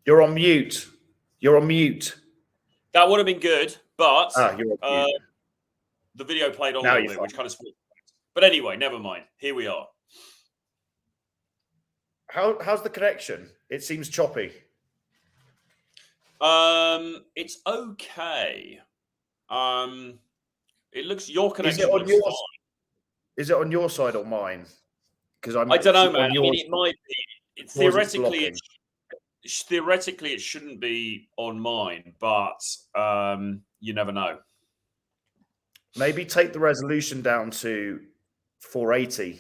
You're on mute. You're on mute. That would have been good, but you're on mute. the video played on Now a little bit, which kind of spoiled. But anyway, never mind. Here we are. How's the connection? It seems choppy. It's okay. It looks your connection looks fine. Is it on your side or mine? Because I don't know, man. I mean, it might be. Theoretically, it shouldn't be on mine, but you never know. Maybe take the resolution down to 480.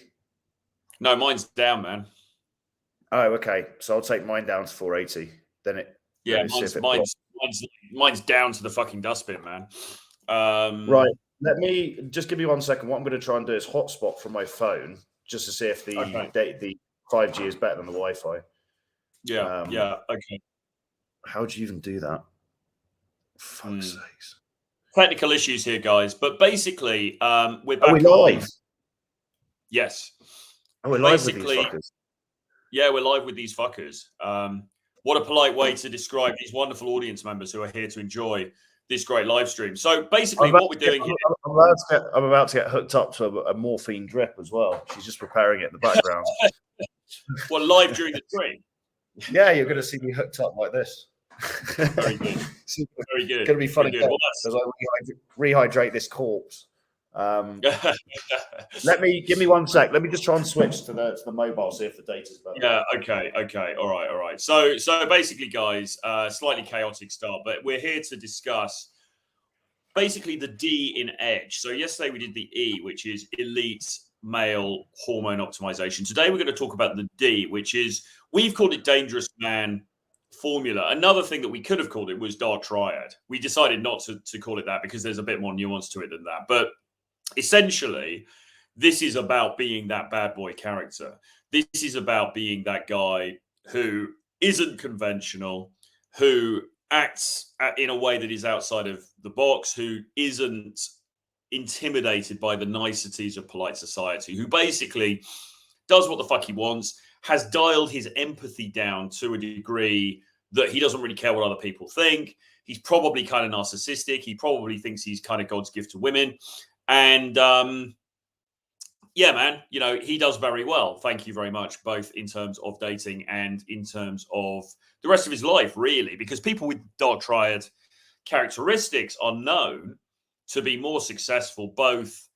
No, mine's down, man. Oh, okay. So I'll take mine down to 480. Then it. Yeah, mine's down to the fucking dustbin, man. Right. Let me just give me 1 second. What I'm going to try and do is hotspot from my phone just to see if the 5G is better than the Wi-Fi. Yeah. Okay. How do you even do that? For fuck's sakes. Technical issues here, guys. But basically, we're back. Are we live? Yes. Oh, we're live with these fuckers. Yeah, we're live with these fuckers. What a polite way to describe these wonderful audience members who are here to enjoy this great live stream. So basically what we're doing here... I'm about to get hooked up to a morphine drip as well. She's just preparing it in the background. Well, live during the stream? Yeah, you're going to see me hooked up like this. Very good. Very good. It's going to be funny as I rehydrate this corpse. Give me 1 sec. Let me just try and switch to the mobile, see if the data's better. Yeah. Okay. All right. So basically, guys, slightly chaotic start, but we're here to discuss basically the D in Edge. So yesterday we did the E, which is elite male hormone optimization. Today we're going to talk about the D, which is, we've called it dangerous man formula. Another thing that we could have called it was dark triad. We decided not to call it that because there's a bit more nuance to it than that. But essentially, this is about being that bad boy character. This is about being that guy who isn't conventional, who acts in a way that is outside of the box, who isn't intimidated by the niceties of polite society, who basically does what the fuck he wants, has dialed his empathy down to a degree that he doesn't really care what other people think. He's probably kind of narcissistic. He probably thinks he's kind of God's gift to women. And yeah, man, he does very well. Thank you very much, both in terms of dating and in terms of the rest of his life, really, because people with dark triad characteristics are known to be more successful both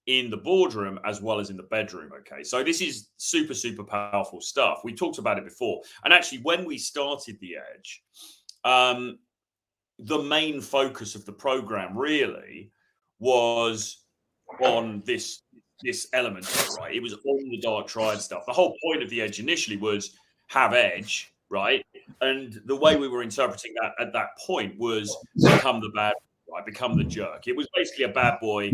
in the boardroom as well as in the bedroom. Okay, so this is super, super powerful stuff. We talked about it before. And actually, when we started The Edge, the main focus of the program really was on this element, right? It was on the dark triad stuff. The whole point of The Edge initially was have edge, right? And the way we were interpreting that at that point was become the bad boy, right? Become the jerk. It was basically a bad boy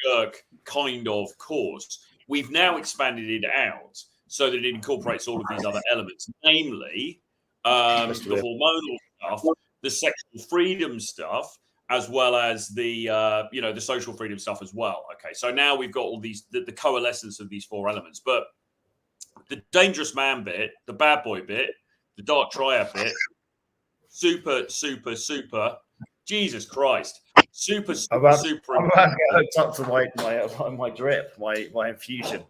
jerk kind of course. We've now expanded it out so that it incorporates all of these other elements, namely the hormonal stuff, the sexual freedom stuff, as well as the the social freedom stuff as well. Okay, so now we've got all these the coalescence of these four elements. But the dangerous man bit, the bad boy bit, the dark triad bit, super, super, super. Jesus Christ, super, super, super. I'm about to get hooked up to my drip, my infusion.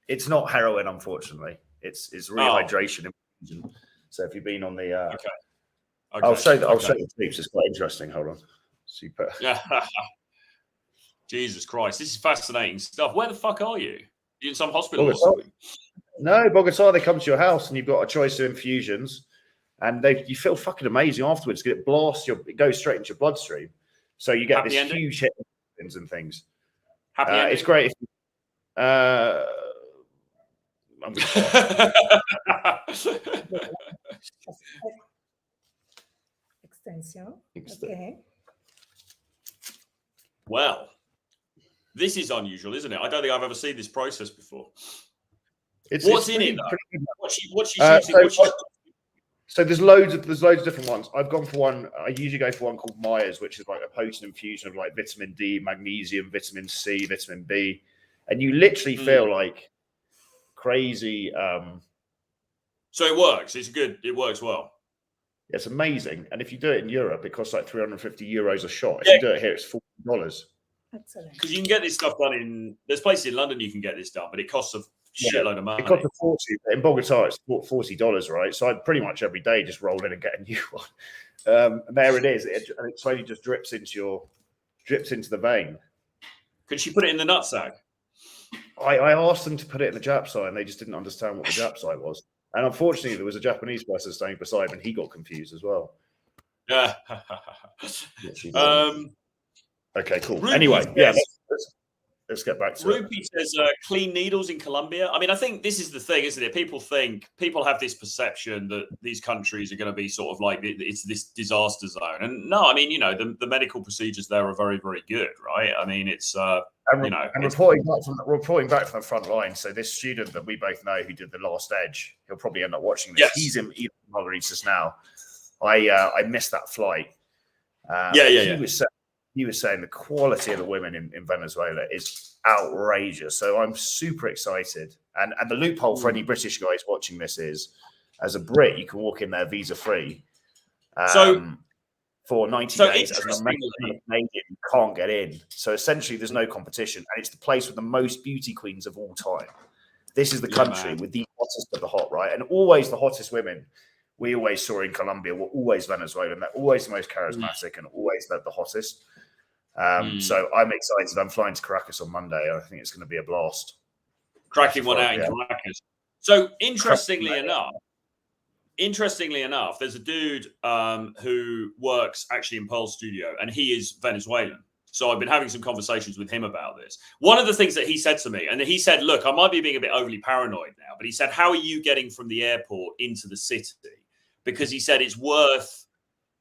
It's not heroin, unfortunately. It's rehydration infusion. So if you've been on the okay. I'll show the tapes. It's quite interesting. Hold on. Super. Jesus Christ. This is fascinating stuff. Where the fuck are you? You in some hospital or something? No, Bogota. They come to your house and you've got a choice of infusions and you feel fucking amazing afterwards because it blasts it goes straight into your bloodstream. So you get this huge hit and things. It's great. I'm Extension. Okay. Well, this is unusual, isn't it? I don't think I've ever seen this process before. What's in it? What's she shooting? So there's loads of different ones. I've gone for one. I usually go for one called Myers, which is like a potent infusion of like vitamin D, magnesium, vitamin C, vitamin B, and you literally feel like crazy So it works. It works well. It's amazing. And if you do it in Europe, it costs like 350 euros a shot. If Yeah. you do it here, it's $40. Excellent. Because you can get this stuff done there's places in London you can get this done, but it costs a shitload of money. It costs a fortune. In Bogota, it's $40, right? So I pretty much every day just roll in and get a new one. And there it is. And it slowly just drips into the vein. Could she put it in the nutsack? I asked them to put it in the Japsai, and they just didn't understand what the Japsai was. And unfortunately, there was a Japanese person standing beside him, and he got confused as well. Yeah. Okay, cool. Ruby anyway, says, let's get back to it. Ruby says clean needles in Colombia. I mean, I think this is the thing, isn't it? People have this perception that these countries are going to be sort of like it's this disaster zone. And no, I mean, you know, the medical procedures there are very, very good, right? I mean, it's reporting back from the front line. So this student that we both know who did the last edge, he'll probably end up watching this. Yes. He's in Margaritas now. I missed that flight. He was saying the quality of the women in Venezuela is outrageous. So I'm super excited. And the loophole for any British guys watching this is, as a Brit, you can walk in there visa free. For 90 days, as an American Canadian, you can't get in. So essentially, there's no competition, and it's the place with the most beauty queens of all time. This is the country with the hottest of the hot, right? And always the hottest women we always saw in Colombia were always Venezuelan. They're always the most charismatic and always the hottest. So I'm excited. I'm flying to Caracas on Monday. I think it's going to be a blast. Cracking one out in Caracas. So interestingly enough, there's a dude who works actually in Pearl's studio, and he is Venezuelan. So I've been having some conversations with him about this. One of the things that he said to me, and he said, look, I might be being a bit overly paranoid now, but he said, how are you getting from the airport into the city? Because he said it's worth,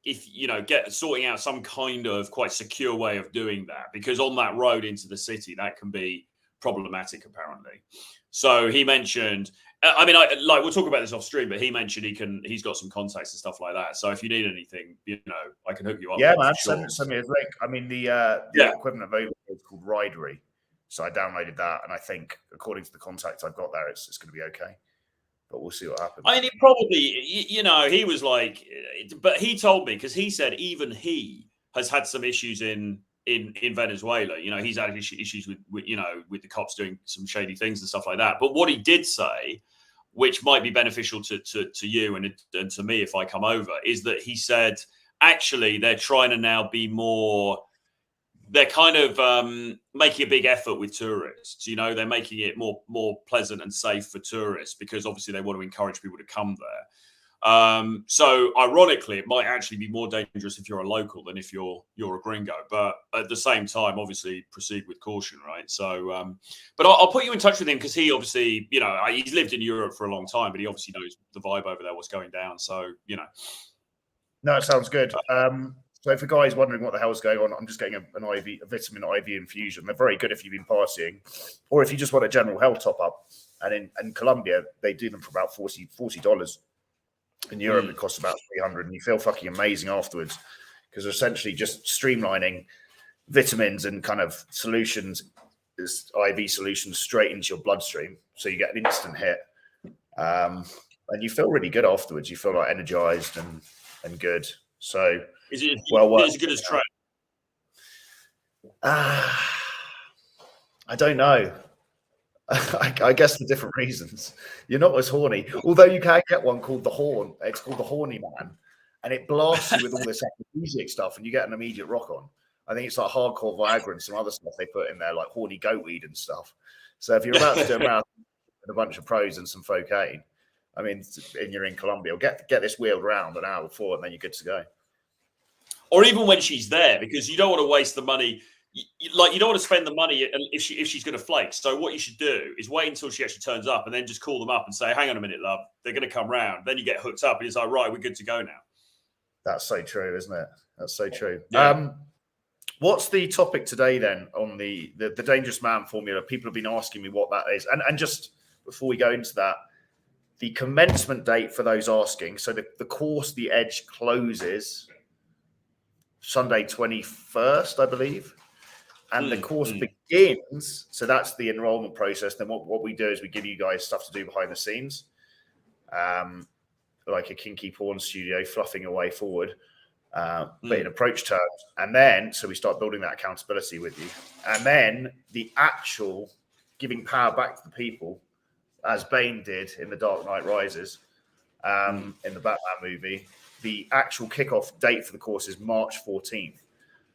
if you know, sorting out some kind of quite secure way of doing that, because on that road into the city, that can be problematic apparently. So he mentioned, I mean, we'll talk about this off stream, but he mentioned he's got some contacts and stuff like that. So if you need anything, you know, I can hook you up. Yeah, man, send me a link. I mean, the equipment available is called Ridery. So I downloaded that, and I think according to the contacts I've got there, it's going to be okay. But we'll see what happens. I mean, it probably, you know, he was like, but he told me, because he said even he has had some issues in Venezuela. You know, he's had issues with you know, with the cops doing some shady things and stuff like that. But what he did say, which might be beneficial to you and to me if I come over, is that he said actually they're trying to now be more. They're kind of making a big effort with tourists. You know, they're making it more pleasant and safe for tourists because obviously they want to encourage people to come there. So ironically, it might actually be more dangerous if you're a local than if you're a gringo. But at the same time, obviously proceed with caution, right? So, but I'll put you in touch with him because he obviously, you know, he's lived in Europe for a long time, but he obviously knows the vibe over there, what's going down. So, you know. No, it sounds good. So for guys wondering what the hell's going on, I'm just getting a vitamin IV infusion. They're very good if you've been partying, or if you just want a general health top up. And in Colombia, they do them for about $40. In Europe, it costs about $300, and you feel fucking amazing afterwards because they're essentially just streamlining vitamins and kind of solutions, IV solutions, straight into your bloodstream, so you get an instant hit, and you feel really good afterwards. You feel like energized and good. So is it as good as Trey? I don't know. I guess for different reasons. You're not as horny, although you can get one called the Horn. It's called the Horny Man, and it blasts you with all this aphrodisiac stuff, and you get an immediate rock on. I think it's like hardcore Viagra and some other stuff they put in there, like horny goat weed and stuff. So if you're about to do a marathon with a bunch of pros and some cocaine, I mean, and you're in Colombia, get this wheeled round an hour before, and then you're good to go. Or even when she's there, because you don't want to waste the money. You don't want to spend the money if she's going to flake. So what you should do is wait until she actually turns up, and then just call them up and say, "Hang on a minute, love, they're going to come round." Then you get hooked up, and it's like, right, we're good to go now. That's so true, isn't it? That's so true. Yeah. What's the topic today then on the Dangerous Man formula? People have been asking me what that is, and just before we go into that, the commencement date for those asking. So the course, the Edge, closes Sunday 21st, I believe. And the course begins. So that's the enrollment process. Then what we do is we give you guys stuff to do behind the scenes. like a kinky porn studio fluffing away forward, but in approach terms. And then, so we start building that accountability with you. And then the actual giving power back to the people, as Bane did in The Dark Knight Rises, in the Batman movie. The actual kickoff date for the course is March 14th.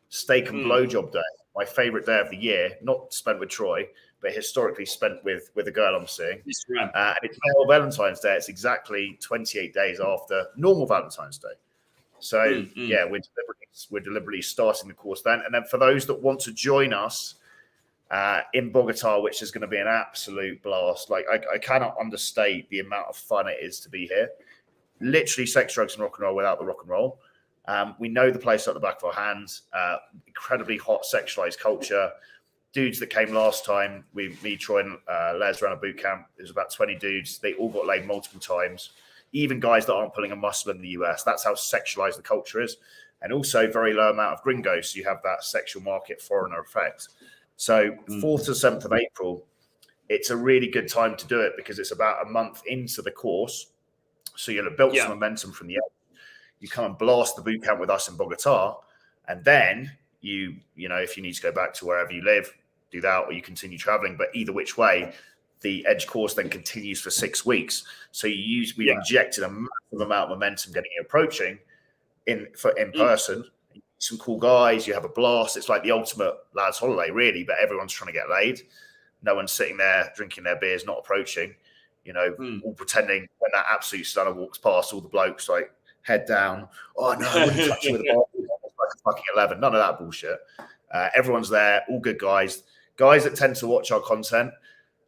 Steak and blowjob day, my favorite day of the year, not spent with Troy, but historically spent with a girl I'm seeing. And it's male Valentine's Day. It's exactly 28 days after normal Valentine's Day. So yeah, we're deliberately starting the course then. And then for those that want to join us in Bogota, which is going to be an absolute blast. Like I cannot understate the amount of fun it is to be here. Literally sex, drugs, and rock and roll without the rock and roll. We know the place at the back of our hands. Incredibly hot sexualized culture. Dudes that came last time, me, Troy, and Les ran a boot camp. It was about 20 dudes. They all got laid multiple times. Even guys that aren't pulling a muscle in the US. That's how sexualized the culture is. And also very low amount of gringos. So you have that sexual market foreigner effect. So 4th to 7th of April, it's a really good time to do it because it's about a month into the course. So you'll have built some momentum from the end. You come and blast the boot camp with us in Bogota. And then you know, if you need to go back to wherever you live, do that, or you continue traveling. But either which way, the Edge course then continues for 6 weeks. So we've injected a massive amount of momentum getting you approaching in person. Some cool guys, you have a blast. It's like the ultimate lads holiday, really, but everyone's trying to get laid. No one's sitting there drinking their beers, not approaching, you know, all pretending when that absolute stunner walks past, all the blokes like head down. Oh no, I wouldn't touch you with a bar. It's like a fucking 11. None of that bullshit. Everyone's there, all good guys. Guys that tend to watch our content.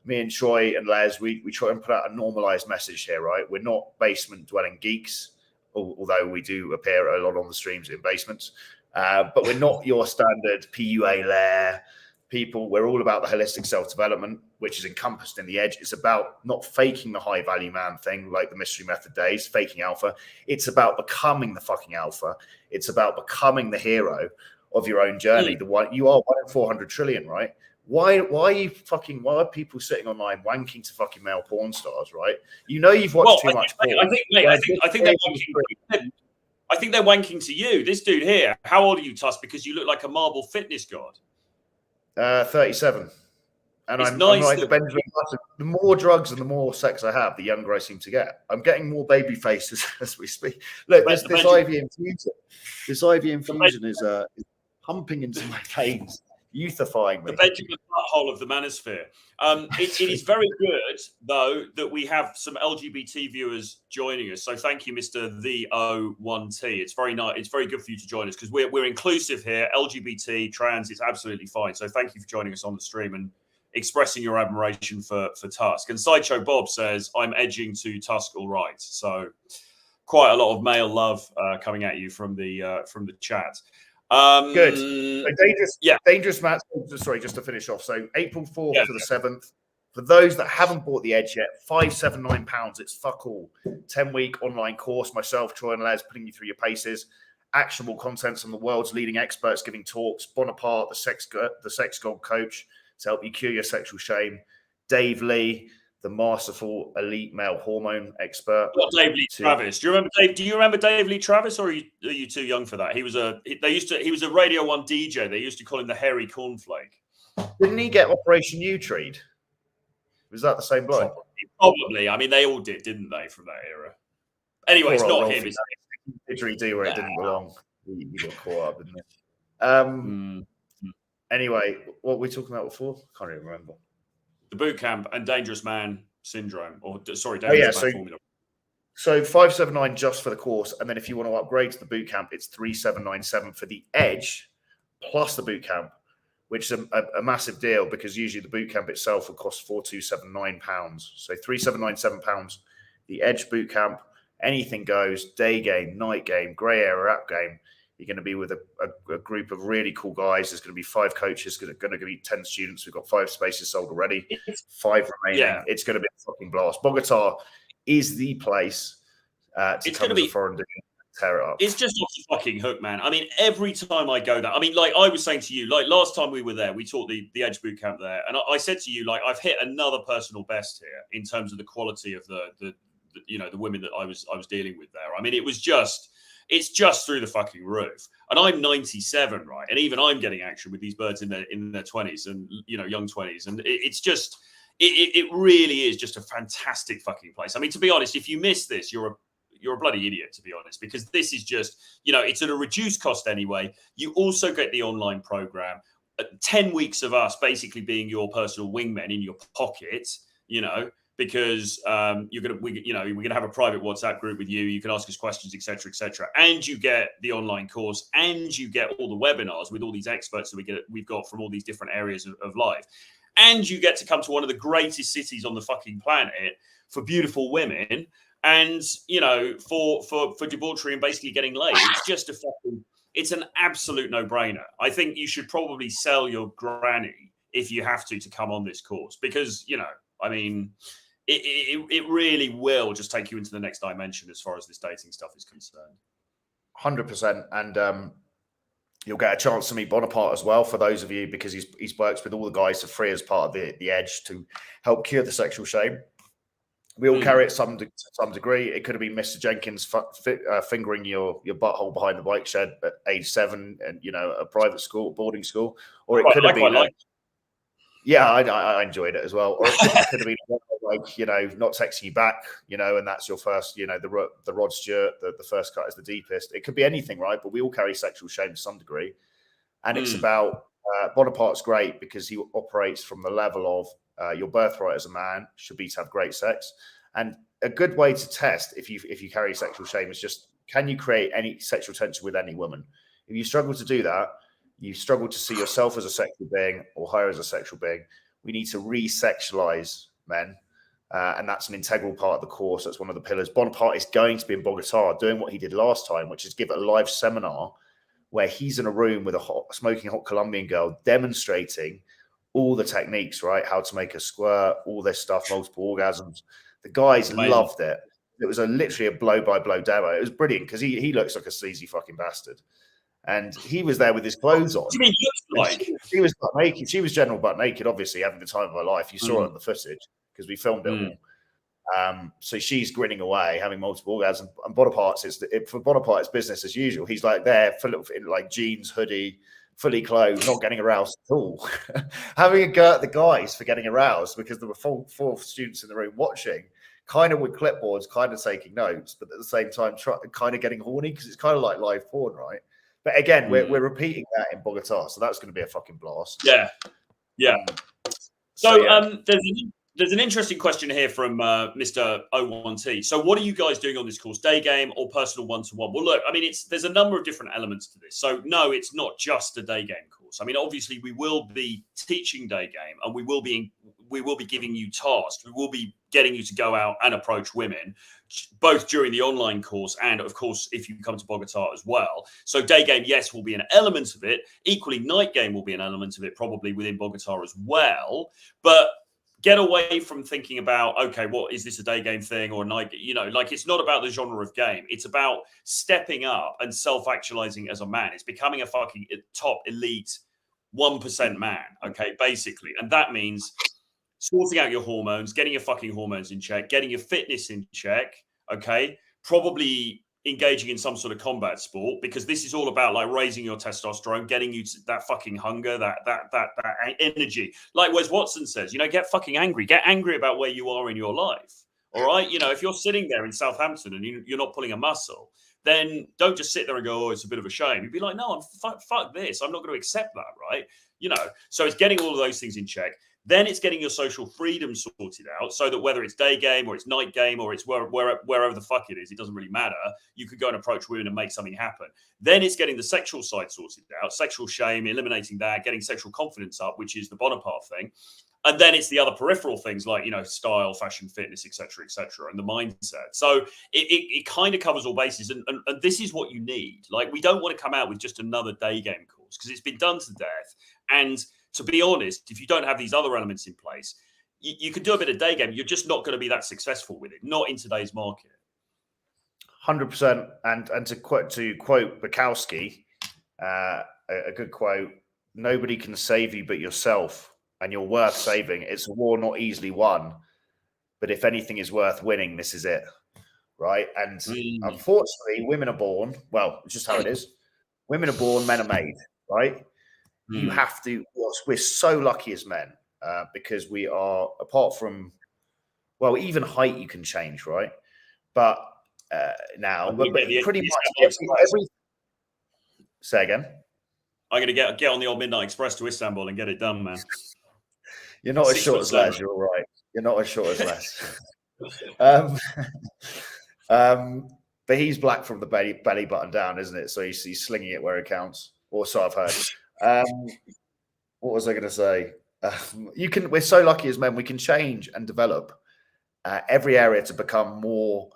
Me and Troy and Les, we try and put out a normalized message here, right? We're not basement dwelling geeks, although we do appear a lot on the streams in basements. But we're not your standard PUA lair people. We're all about the holistic self-development, which is encompassed in the Edge. It's about not faking the high value man thing like the mystery method days, faking alpha. It's about becoming the fucking alpha. It's about becoming the hero of your own journey. The one you are 1 in 400 trillion, right? Why are people sitting online wanking to fucking male porn stars, right? You know you've watched too much porn. I think they're wanking. I think they're wanking to you. This dude here, how old are you, Tusk? Because you look like a marble fitness god. 37. And I'm like the Benjamin Button. The more drugs and the more sex I have, the younger I seem to get. I'm getting more baby faces as we speak. Look, this IV infusion. This IV infusion is pumping into my veins, youthifying me. The Benjamin butthole of the manosphere. It is very good, though, that we have some LGBT viewers joining us. So thank you, Mr. The O1T. It's very nice. It's very good for you to join us because we're inclusive here. LGBT, trans, it's absolutely fine. So thank you for joining us on the stream and expressing your admiration for Tusk. And Sideshow Bob says, I'm edging to Tusk all right. So quite a lot of male love coming at you from the chat. Good. So dangerous Matt. Sorry, just to finish off. So April 4th to the 7th. For those that haven't bought the Edge yet, £579. It's fuck all. 10-week online course. Myself, Troy, and Les putting you through your paces. Actionable content from the world's leading experts giving talks. Bonaparte, the sex god coach, to help you cure your sexual shame. Dave Lee, the masterful elite male hormone expert. Not Dave Lee Travis. Do you remember Dave Lee Travis, or are you too young for that? He was a Radio 1 DJ. They used to call him the hairy cornflake. Didn't he get Operation U-Treat? Was that the same bloke? Probably. I mean, they all did, didn't they, from that era? Anyway, it's not him. Didgeridoo where it didn't belong. He got caught up, didn't he? Anyway, what were we talking about before? Can't even remember. The boot camp and dangerous man syndrome, dangerous man formula. So 579 just for the course, and then if you want to upgrade to the boot camp, it's 3797 for the Edge plus the boot camp, which is a massive deal because usually the boot camp itself will cost £4279. So £3797. The Edge boot camp, anything goes, day game, night game, grey area app game. You're going to be with a group of really cool guys. There's going to be 5 coaches, going to be 10 students. We've got 5 spaces sold already, 5 remaining. Yeah. It's going to be a fucking blast. Bogota is the place to come as a foreign dude and tear it up. It's just off the fucking hook, man. I mean, every time I go there, I mean, like I was saying to you, like last time we were there, we taught the Edge boot camp there. And I said to you, like, I've hit another personal best here in terms of the quality of the the women that I was dealing with there. I mean, it's just through the fucking roof. And I'm 97, right? And even I'm getting action with these birds in their 20s and young 20s, and it really is just a fantastic fucking place. I mean, to be honest, if you miss this, you're a bloody idiot, to be honest, because this is just, it's at a reduced cost anyway. You also get the online program, 10 weeks of us basically being your personal wingmen in your pocket, because we're gonna have a private WhatsApp group with you. You can ask us questions, etc., and you get the online course, and you get all the webinars with all these experts that we've got from all these different areas of life, and you get to come to one of the greatest cities on the fucking planet for beautiful women, and for debauchery and basically getting laid. It's just it's an absolute no-brainer. I think you should probably sell your granny if you have to come on this course, because I mean, it really will just take you into the next dimension as far as this dating stuff is concerned. 100%. And you'll get a chance to meet Bonaparte as well, for those of you, because he's works with all the guys for free as part of the Edge to help cure the sexual shame. We all carry it to some degree. It could have been Mr. Jenkins fingering your butthole behind the bike shed at age 7 and a private school, boarding school, or it could have been. Yeah, I enjoyed it as well. Or it could have been not texting you back, and that's your first, the Rod Stewart, the first cut is the deepest. It could be anything, right? But we all carry sexual shame to some degree, and it's about Bonaparte's great because he operates from the level of your birthright as a man should be to have great sex. And a good way to test if you carry sexual shame is just, can you create any sexual tension with any woman? If you struggle to do that, you struggle to see yourself as a sexual being or her as a sexual being, we need to re-sexualize men. And that's an integral part of the course. That's one of the pillars. Bonaparte is going to be in Bogota doing what he did last time, which is give a live seminar where he's in a room with a smoking hot Colombian girl demonstrating all the techniques, right? How to make a squirt, all this stuff, multiple orgasms. The guys loved it. It was literally a blow-by-blow demo. It was brilliant because he looks like a sleazy fucking bastard. And he was there with his clothes on. What do you mean like? She was butt naked. She was general butt naked, obviously, having the time of her life. You saw it on the footage because we filmed it all. So she's grinning away, having multiple orgasms. And Bonaparte's, for Bonaparte's business as usual. He's like there, in like jeans, hoodie, fully clothed, not getting aroused at all. Having a go at the guys for getting aroused because there were four students in the room watching, kind of with clipboards, kind of taking notes, but at the same time, kind of getting horny because it's kind of like live porn, right? But again, we're repeating that in Bogota, so that's going to be a fucking blast. Yeah. So there's an interesting question here from Mr. O1T. So what are you guys doing on this course? Day game or personal one-to-one? Well, look, I mean, there's a number of different elements to this. So no, it's not just a day game course. I mean, obviously we will be teaching day game and we will be giving you tasks. We will be getting you to go out and approach women, both during the online course and, of course, if you come to Bogota as well. So day game, yes, will be an element of it. Equally, night game will be an element of it, probably within Bogota as well. But get away from thinking about, okay, what is this, a day game thing or a night? It's not about the genre of game. It's about stepping up and self-actualizing as a man. It's becoming a fucking top elite 1% man, okay, basically. And that means sorting out your hormones, getting your fucking hormones in check, getting your fitness in check, okay? Probably engaging in some sort of combat sport, because this is all about like raising your testosterone, getting you to that fucking hunger, that energy. Like Wes Watson says, get fucking angry. Get angry about where you are in your life, all right? If you're sitting there in Southampton and you're not pulling a muscle, then don't just sit there and go, oh, it's a bit of a shame. You'd be like, no, fuck this. I'm not going to accept that, right? So it's getting all of those things in check. Then it's getting your social freedom sorted out so that whether it's day game or it's night game or it's wherever the fuck it is, it doesn't really matter. You could go and approach women and make something happen. Then it's getting the sexual side sorted out, sexual shame, eliminating that, getting sexual confidence up, which is the Bonaparte thing. And then it's the other peripheral things like, style, fashion, fitness, et cetera, and the mindset. So it kind of covers all bases. And this is what you need. Like, we don't want to come out with just another day game course because it's been done to death. And to be honest, if you don't have these other elements in place, you can do a bit of day game. You're just not going to be that successful with it, not in today's market. 100%. And to quote Bukowski, a good quote, nobody can save you but yourself, and you're worth saving. It's a war not easily won, but if anything is worth winning, this is it. right? And unfortunately, women are born, well, it's just how it is. Women are born, men are made, right? You have to, we're so lucky as men because we are, apart from, well, even height you can change, right? But now, but pretty much every say again. I'm going to get on the old Midnight Express to Istanbul and get it done, man. You're not as short as Les. You're all right. You're not as short as Les. But he's black from the belly button down, isn't it? So he's slinging it where it counts. Or so I've heard. What was I going to say? We're so lucky as men. We can change and develop every area to become more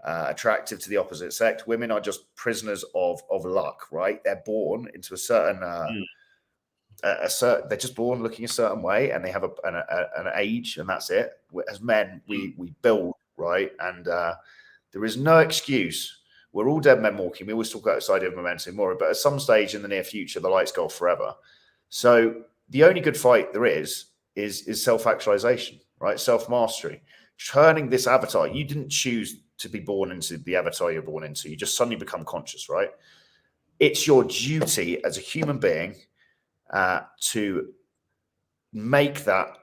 attractive to the opposite sex. Women are just prisoners of luck, right? They're born into a certain they're just born looking a certain way, and they have an age, and that's it. As men, we build, right? And there is no excuse. We're all dead men walking. We always talk about this idea of momentum more, but at some stage in the near future, the lights go off forever. So the only good fight there is self-actualization, right? Self-mastery, turning this avatar. You didn't choose to be born into the avatar you're born into. You just suddenly become conscious, right? It's your duty as a human being to make that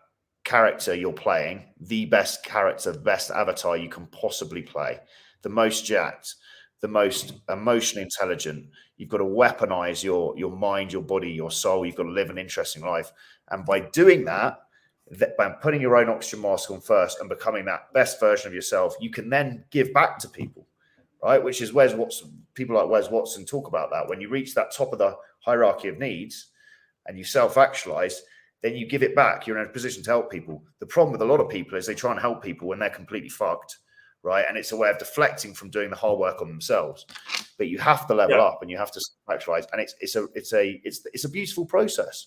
character you're playing the best character, the best avatar you can possibly play, the most jacked, the most emotionally intelligent. You've got to weaponize your mind, your body, your soul. You've got to live an interesting life. And by doing that, by putting your own oxygen mask on first and becoming that best version of yourself, you can then give back to people, right? Which is people like Wes Watson talk about that. When you reach that top of the hierarchy of needs and you self-actualize, then you give it back. You're in a position to help people. The problem with a lot of people is they try and help people when they're completely fucked, right? And it's a way of deflecting from doing the hard work on themselves. But you have to level up and you have to self-actualize, and it's a beautiful process.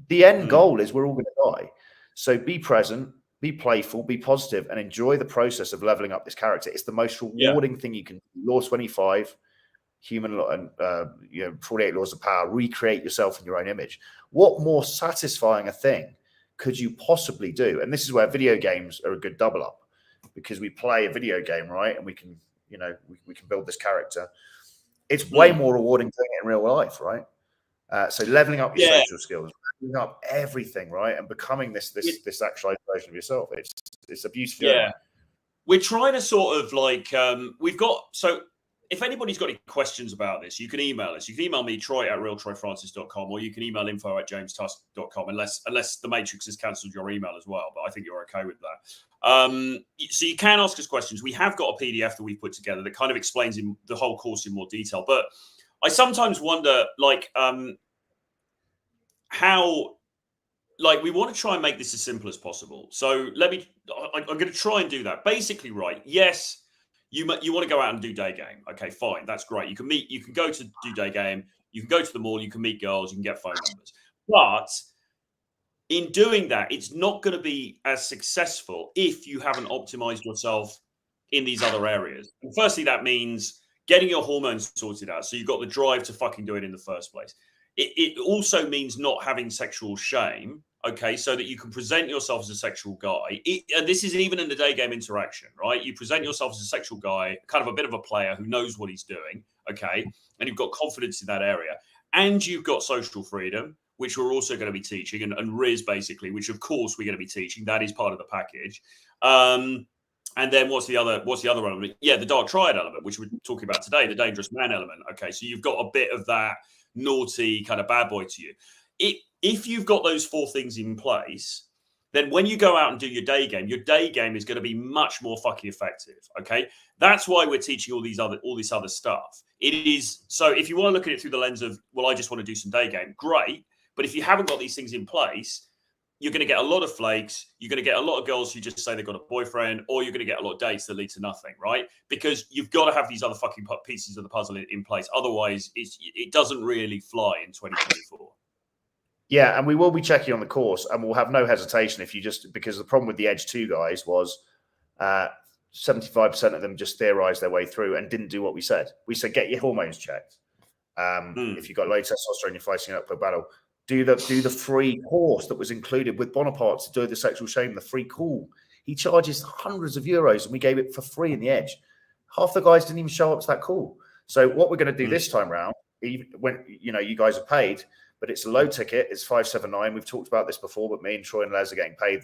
The end goal is we're all going to die. So be present, be playful, be positive, and enjoy the process of leveling up this character. It's the most rewarding thing you can do. Law 25, human law, and 48 laws of power. Recreate yourself in your own image. What more satisfying a thing could you possibly do? And this is where video games are a good double up, because we play a video game, right? And we can, we can build this character. It's way more rewarding doing it in real life, right? So leveling up your social skills, leveling up everything, right, and becoming this actualized version of yourself. It's a beautiful. Yeah, we're trying to sort of we've got. So if anybody's got any questions about this, you can email us. You can email me, troy@realtroyfrancis.com, or you can email info@jamestusk.com, unless the Matrix has cancelled your email as well. But I think you're okay with that. So you can ask us questions. We have got a PDF that we put together that kind of explains the whole course in more detail. But I sometimes wonder, how, we want to try and make this as simple as possible. So I'm going to try and do that. Basically, right? Yes, you want to go out and do day game. Okay, fine, that's great. You can go to do day game. You can go to the mall. You can meet girls. You can get phone numbers. But in doing that, it's not going to be as successful if you haven't optimized yourself in these other areas. And firstly, that means getting your hormones sorted out, so you've got the drive to fucking do it in the first place. It also means not having sexual shame, okay, so that you can present yourself as a sexual guy. And this is even in the day game interaction, right? You present yourself as a sexual guy, kind of a bit of a player who knows what he's doing, okay, and you've got confidence in that area. And you've got social freedom, which we're also going to be teaching, and Riz, basically, which, of course, we're going to be teaching. That is part of the package. And then what's the other element? Yeah, the dark triad element, which we're talking about today, the dangerous man element. Okay, so you've got a bit of that naughty kind of bad boy to you. If you've got those four things in place, then when you go out and do your day game is going to be much more fucking effective. Okay, that's why we're teaching all this other stuff. It is, so if you want to look at it through the lens of, well, I just want to do some day game, great. But if you haven't got these things in place, you're going to get a lot of flakes. You're going to get a lot of girls who just say they've got a boyfriend, or you're going to get a lot of dates that lead to nothing, right? Because you've got to have these other fucking pieces of the puzzle in place. Otherwise, it doesn't really fly in 2024. Yeah, and we will be checking on the course, and we'll have no hesitation because the problem with the Edge 2 guys was 75% of them just theorized their way through and didn't do what we said. We said, get your hormones checked. If you've got low testosterone, you're fighting up for a battle. Do the free course that was included with Bonaparte to do the sexual shame, the free call. He charges hundreds of euros, and we gave it for free in the Edge. half the guys didn't even show up to that call. So what we're going to do this time round, even when you guys are paid, but it's a low ticket, it's 579. We've talked about this before, but me and Troy and Les are getting paid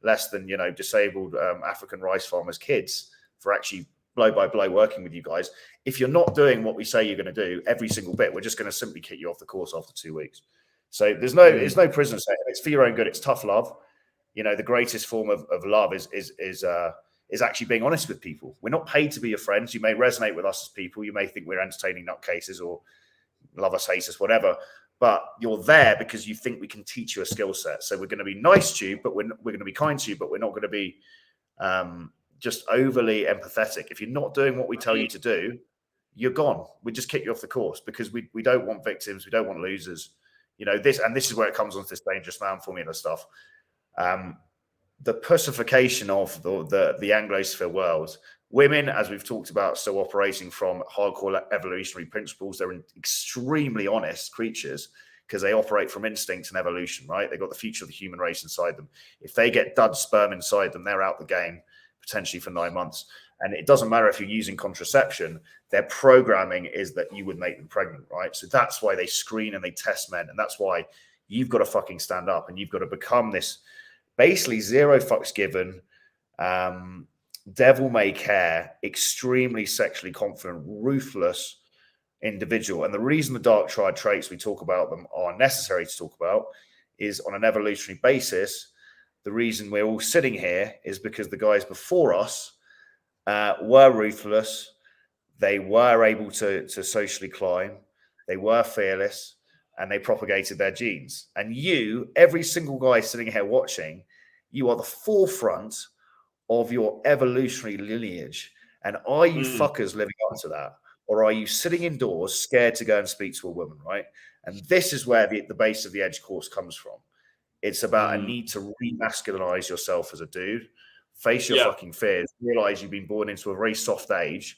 less than disabled African rice farmers' kids for actually blow by blow working with you guys. If you're not doing what we say you're going to do every single bit, we're just going to simply kick you off the course after 2 weeks. So there's no prison set. It's for your own good. It's tough love. The greatest form of love is actually being honest with people. We're not paid to be your friends. You may resonate with us as people. You may think we're entertaining nutcases or love us, hate us, whatever. But you're there because you think we can teach you a skill set. So we're going to be nice to you, but we're going to be kind to you, but we're not going to be just overly empathetic. If you're not doing what we tell you to do, you're gone. We just kick you off the course because we don't want victims. We don't want losers. This is where it comes onto this dangerous man formula stuff. The pussification of the Anglosphere world. Women, as we've talked about, still operating from hardcore evolutionary principles. They're extremely honest creatures because they operate from instinct and evolution, right? They've got the future of the human race inside them. If they get dud sperm inside them, they're out the game, potentially for 9 months. And it doesn't matter if you're using contraception, their programming is that you would make them pregnant, right? So that's why they screen and they test men. And that's why you've got to fucking stand up and you've got to become this basically zero fucks given, devil may care, extremely sexually confident, ruthless individual. And the reason the dark triad traits we talk about them are necessary to talk about is on an evolutionary basis. The reason we're all sitting here is because the guys before us were ruthless. They were able to socially climb. They were fearless and they propagated their genes. And you, every single guy sitting here watching, you are the forefront of your evolutionary lineage. And are you fuckers living up to that? Or are you sitting indoors scared to go and speak to a woman, right? And this is where the base of the edge course comes from. It's about a need to remasculinize yourself as a dude, face your fucking fears, realize you've been born into a very soft age,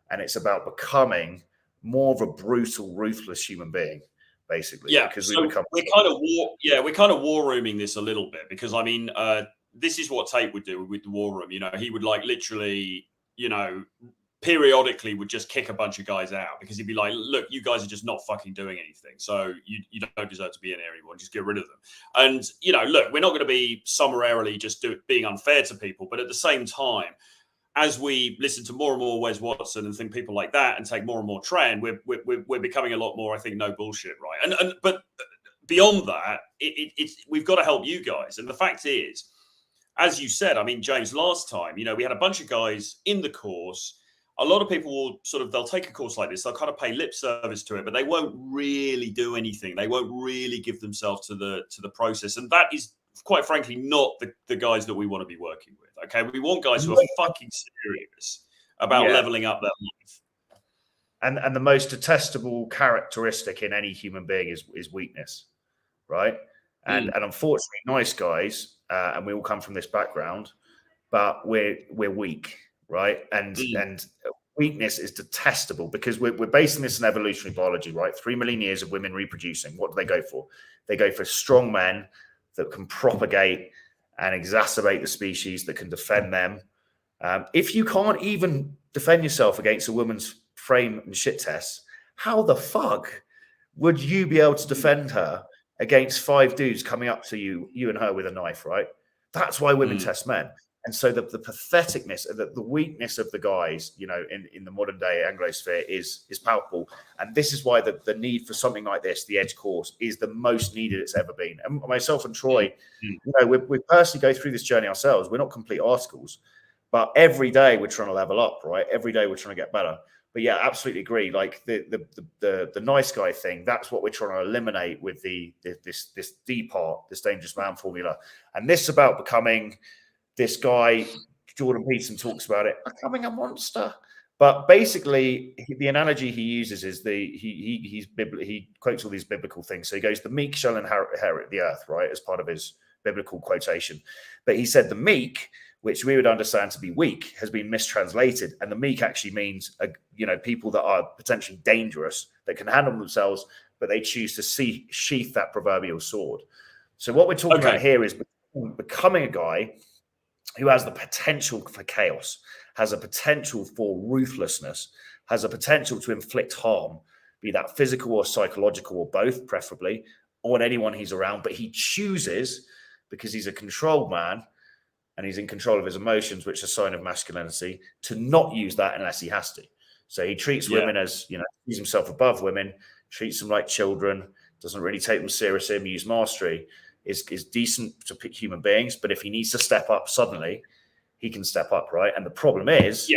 and it's about becoming more of a brutal, ruthless human being, basically. Yeah, because so we're kind of war rooming this a little bit because I mean, this is what Tate would do with the war room. He would like literally, periodically would just kick a bunch of guys out because he'd be like, look, you guys are just not fucking doing anything. So you don't deserve to be in here anymore. Just get rid of them. And, look, we're not going to be summarily just being unfair to people. But at the same time, as we listen to more and more Wes Watson and think people like that and take more and more trend, we're becoming a lot more, I think, no bullshit, right? But beyond that, we've got to help you guys. And the fact is, as you said, I mean, James, last time, we had a bunch of guys in the course. A lot of people will they'll take a course like this, they'll kind of pay lip service to it, but they won't really do anything. They won't really give themselves to the process. And that is, quite frankly, not the guys that we want to be working with. Okay. We want guys who are fucking serious about leveling up their life. And the most detestable characteristic in any human being is weakness, right? And unfortunately, nice guys, and we all come from this background, but we're weak, right? And weakness is detestable because we're basing this in evolutionary biology, right? 3 million years of women reproducing. What do they go for? They go for strong men that can propagate and exacerbate the species, that can defend them. If you can't even defend yourself against a woman's frame and shit tests, how the fuck would you be able to defend her against 5 dudes coming up to you and her with a knife, right? That's why women test men. And so the patheticness, the weakness of the guys, in the modern day Anglosphere is palpable. And this is why the need for something like this, the Edge course, is the most needed it's ever been. And myself and Troy, we personally go through this journey ourselves. We're not complete articles, but every day we're trying to level up, right? Every day we're trying to get better. But yeah, absolutely agree. Like the nice guy thing, that's what we're trying to eliminate with this D part, this dangerous man formula. And this is about becoming this guy. Jordan Peterson talks about it, becoming a monster. But basically, the analogy he uses is he quotes all these biblical things. So he goes, "The meek shall inherit the earth," right, as part of his biblical quotation. But he said the meek, which we would understand to be weak, has been mistranslated. And the meek actually means, people that are potentially dangerous, that can handle themselves, but they choose to sheath that proverbial sword. So what we're talking about here is becoming a guy who has the potential for chaos. has a potential for ruthlessness, has a potential to inflict harm, be that physical or psychological or both, preferably, on anyone he's around. But he chooses, because he's a controlled man and he's in control of his emotions, which is a sign of masculinity, to not use that unless he has to. So he treats women as, sees himself above women, treats them like children, doesn't really take them seriously, and use mastery, is decent to pick human beings. But if he needs to step up suddenly, he can step up, right? And the problem is,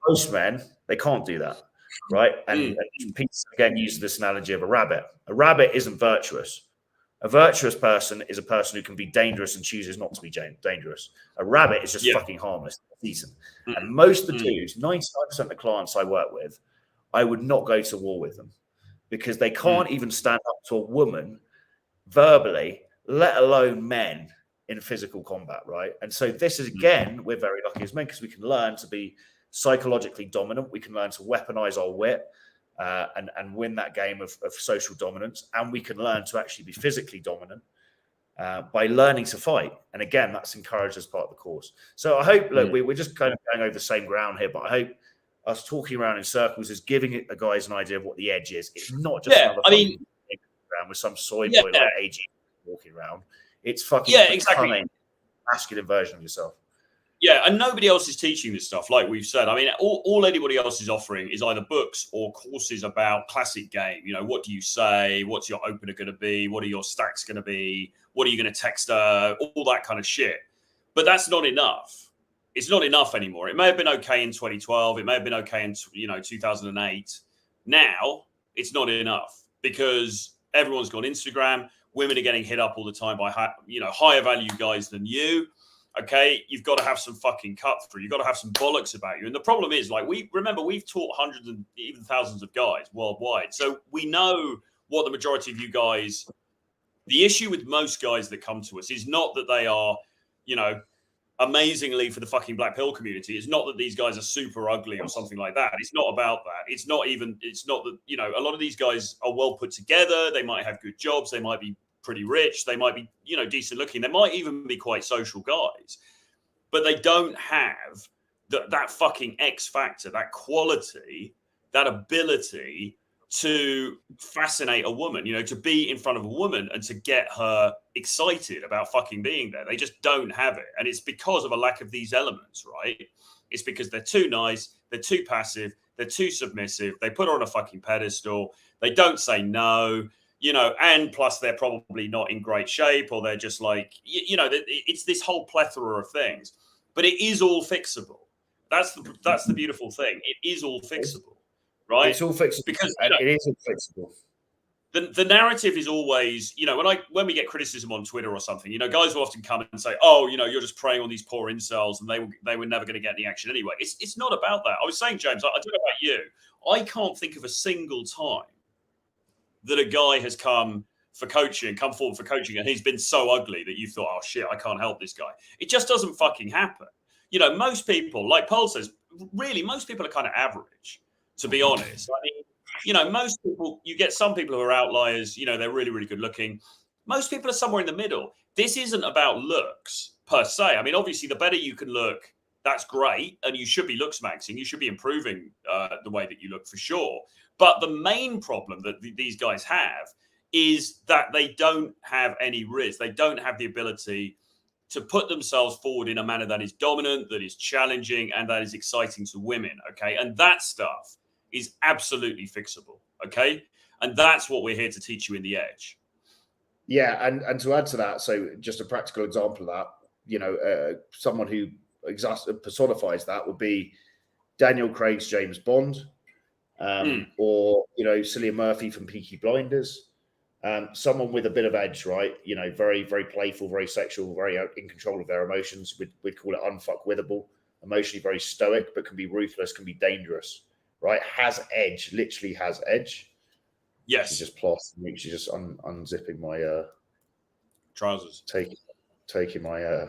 most men, they can't do that, right? And Peter, again, uses this analogy of a rabbit. A rabbit isn't virtuous. A virtuous person is a person who can be dangerous and chooses not to be dangerous. A rabbit is just fucking harmless, decent. And most of the dudes, 99% of the clients I work with, I would not go to war with them because they can't even stand up to a woman verbally, let alone men in physical combat, right? And so this is, again, we're very lucky as men because we can learn to be psychologically dominant. We can learn to weaponize our wit and win that game of social dominance. And we can learn to actually be physically dominant by learning to fight. And again, that's encouraged as part of the course. So I hope, look, we're just kind of going over the same ground here, but I hope us talking around in circles is giving the guys an idea of what the edge is. It's not just another ground with some soy boy like AG walking around. It's fucking becoming a masculine version of yourself. Yeah, and nobody else is teaching this stuff, like we've said. I mean, all anybody else is offering is either books or courses about classic game. What do you say? What's your opener going to be? What are your stacks going to be? What are you going to text her? All that kind of shit. But that's not enough. It's not enough anymore. It may have been okay in 2012. It may have been okay in 2008. Now, it's not enough because everyone's got Instagram. Women are getting hit up all the time by higher value guys than you. Okay, you've got to have some fucking cut through. You've got to have some bollocks about you. And the problem is, we've taught hundreds and even thousands of guys worldwide. So we know what the majority of you guys, the issue with most guys that come to us is not that they are, amazingly for the fucking black pill community. It's not that these guys are super ugly or something like that. It's not about that. It's not that, a lot of these guys are well put together. They might have good jobs. They might be pretty rich, they might be, decent looking, they might even be quite social guys, but they don't have that fucking X factor, that quality, that ability to fascinate a woman, to be in front of a woman and to get her excited about fucking being there. They just don't have it. And it's because of a lack of these elements, right? It's because they're too nice, they're too passive, they're too submissive, they put her on a fucking pedestal, they don't say no, and plus they're probably not in great shape, or they're just like, it's this whole plethora of things. But it is all fixable. That's the beautiful thing. It is all fixable, right? It's all fixable because it is all fixable. The narrative is always, when we get criticism on Twitter or something, guys will often come and say, oh, you're just preying on these poor incels and they were never going to get any action anyway. It's not about that. I was saying, James, I don't know about you. I can't think of a single time that a guy has come forward for coaching, and he's been so ugly that you thought, oh shit, I can't help this guy. It just doesn't fucking happen. Most people, like Paul says, really, most people are kind of average, to be honest. I mean, most people, you get some people who are outliers, they're really, really good looking. Most people are somewhere in the middle. This isn't about looks per se. I mean, obviously, the better you can look, that's great. And you should be looks maxing. You should be improving the way that you look for sure. But the main problem that these guys have is that they don't have any risk. They don't have the ability to put themselves forward in a manner that is dominant, that is challenging, and that is exciting to women, okay? And that stuff is absolutely fixable, okay? And that's what we're here to teach you in The Edge. Yeah, and to add to that, so just a practical example of that, someone who personifies that would be Daniel Craig's James Bond, or Cillian Murphy from Peaky Blinders, someone with a bit of edge, right? Very, very playful, very sexual, very in control of their emotions. We'd call it unfuckwithable, emotionally very stoic, but can be ruthless, can be dangerous, right? Has edge, literally has edge. Yes. She's just plastering. She's just unzipping my trousers, taking my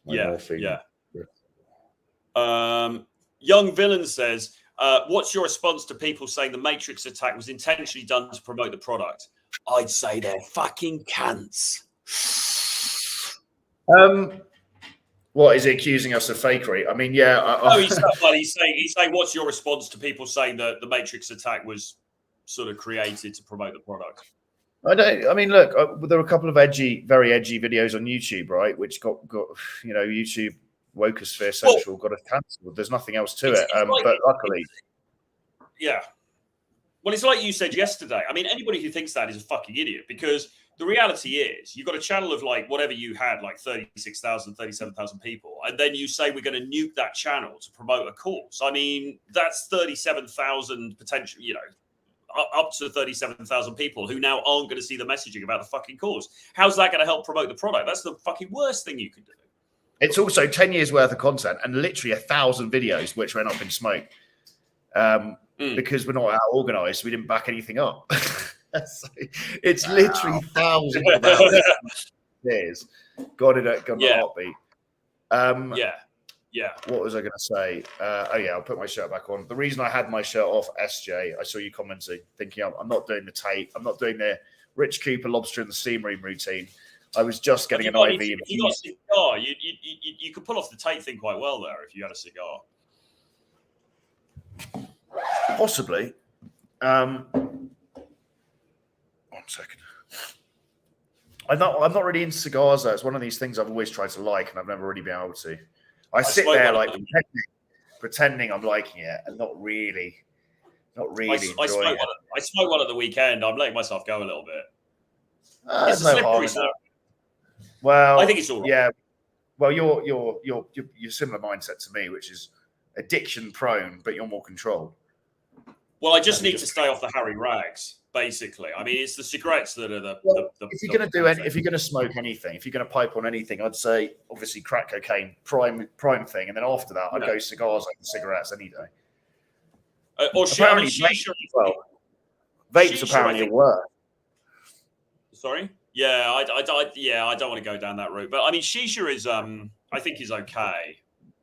morphine. Yeah. Young Villain says, what's your response to people saying the Matrix attack was intentionally done to promote the product? I'd say they're fucking cunts. What is he accusing us of fakery? I mean, yeah. No, he's saying, what's your response to people saying that the Matrix attack was sort of created to promote the product? I mean, look, there are a couple of very edgy videos on YouTube, right? Which got YouTube Wokosphere Central got us cancelled. There's nothing else to it. But luckily, yeah. Well, it's like you said yesterday. I mean, anybody who thinks that is a fucking idiot, because the reality is you've got a channel of like whatever you had, like 36,000, 37,000 people. And then you say we're going to nuke that channel to promote a course. I mean, that's 37,000 potential, up to 37,000 people who now aren't going to see the messaging about the fucking course. How's that going to help promote the product? That's the fucking worst thing you could do. It's also 10 years worth of content and literally 1,000 videos, which went up in smoke. Because we're not out organized, we didn't back anything up. So it's literally thousands of hours. Years. Got a heartbeat. Yeah. What was I going to say? I'll put my shirt back on. The reason I had my shirt off, SJ, I saw you commenting, thinking I'm not doing the tape. I'm not doing the Rich Cooper lobster in the steam room routine. I was just getting an IV. If you got a cigar, you could pull off the tape thing quite well there if you had a cigar. Possibly. One second. I'm not really into cigars though. It's one of these things I've always tried to like, and I've never really been able to. I sit there like pretending I'm liking it, and not really enjoying it. I smoked one at the weekend. I'm letting myself go a little bit. It's a slippery slope. Well, I think it's all right. Yeah. Well, you're similar mindset to me, which is addiction prone, but you're more controlled. Well, I just need to stay off the Harry Rags, basically. I mean, it's the cigarettes that are the if you're going to do if you're going to smoke anything, if you're going to pipe on anything, I'd say obviously crack cocaine, prime thing, and then after that, I'd go cigars over cigarettes any day. Or apparently, shisha as well. Vapes apparently are worse. Sorry. Yeah, I don't want to go down that route, but I mean, shisha is I think is okay.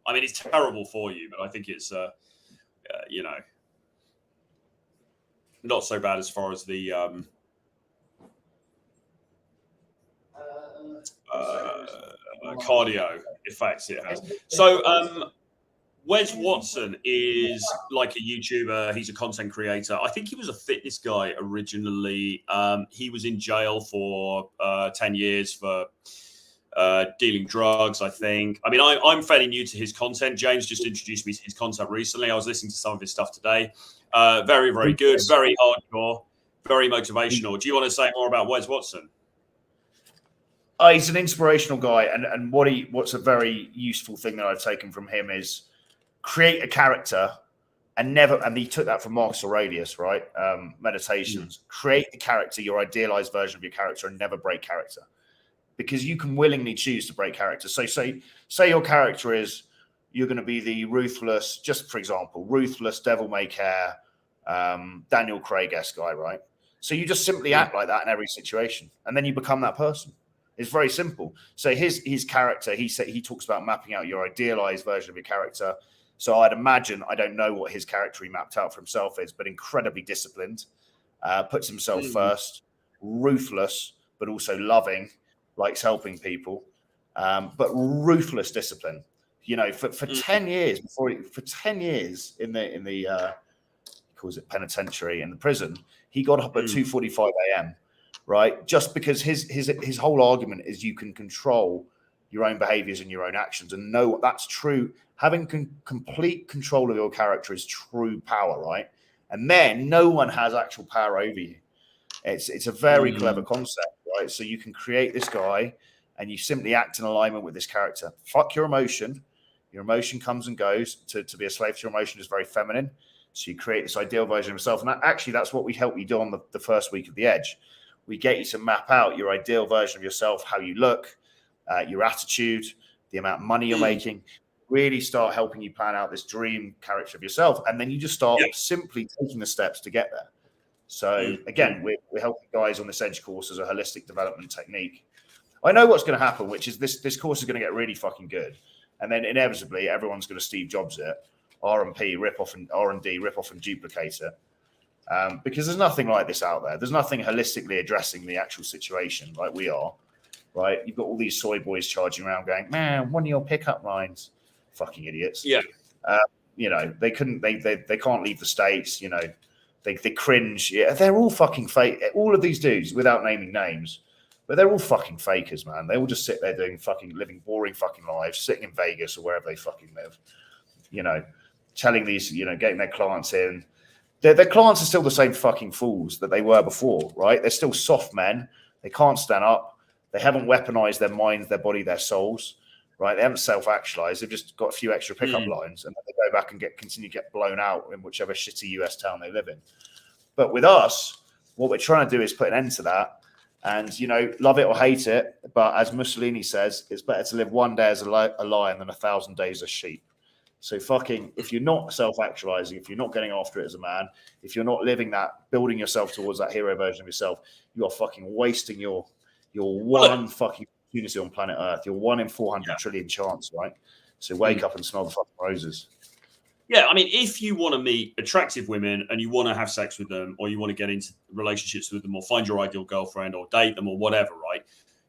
I mean, it's terrible for you, but I think it's not so bad as far as the cardio effects it has. So Wes Watson is like a YouTuber. He's a content creator. I think he was a fitness guy originally. He was in jail for 10 years for dealing drugs, I think. I mean, I'm fairly new to his content. James just introduced me to his content recently. I was listening to some of his stuff today. Very, very good, very hardcore, very motivational. Do you want to say more about Wes Watson? He's an inspirational guy, and what's a very useful thing that I've taken from him is create a character and he took that from Marcus Aurelius, right? Meditations. Create the character, your idealized version of your character, and never break character. Because you can willingly choose to break character. So say your character is, you're going to be the ruthless, just for example, ruthless, devil-may-care, Daniel Craig-esque guy, right? So you just simply act like that in every situation, and then you become that person. It's very simple. So his character, he talks about mapping out your idealized version of your character. So I'd imagine, I don't know what his character he mapped out for himself is, but incredibly disciplined, puts himself first, ruthless, but also loving, likes helping people, but ruthless discipline. For 10 years in the he calls it penitentiary, in the prison, he got up at 2:45 a.m. right? Just because his whole argument is you can control your own behaviors and your own actions, and no, that's true. Having complete control of your character is true power, right? And then no one has actual power over you. It's a very clever concept, right? So you can create this guy, and you simply act in alignment with this character. Fuck your emotion. Your emotion comes and goes. To be a slave to your emotion is very feminine. So you create this ideal version of yourself. And that's what we help you do on the first week of the Edge. We get you to map out your ideal version of yourself, how you look, your attitude, the amount of money you're making. Really start helping you plan out this dream character of yourself. And then you just start simply taking the steps to get there. So again, we're helping guys on this Edge course as a holistic development technique. I know what's going to happen, which is this course is going to get really fucking good. And then inevitably everyone's going to Steve Jobs it, R&D, rip off and duplicate it. Because there's nothing like this out there. There's nothing holistically addressing the actual situation like we are. right? You've got all these soy boys charging around going, man, one of your pickup lines, fucking idiots. Yeah. You know, they can't leave the States, you know, they cringe. Yeah, they're all fucking fake. All of these dudes, without naming names, but they're all fucking fakers, man. They all just sit there living boring fucking lives, sitting in Vegas or wherever they fucking live, you know, telling these, you know, getting their clients in. Their clients are still the same fucking fools that they were before, right? They're still soft men. They can't stand up. They haven't weaponized their minds, their body, their souls, right? They haven't self-actualized. They've just got a few extra pickup lines, and then they go back and continue to get blown out in whichever shitty US town they live in. But with us, what we're trying to do is put an end to that. And, you know, love it or hate it, but as Mussolini says, it's better to live one day as a lion than 1,000 days as sheep. So fucking, if you're not self-actualizing, if you're not getting after it as a man, if you're not living that, building yourself towards that hero version of yourself, you are fucking wasting your one fucking opportunity on planet Earth. You're 1 in 400 trillion chance, right? So wake up and smell the fucking roses. Yeah, I mean, if you want to meet attractive women and you want to have sex with them, or you want to get into relationships with them, or find your ideal girlfriend, or date them, or whatever, right?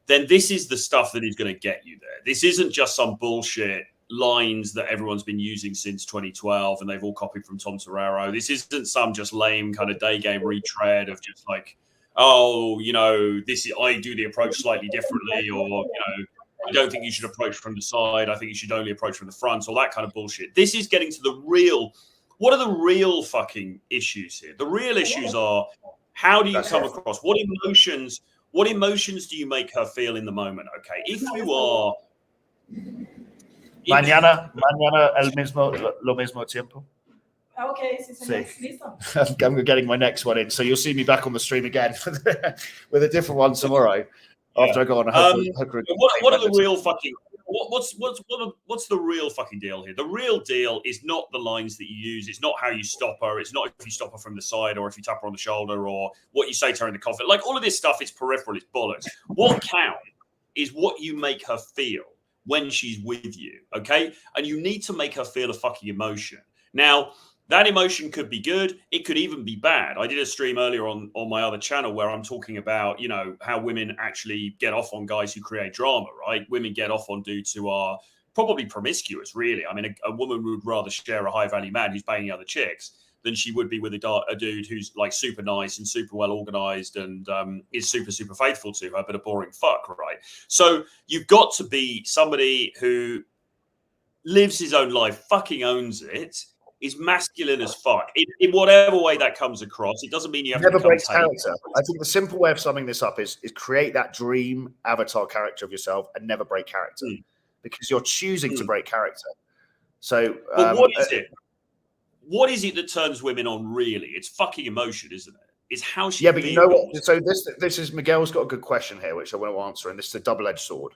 Then this is the stuff that is going to get you there. This isn't just some bullshit lines that everyone's been using since 2012 and they've all copied from Tom Torero. This isn't some just lame kind of day game retread of just like, oh, you know, I do the approach slightly differently, or, you know, I don't think you should approach from the side. I think you should only approach from the front, all that kind of bullshit. This is getting to the real, what are the real fucking issues here? The real issues are, how do you come across? What emotions do you make her feel in the moment? Okay, if you are... Mañana lo mismo tiempo. Okay, sí. I'm getting my next one in, so you'll see me back on the stream again with a different one tomorrow. After I go on a hooker. What are the real fucking? What's the real fucking deal here? The real deal is not the lines that you use. It's not how you stop her. It's not if you stop her from the side, or if you tap her on the shoulder, or what you say to her in the coffee. Like, all of this stuff, it's peripheral. It's bollocks. What counts is what you make her feel when she's with you. Okay, and you need to make her feel a fucking emotion. Now, that emotion could be good. It could even be bad. I did a stream earlier on my other channel where I'm talking about, you know, how women actually get off on guys who create drama, right? Women get off on dudes who are probably promiscuous, really. I mean, a woman would rather share a high-value man who's banging other chicks than she would be with a dude who's like super nice and super well organized and is super, super faithful to her, but a boring fuck, right? So you've got to be somebody who lives his own life, fucking owns it, is masculine as fuck in whatever way that comes across. It doesn't mean you have never to breaks character. I think the simple way of summing this up is create that dream avatar character of yourself and never break character, because you're choosing to break character. So, but what is it? What is it that turns women on? Really, it's fucking emotion, isn't it? It's how she. Yeah, but you know what? So this is Miguel's got a good question here, which I want to answer, and this is a double-edged sword.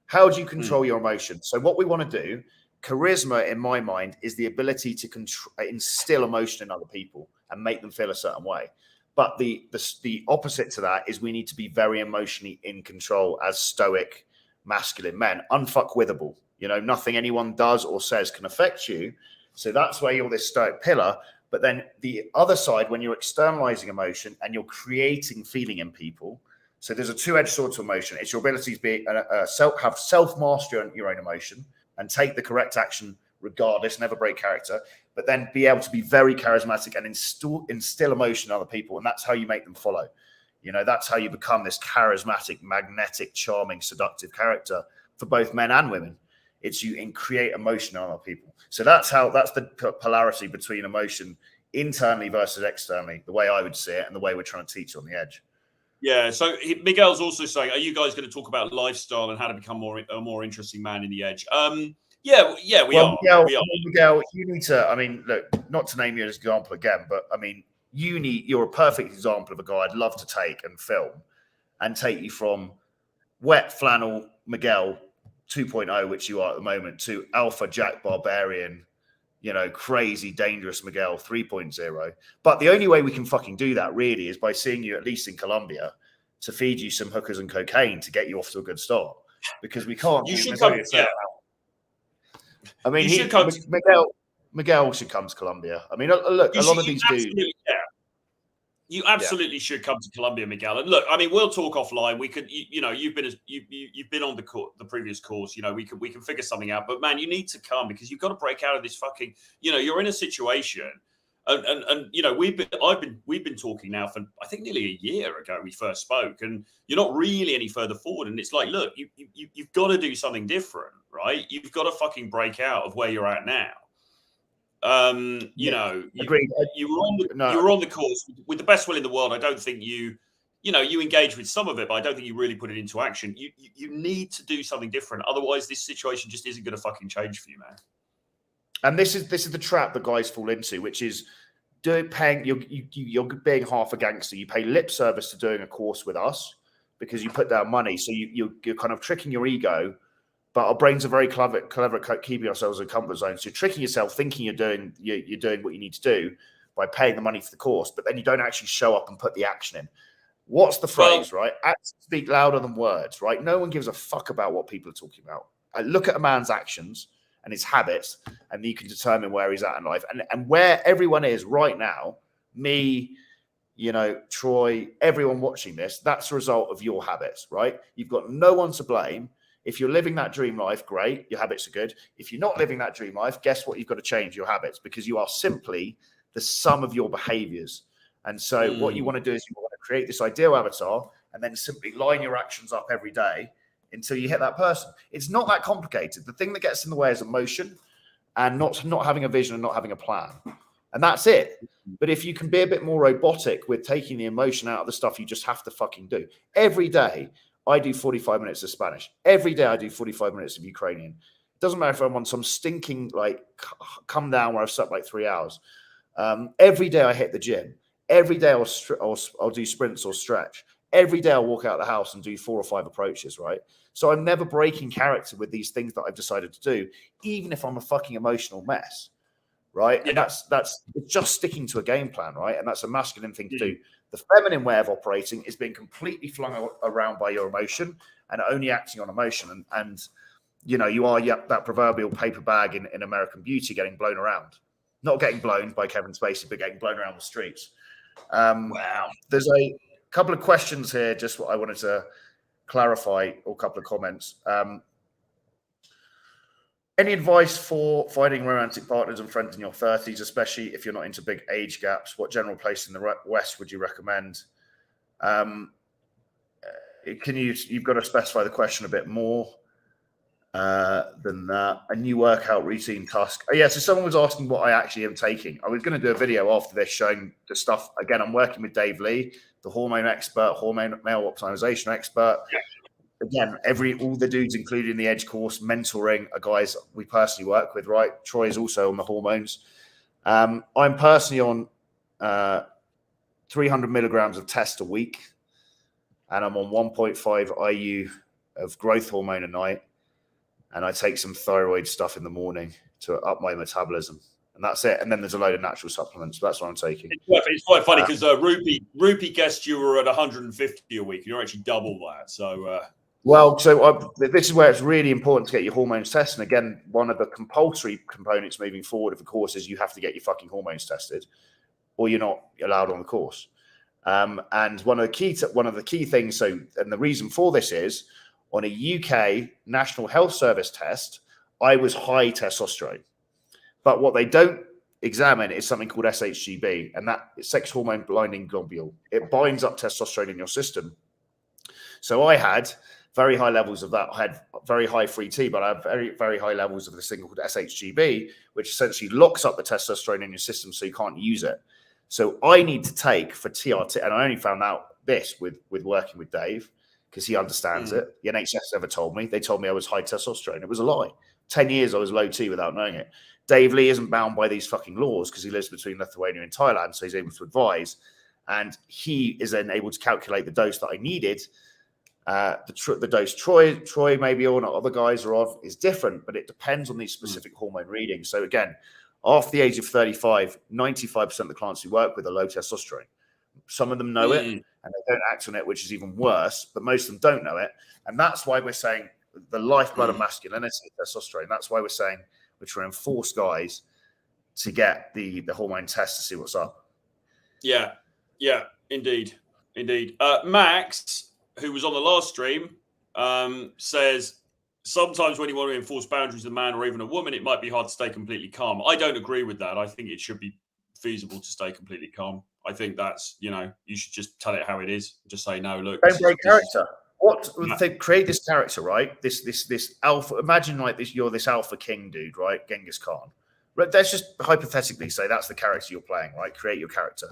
How do you control your emotions? So what we want to do. Charisma, in my mind, is the ability to instill emotion in other people and make them feel a certain way. But the opposite to that is we need to be very emotionally in control as stoic, masculine men, unfuckwithable. You know, nothing anyone does or says can affect you. So that's where you're this stoic pillar. But then the other side, when you're externalizing emotion and you're creating feeling in people. So there's a two-edged sword to emotion. It's your ability to have self-mastery on your own emotion and take the correct action regardless, never break character, but then be able to be very charismatic and instill emotion in other people. And that's how you make them follow. You know, that's how you become this charismatic, magnetic, charming, seductive character for both men and women. It's you create emotion in other people. So that's the polarity between emotion internally versus externally, the way I would see it and the way we're trying to teach on the edge. Yeah, so Miguel's also saying, are you guys going to talk about lifestyle and how to become a more interesting man in the edge? Yeah, we are. Miguel, you need to, I mean, look, not to name you as an example again, but I mean, you're a perfect example of a guy I'd love to take and film and take you from wet flannel Miguel 2.0, which you are at the moment, to alpha Jack Barbarian, you know, crazy, dangerous Miguel 3.0. But the only way we can fucking do that really is by seeing you at least in Colombia to feed you some hookers and cocaine to get you off to a good start. Because we can't. You should come. Yeah. I mean, Miguel should come to Colombia. I mean, look, a lot of these dudes. Yeah. You absolutely should come to Colombia, Miguel. And look, I mean, we'll talk offline. We could, you've been on the previous course. We can figure something out. But man, you need to come because you've got to break out of this fucking. You're in a situation, and we've been talking now for I think nearly a year ago we first spoke, and you're not really any further forward. And it's like, look, you've got to do something different, right? You've got to fucking break out of where you're at now. Agreed. You were on the course with the best will in the world. I don't think you engage with some of it, but I don't think you really put it into action. You need to do something different. Otherwise, this situation just isn't going to fucking change for you, man. And this is the trap that guys fall into, which is you're being half a gangster. You pay lip service to doing a course with us because you put down money. So you're kind of tricking your ego. But our brains are very clever at keeping ourselves in comfort zones. So you're tricking yourself, thinking you're doing what you need to do by paying the money for the course, but then you don't actually show up and put the action in. What's the phrase, right? Actions speak louder than words, right? No one gives a fuck about what people are talking about. I look at a man's actions and his habits, and you can determine where he's at in life. And where everyone is right now, me, Troy, everyone watching this, that's a result of your habits, right? You've got no one to blame. If you're living that dream life, great, your habits are good. If you're not living that dream life, guess what? You've got to change your habits because you are simply the sum of your behaviors. And so what you want to do is you want to create this ideal avatar and then simply line your actions up every day until you hit that person. It's not that complicated. The thing that gets in the way is emotion and not having a vision and not having a plan. And that's it. But if you can be a bit more robotic with taking the emotion out of the stuff you just have to fucking do. Every day, I do 45 minutes of Spanish. Every day I do 45 minutes of Ukrainian. It doesn't matter if I'm on some stinking, come down where I've slept 3 hours. Every day I hit the gym. Every day I'll do sprints or stretch. Every day I'll walk out of the house and do 4 or 5 approaches, right? So I'm never breaking character with these things that I've decided to do, even if I'm a fucking emotional mess, right? Yeah. And that's it's just sticking to a game plan, right? And that's a masculine thing to do. The feminine way of operating is being completely flung around by your emotion and only acting on emotion. And you are that proverbial paper bag in American Beauty getting blown around. Not getting blown by Kevin Spacey, but getting blown around the streets. Wow. There's a couple of questions here, just what I wanted to clarify, or a couple of comments. Any advice for finding romantic partners and friends in your 30s, especially if you're not into big age gaps? What general place in the West would you recommend? You've got to specify the question a bit more than that. A new workout routine, TUSK. Oh, yeah, so someone was asking what I actually am taking. I was going to do a video after this showing the stuff. Again, I'm working with Dave Lee, the hormone expert, hormone male optimization expert. Yeah. Again, all the dudes, including the Edge course, mentoring are guys we personally work with, right? Troy is also on the hormones. I'm personally on 300 milligrams of test a week, and I'm on 1.5 IU of growth hormone a night, and I take some thyroid stuff in the morning to up my metabolism. And that's it. And then there's a load of natural supplements. But that's what I'm taking. It's quite funny because Rupi guessed you were at 150 a week, and you're actually double that. So... this is where it's really important to get your hormones tested. And again, one of the compulsory components moving forward of the course is you have to get your fucking hormones tested, or you're not allowed on the course. And one of the key things. And the reason for this is on a UK National Health Service test, I was high testosterone, but what they don't examine is something called SHGB, and that is sex hormone binding globule. It binds up testosterone in your system. So I had very high levels of that. I had very high free T, but I have very, very high levels of this thing called SHGB, which essentially locks up the testosterone in your system so you can't use it. So I need to take for TRT, and I only found out this with working with Dave because he understands it. The NHS never told me. They told me I was high testosterone. It was a lie. 10 years I was low T without knowing it. Dave Lee isn't bound by these fucking laws because he lives between Lithuania and Thailand, so he's able to advise. And he is then able to calculate the dose that I needed. The dose Troy may be on, or other guys are on, is different, but it depends on these specific hormone readings. So again, after the age of 35, 95% of the clients we work with are low testosterone. Some of them know it and they don't act on it, which is even worse, but most of them don't know it. And that's why we're saying the lifeblood of masculinity is testosterone. That's why we're saying we're trying to force guys to get the hormone test to see what's up. Yeah. Indeed. Max, who was on the last stream, says sometimes when you want to enforce boundaries with a man or even a woman, it might be hard to stay completely calm. I don't agree with that. I think it should be feasible to stay completely calm. I think that's, you should just tell it how it is. Just say, no, look. Don't break character. They create this character, right? This alpha. Imagine like this. You're this alpha king dude, right? Genghis Khan. Let's just hypothetically say that's the character you're playing, right? Create your character,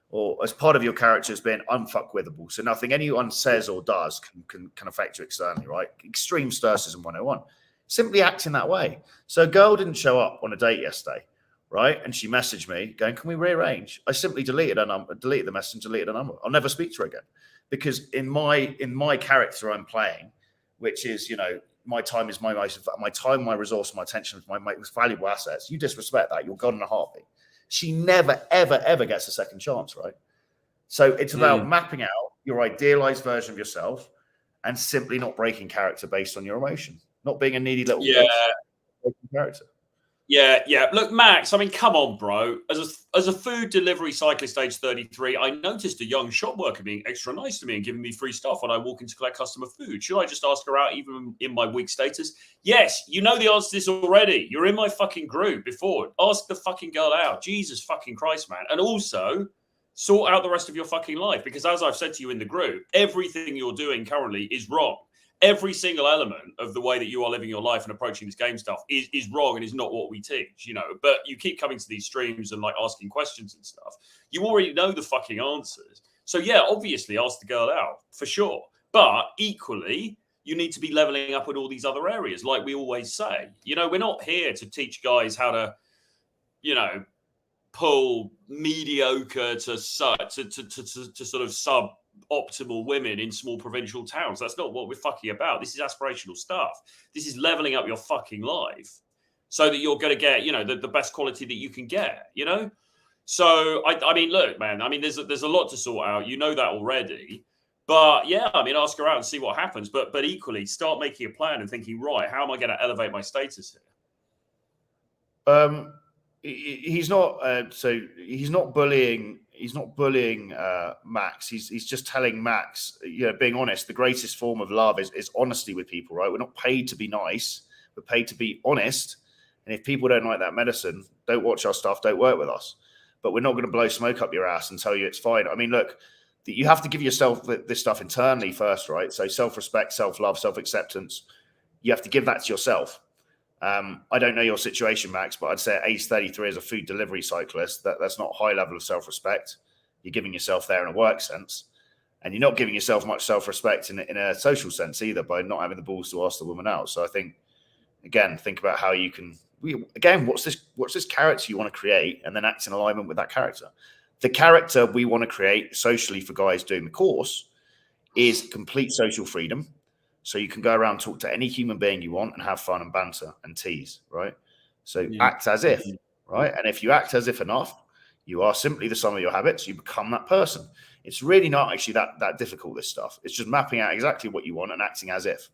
or as part of your character as being unfuckwithable. So nothing anyone says or does can affect you externally, right? Extreme stoicism 101. Simply act in that way. So a girl didn't show up on a date yesterday, right? And she messaged me going, "Can we rearrange?" I simply deleted her number, deleted the message, deleted her number. I'll never speak to her again. Because in my character I'm playing, which is, my time is my time, my resource, my attention, my most valuable assets. You disrespect that, you're gone in a heartbeat. She never, ever, ever gets a second chance, right? So it's about mapping out your idealized version of yourself and simply not breaking character based on your emotion, not being a needy little character. Yeah. Look, Max, I mean, come on, bro. As a food delivery cyclist age 33, I noticed a young shop worker being extra nice to me and giving me free stuff when I walk in to collect customer food. Should I just ask her out even in my weak status? Yes, you know the answer to this already. You're in my fucking group before. Ask the fucking girl out. Jesus fucking Christ, man. And also, sort out the rest of your fucking life. Because as I've said to you in the group, everything you're doing currently is wrong. Every single element of the way that you are living your life and approaching this game stuff is wrong and is not what we teach, But you keep coming to these streams and like asking questions and stuff. You already know the fucking answers. So yeah, obviously ask the girl out for sure. But equally, you need to be leveling up in all these other areas, like we always say. We're not here to teach guys how to, pull mediocre to sort of sub-optimal women in small provincial towns. That's not what we're fucking about. This is aspirational stuff. This is leveling up your fucking life so that you're going to get, the best quality that you can get, So, I mean, look, man, I mean, there's a lot to sort out. You know that already. But yeah, I mean, ask her out and see what happens. But equally, start making a plan and thinking, right, how am I going to elevate my status here? He's not he's not bullying Max. He's just telling Max, being honest. The greatest form of love is honesty with people, right? We're not paid to be nice, we're paid to be honest. And if people don't like that medicine, don't watch our stuff, don't work with us. But we're not going to blow smoke up your ass and tell you it's fine. I mean, look, you have to give yourself this stuff internally first, right? So self-respect, self-love, self-acceptance, you have to give that to yourself. I don't know your situation, Max, but I'd say at age 33 as a food delivery cyclist, that's not a high level of self-respect. You're giving yourself there in a work sense, and you're not giving yourself much self-respect in a social sense either by not having the balls to ask the woman out. So I think, again, think about how you can, what's this character you want to create, and then act in alignment with that character. The character we want to create socially for guys doing the course is complete social freedom. So you can go around, talk to any human being you want and have fun and banter and tease, right? So act as if, right? And if you act as if enough, you are simply the sum of your habits. You become that person. It's really not actually that difficult, this stuff. It's just mapping out exactly what you want and acting as if,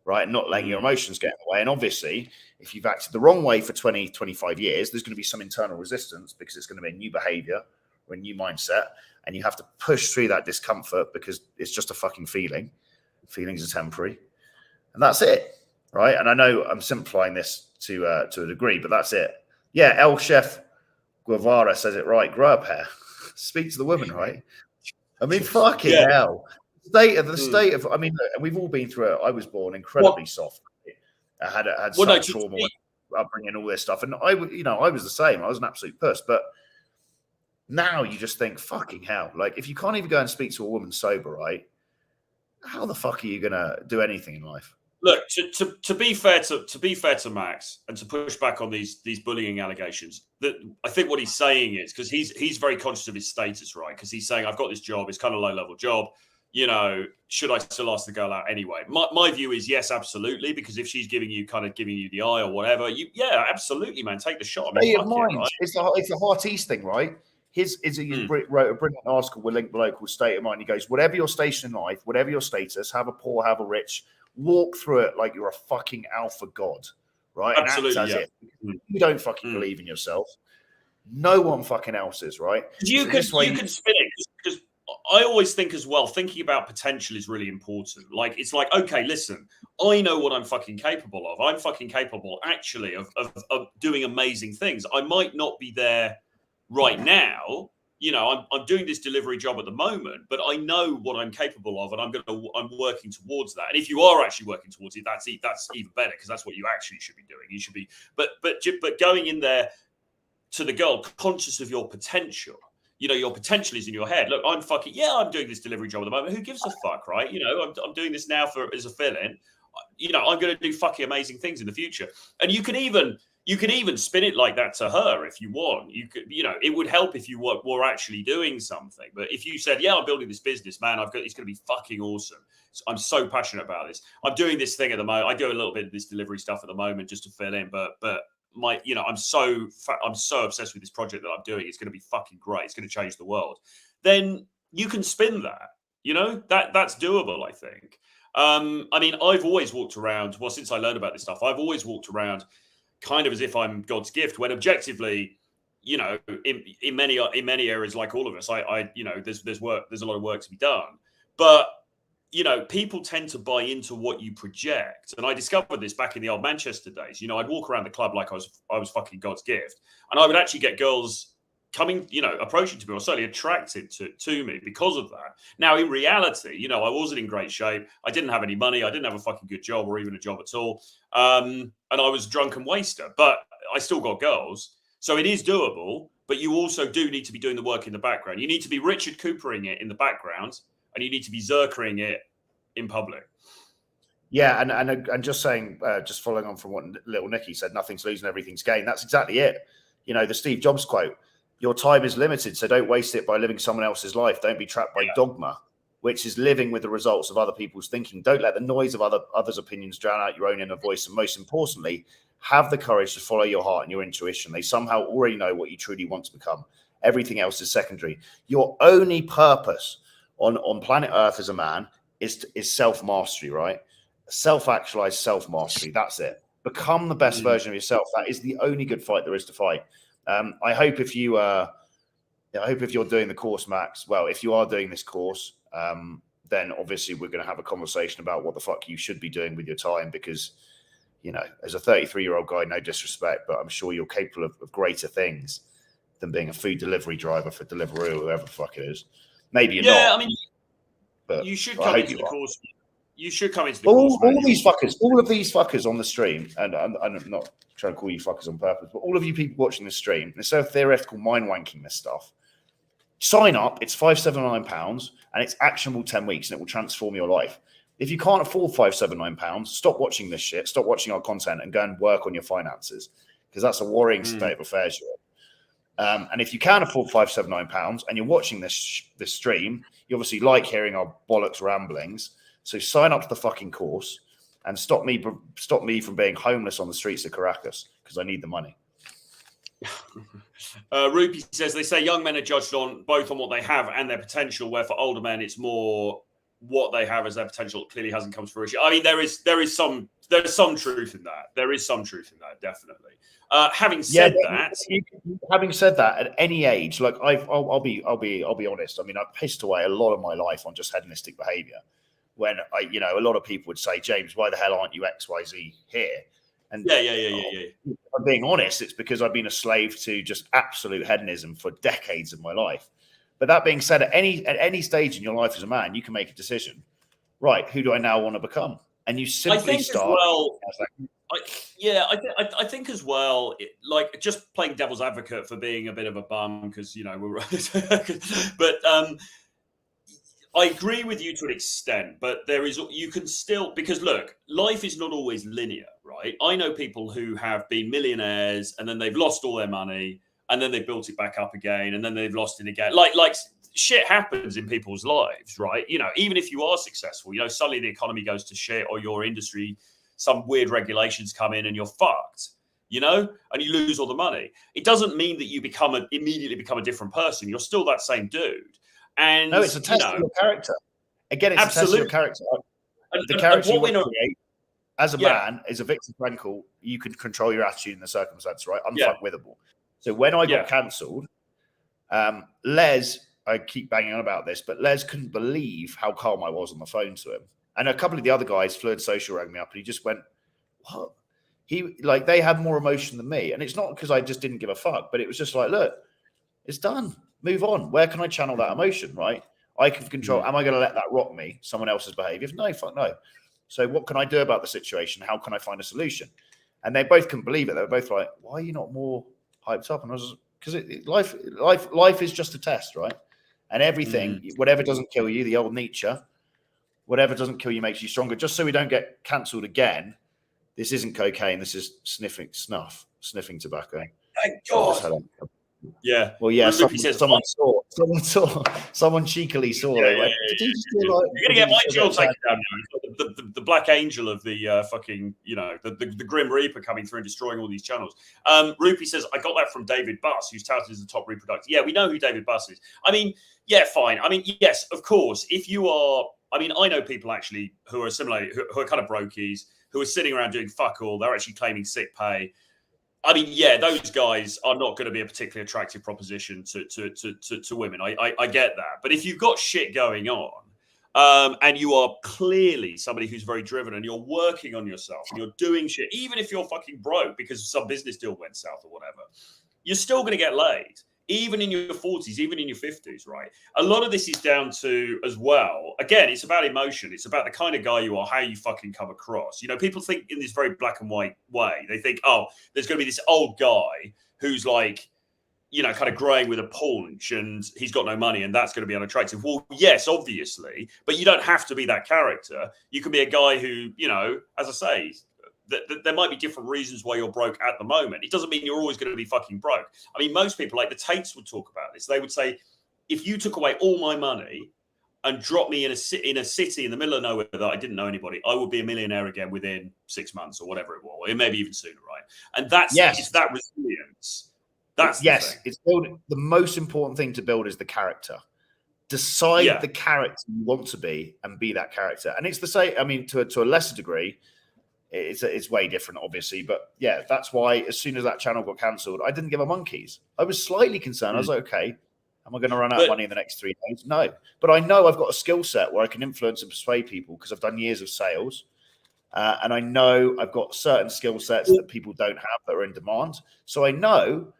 right? And not letting your emotions get in the way. And obviously, if you've acted the wrong way for 20, 25 years, there's going to be some internal resistance because it's going to be a new behavior or a new mindset. And you have to push through that discomfort because it's just a fucking feeling. Feelings are temporary, and that's it, right? And I know I'm simplifying this to a degree, but that's it. Yeah, El Chef Guevara says it right. Grow up hair. Speak to the woman, right? I mean, fucking hell. The state of. I mean, look, we've all been through it. I was born incredibly soft. I had some trauma, upbringing, all this stuff, and I was the same. I was an absolute puss, but now you just think, fucking hell. Like, if you can't even go and speak to a woman sober, right? How the fuck are you gonna do anything in life? Look, to be fair to Max, and to push back on these bullying allegations, that I think what he's saying is, because he's very conscious of his status, right? Because he's saying, I've got this job, it's kind of a low level job. Should I still ask the girl out anyway? My view is yes, absolutely, because if she's giving you the eye or whatever, absolutely, man, take the shot. I mean, right? It's a Heart East thing, right? He wrote a brilliant article, we'll link below, called State of Mind. He goes, whatever your station in life, whatever your status, have a poor, have a rich, walk through it like you're a fucking alpha god, right? Absolutely, and act as if you don't fucking believe in yourself. No one fucking else is, right? You can spin it, because I always think as well, thinking about potential is really important. Like, it's like, okay, listen, I know what I'm fucking capable of. I'm fucking capable, actually, of doing amazing things. I might not be there right now. You know, I'm doing this delivery job at the moment, but I know what I'm capable of, and I'm working towards that. And if you are actually working towards it, that's even better, because that's what you actually should be doing. You should be, but going in there to the girl, conscious of your potential. You know, your potential is in your head. Look, I'm doing this delivery job at the moment. Who gives a fuck, right? You know, I'm doing this now as a fill-in. You know, I'm going to do fucking amazing things in the future. And you can even spin it like that to her if you want. You could, you know, it would help if you were actually doing something. But if you said, yeah, I'm building this business, man, it's going to be fucking awesome. I'm so passionate about this. I'm doing this thing at the moment. I do a little bit of this delivery stuff at the moment just to fill in, but I'm so obsessed with this project that I'm doing. It's going to be fucking great. It's going to change the world. Then you can spin that. You know, that's doable, I think. I mean, I've always walked around. Well, since I learned about this stuff, I've always walked around kind of as if I'm God's gift. When objectively, you know, in many areas, like all of us, I you know, there's a lot of work to be done. But you know, people tend to buy into what you project. And I discovered this back in the old Manchester days. You know, I'd walk around the club like I was fucking God's gift. And I would actually get girls coming, you know, approaching to me, or certainly attracted to me because of that. Now, in reality, you know, I wasn't in great shape. I didn't have any money. I didn't have a fucking good job or even a job at all. And I was a drunken waster, but I still got girls. So it is doable, but you also do need to be doing the work in the background. You need to be Richard Coopering it in the background, and you need to be Zerkering it in public. Yeah, and just saying, just following on from what little Nicky said, nothing's losing, everything's gained. That's exactly it. You know, the Steve Jobs quote, your time is limited, so don't waste it by living someone else's life. Don't be trapped by dogma, which is living with the results of other people's thinking. Don't let the noise of others' opinions drown out your own inner voice. And most importantly, have the courage to follow your heart and your intuition. They somehow already know what you truly want to become. Everything else is secondary. Your only purpose on planet Earth as a man is self-mastery, right? Self-actualized self-mastery. That's it. Become the best version of yourself. That is the only good fight there is to fight. I hope if you're doing the course, Max, well, if you are doing this course, then obviously we're going to have a conversation about what the fuck you should be doing with your time, because, you know, as a 33-year-old guy, no disrespect, but I'm sure you're capable of greater things than being a food delivery driver for Deliveroo or whoever the fuck it is. Maybe you're not. Yeah, I mean, but you should come into the course. You should come into the course. All of these fuckers on the stream, and I'm not trying to call you fuckers on purpose, but all of you people watching this stream, instead of theoretical mind wanking this stuff, sign up. It's £579, and it's actionable 10 weeks, and it will transform your life. If you can't afford £579, stop watching this shit, stop watching our content, and go and work on your finances, because that's a worrying state of affairs you're in. And if you can afford £579 and you're watching this stream, you obviously like hearing our bollocks ramblings. So sign up to the fucking course and stop me from being homeless on the streets of Caracas, because I need the money. Rupee says, they say young men are judged on both on what they have and their potential, where for older men it's more what they have as their potential clearly hasn't come to fruition. I mean, there is some truth in that. There is some truth in that, definitely. Having said that, at any age, like I'll be honest. I mean, I pissed away a lot of my life on just hedonistic behavior. When a lot of people would say, James, why the hell aren't you XYZ here? And yeah. If I'm being honest, it's because I've been a slave to just absolute hedonism for decades of my life. But that being said, at any stage in your life as a man, you can make a decision. Right, who do I now want to become? And you simply start. I think as well, like just playing devil's advocate for being a bit of a bum, because we're but I agree with you to an extent, but you can still, because look, life is not always linear, right? I know people who have been millionaires and then they've lost all their money and then they built it back up again and then they've lost it again. Like shit happens in people's lives, right? Even if you are successful, suddenly the economy goes to shit, or your industry, some weird regulations come in and you're fucked, and you lose all the money. It doesn't mean that you immediately become a different person. You're still that same dude. And no, it's a test of your character. Again, it's absolutely a test of your character. The character you want to create as a man is a Viktor Frankl. You can control your attitude and the circumstance, right? Unfuckwithable. So when I got cancelled, Les I keep banging on about this, but Les couldn't believe how calm I was on the phone to him. And a couple of the other guys, Fluid Social, rang me up, and he just went, "What?" They had more emotion than me, and it's not because I just didn't give a fuck, but it was just like, look, it's done. Move on. Where can I channel that emotion? Right? I can control. Am I going to let that rock me? Someone else's behavior? No, fuck no. So what can I do about the situation? How can I find a solution? And they both couldn't believe it. They were both like, "Why are you not more hyped up?" And I was, because life is just a test, right? And everything, whatever doesn't kill you, the old Nietzsche, whatever doesn't kill you makes you stronger. Just so we don't get cancelled again, this isn't cocaine. This is sniffing tobacco. Thank God. Yeah. Well, yeah. Someone cheekily saw. You're gonna get my jaw taken down now. The Black Angel of the fucking, the Grim Reaper coming through and destroying all these channels. Rupee says, I got that from David Buss, who's touted as the top reproductive. Yeah, we know who David Buss is. I mean, yeah, fine. I mean, yes, of course. If you are, I mean, I know people actually who are similar, who are kind of brokies, who are sitting around doing fuck all. They're actually claiming sick pay. I mean, yeah, those guys are not going to be a particularly attractive proposition to women. I get that. But if you've got shit going on, and you are clearly somebody who's very driven and you're working on yourself and you're doing shit, even if you're fucking broke because some business deal went south or whatever, you're still going to get laid. Even in your 40s, even in your 50s, right? A lot of this is down to, as well, again, it's about emotion. It's about the kind of guy you are, how you fucking come across. People think in this very black and white way. They think, oh, there's going to be this old guy who's like, kind of growing with a paunch and he's got no money and that's going to be unattractive. Well, yes, obviously, but you don't have to be that character. You can be a guy who, as I say, there might be different reasons why you're broke at the moment. It doesn't mean you're always going to be fucking broke. I mean, most people, like the Tates, would talk about this. They would say, if you took away all my money and dropped me in a city in the middle of nowhere that I didn't know anybody, I would be a millionaire again within 6 months or whatever it was, or maybe even sooner, right? And it's that resilience. That's it's building. The most important thing to build is the character. Decide the character you want to be and be that character. And it's the same. I mean, to a lesser degree. It's way different, obviously, but yeah, that's why as soon as that channel got cancelled, I didn't give a monkeys. I was slightly concerned. I was like, okay, am I going to run out of money in the next 3 days? No, but I know I've got a skill set where I can influence and persuade people because I've done years of sales, and I know I've got certain skill sets that people don't have that are in demand. So I know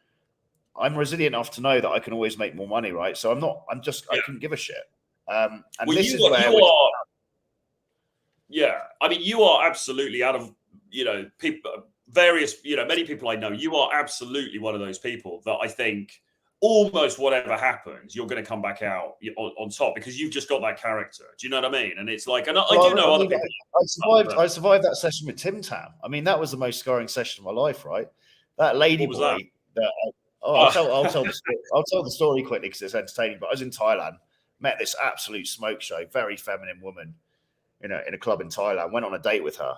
I'm resilient enough to know that I can always make more money, right? So I couldn't give a shit. And this is where yeah, I mean, you are absolutely out of, people, many people I know, you are absolutely one of those people that I think almost whatever happens, you're going to come back out on top because you've just got that character. Do you know what I mean? And it's like, and I do know other people. I survived that session with Tim Tam. I mean, that was the most scarring session of my life, right? That lady boy. I'll tell the story quickly because it's entertaining. But I was in Thailand, met this absolute smoke show, very feminine woman. In a club in Thailand, went on a date with her.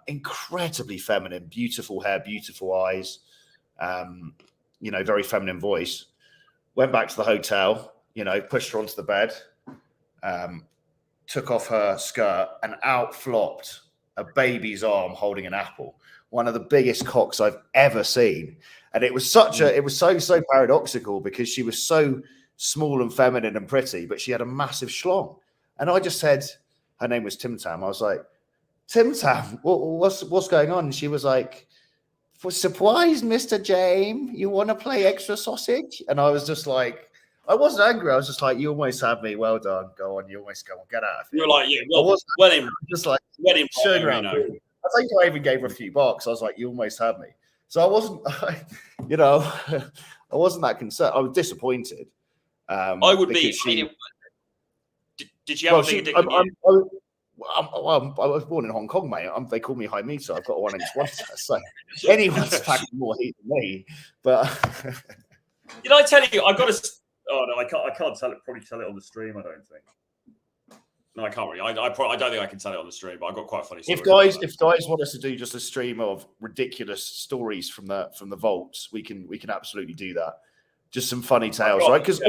Incredibly feminine, beautiful hair, beautiful eyes, very feminine voice. Went back to the hotel, pushed her onto the bed, took off her skirt, and out flopped a baby's arm holding an apple. One of the biggest cocks I've ever seen. And it was so paradoxical because she was so small and feminine and pretty, but she had a massive schlong. And I just said, her name was Tim Tam. I was like, Tim Tam, what's going on? And she was like, for surprise, Mr. James, you want to play extra sausage? And I was just like, I wasn't angry. I was just like, you almost had me. Well done. Go on. You almost go on. Get out of here. You're like, yeah, just like showing around. I think I even gave her a few bucks. I was like, you almost had me. So I wasn't, I wasn't that concerned. I was disappointed. I would be. Did you have a big dick? I was born in Hong Kong, mate. They call me high meter. I've got a 1-inch water. So anyone's packing more heat than me. But did I tell you? I've got to. Oh no, I can't tell it. Probably tell it on the stream. I don't think. No, I can't really. I don't think I can tell it on the stream. But I've got quite a funny story. If guys want us to do just a stream of ridiculous stories from the vaults, we can absolutely do that. Just some funny tales, right? Because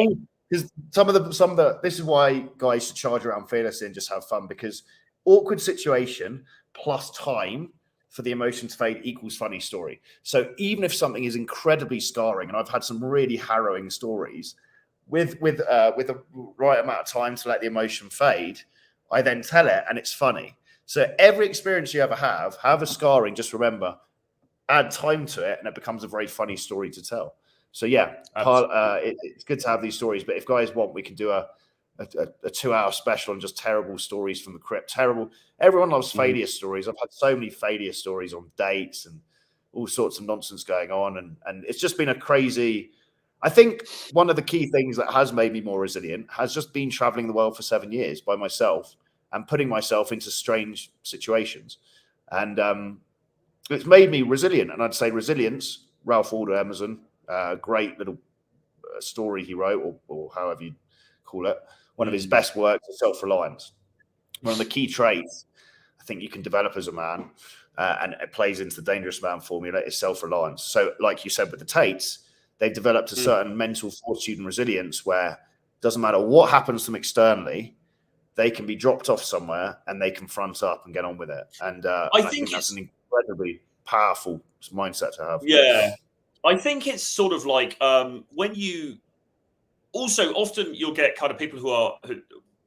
some of the this is why guys should charge around fearlessly and just have fun, because awkward situation plus time for the emotion to fade equals funny story. So even if something is incredibly scarring, and I've had some really harrowing stories, with the right amount of time to let the emotion fade, I then tell it, and it's funny. So every experience you ever have a scarring. Just remember, add time to it, and it becomes a very funny story to tell. So yeah, it's good to have these stories. But if guys want, we can do a 2-hour special on just terrible stories from the crypt. Terrible. Everyone loves failure stories. I've had so many failure stories on dates and all sorts of nonsense going on, and it's just been a crazy. I think one of the key things that has made me more resilient has just been traveling the world for 7 years by myself and putting myself into strange situations, and it's made me resilient. And I'd say resilience. Ralph Waldo Emerson, great little story he wrote, or however you call it. One of his best works is Self-reliance. One of the key traits I think you can develop as a man, and it plays into the dangerous man formula, is self-reliance. So like you said with the Tates, they've developed a certain mental fortitude and resilience where it doesn't matter what happens to them externally, they can be dropped off somewhere and they can front up and get on with it. And I think that's an incredibly powerful mindset to have. Yeah. I think it's sort of like when you also often you'll get kind of people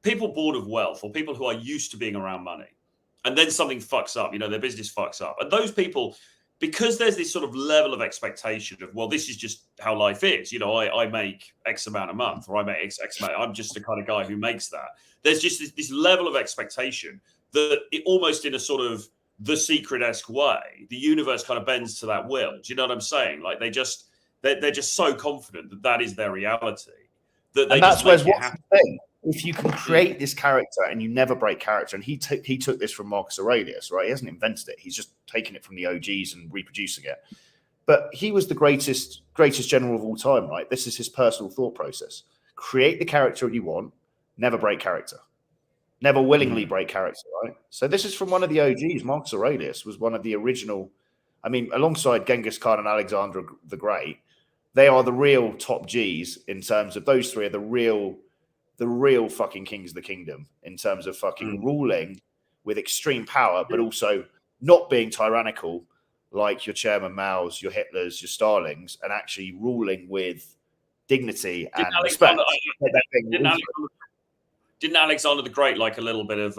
people born of wealth, or people who are used to being around money, and then something fucks up, their business fucks up. And those people, because there's this sort of level of expectation of, well, this is just how life is. I make X amount a month, or I make X amount. I'm just the kind of guy who makes that. There's just this level of expectation that almost in a sort of The Secret-esque way, the universe kind of bends to that will. Do you know what I'm saying? Like they're just so confident that is their reality. And that's what's the thing. If you can create this character and you never break character, and he took this from Marcus Aurelius, right? He hasn't invented it. He's just taken it from the OGs and reproducing it. But he was the greatest general of all time, right? This is his personal thought process. Create the character you want, never break character. Never willingly break character, right? So this is from one of the OGs. Marcus Aurelius was one of the original, alongside Genghis Khan and Alexander the Great, they are the real top Gs in terms of those three are the real fucking kings of the kingdom in terms of fucking ruling with extreme power, but also not being tyrannical like your Chairman Mao's, your Hitlers, your Stalins, and actually ruling with dignity and respect. Didn't Alexander the Great like a little bit of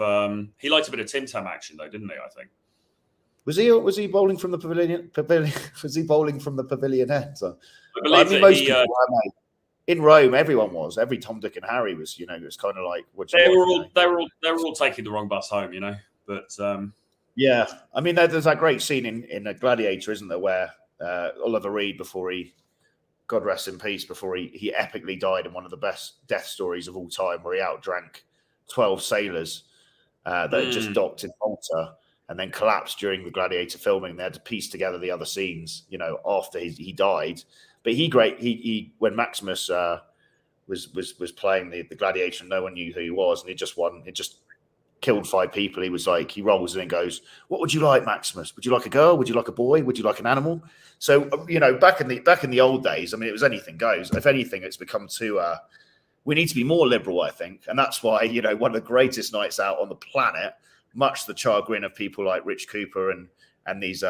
he liked a bit of Tim Tam action though, didn't he? I think. Was he bowling from the pavilion? Was he bowling from the pavilion end? So, I believe most people in Rome, everyone was. Every Tom, Dick, and Harry was. It was kind of like they were all taking the wrong bus home, But yeah, there's that great scene in a Gladiator, isn't there, where Oliver Reed, before he, God rest in peace, before he epically died in one of the best death stories of all time, where he outdrank 12 sailors that had just docked in Malta and then collapsed during the Gladiator filming. They had to piece together the other scenes, after he died. But when Maximus was playing the Gladiator, and no one knew who he was, and he just won. It just killed 5 people. He was like, he rolls in and goes, "What would you like, Maximus? Would you like a girl? Would you like a boy? Would you like an animal?" So back in the old days, it was anything goes. If anything, it's become too. We need to be more liberal, I think, and that's why one of the greatest nights out on the planet, much to the chagrin of people like Rich Cooper and these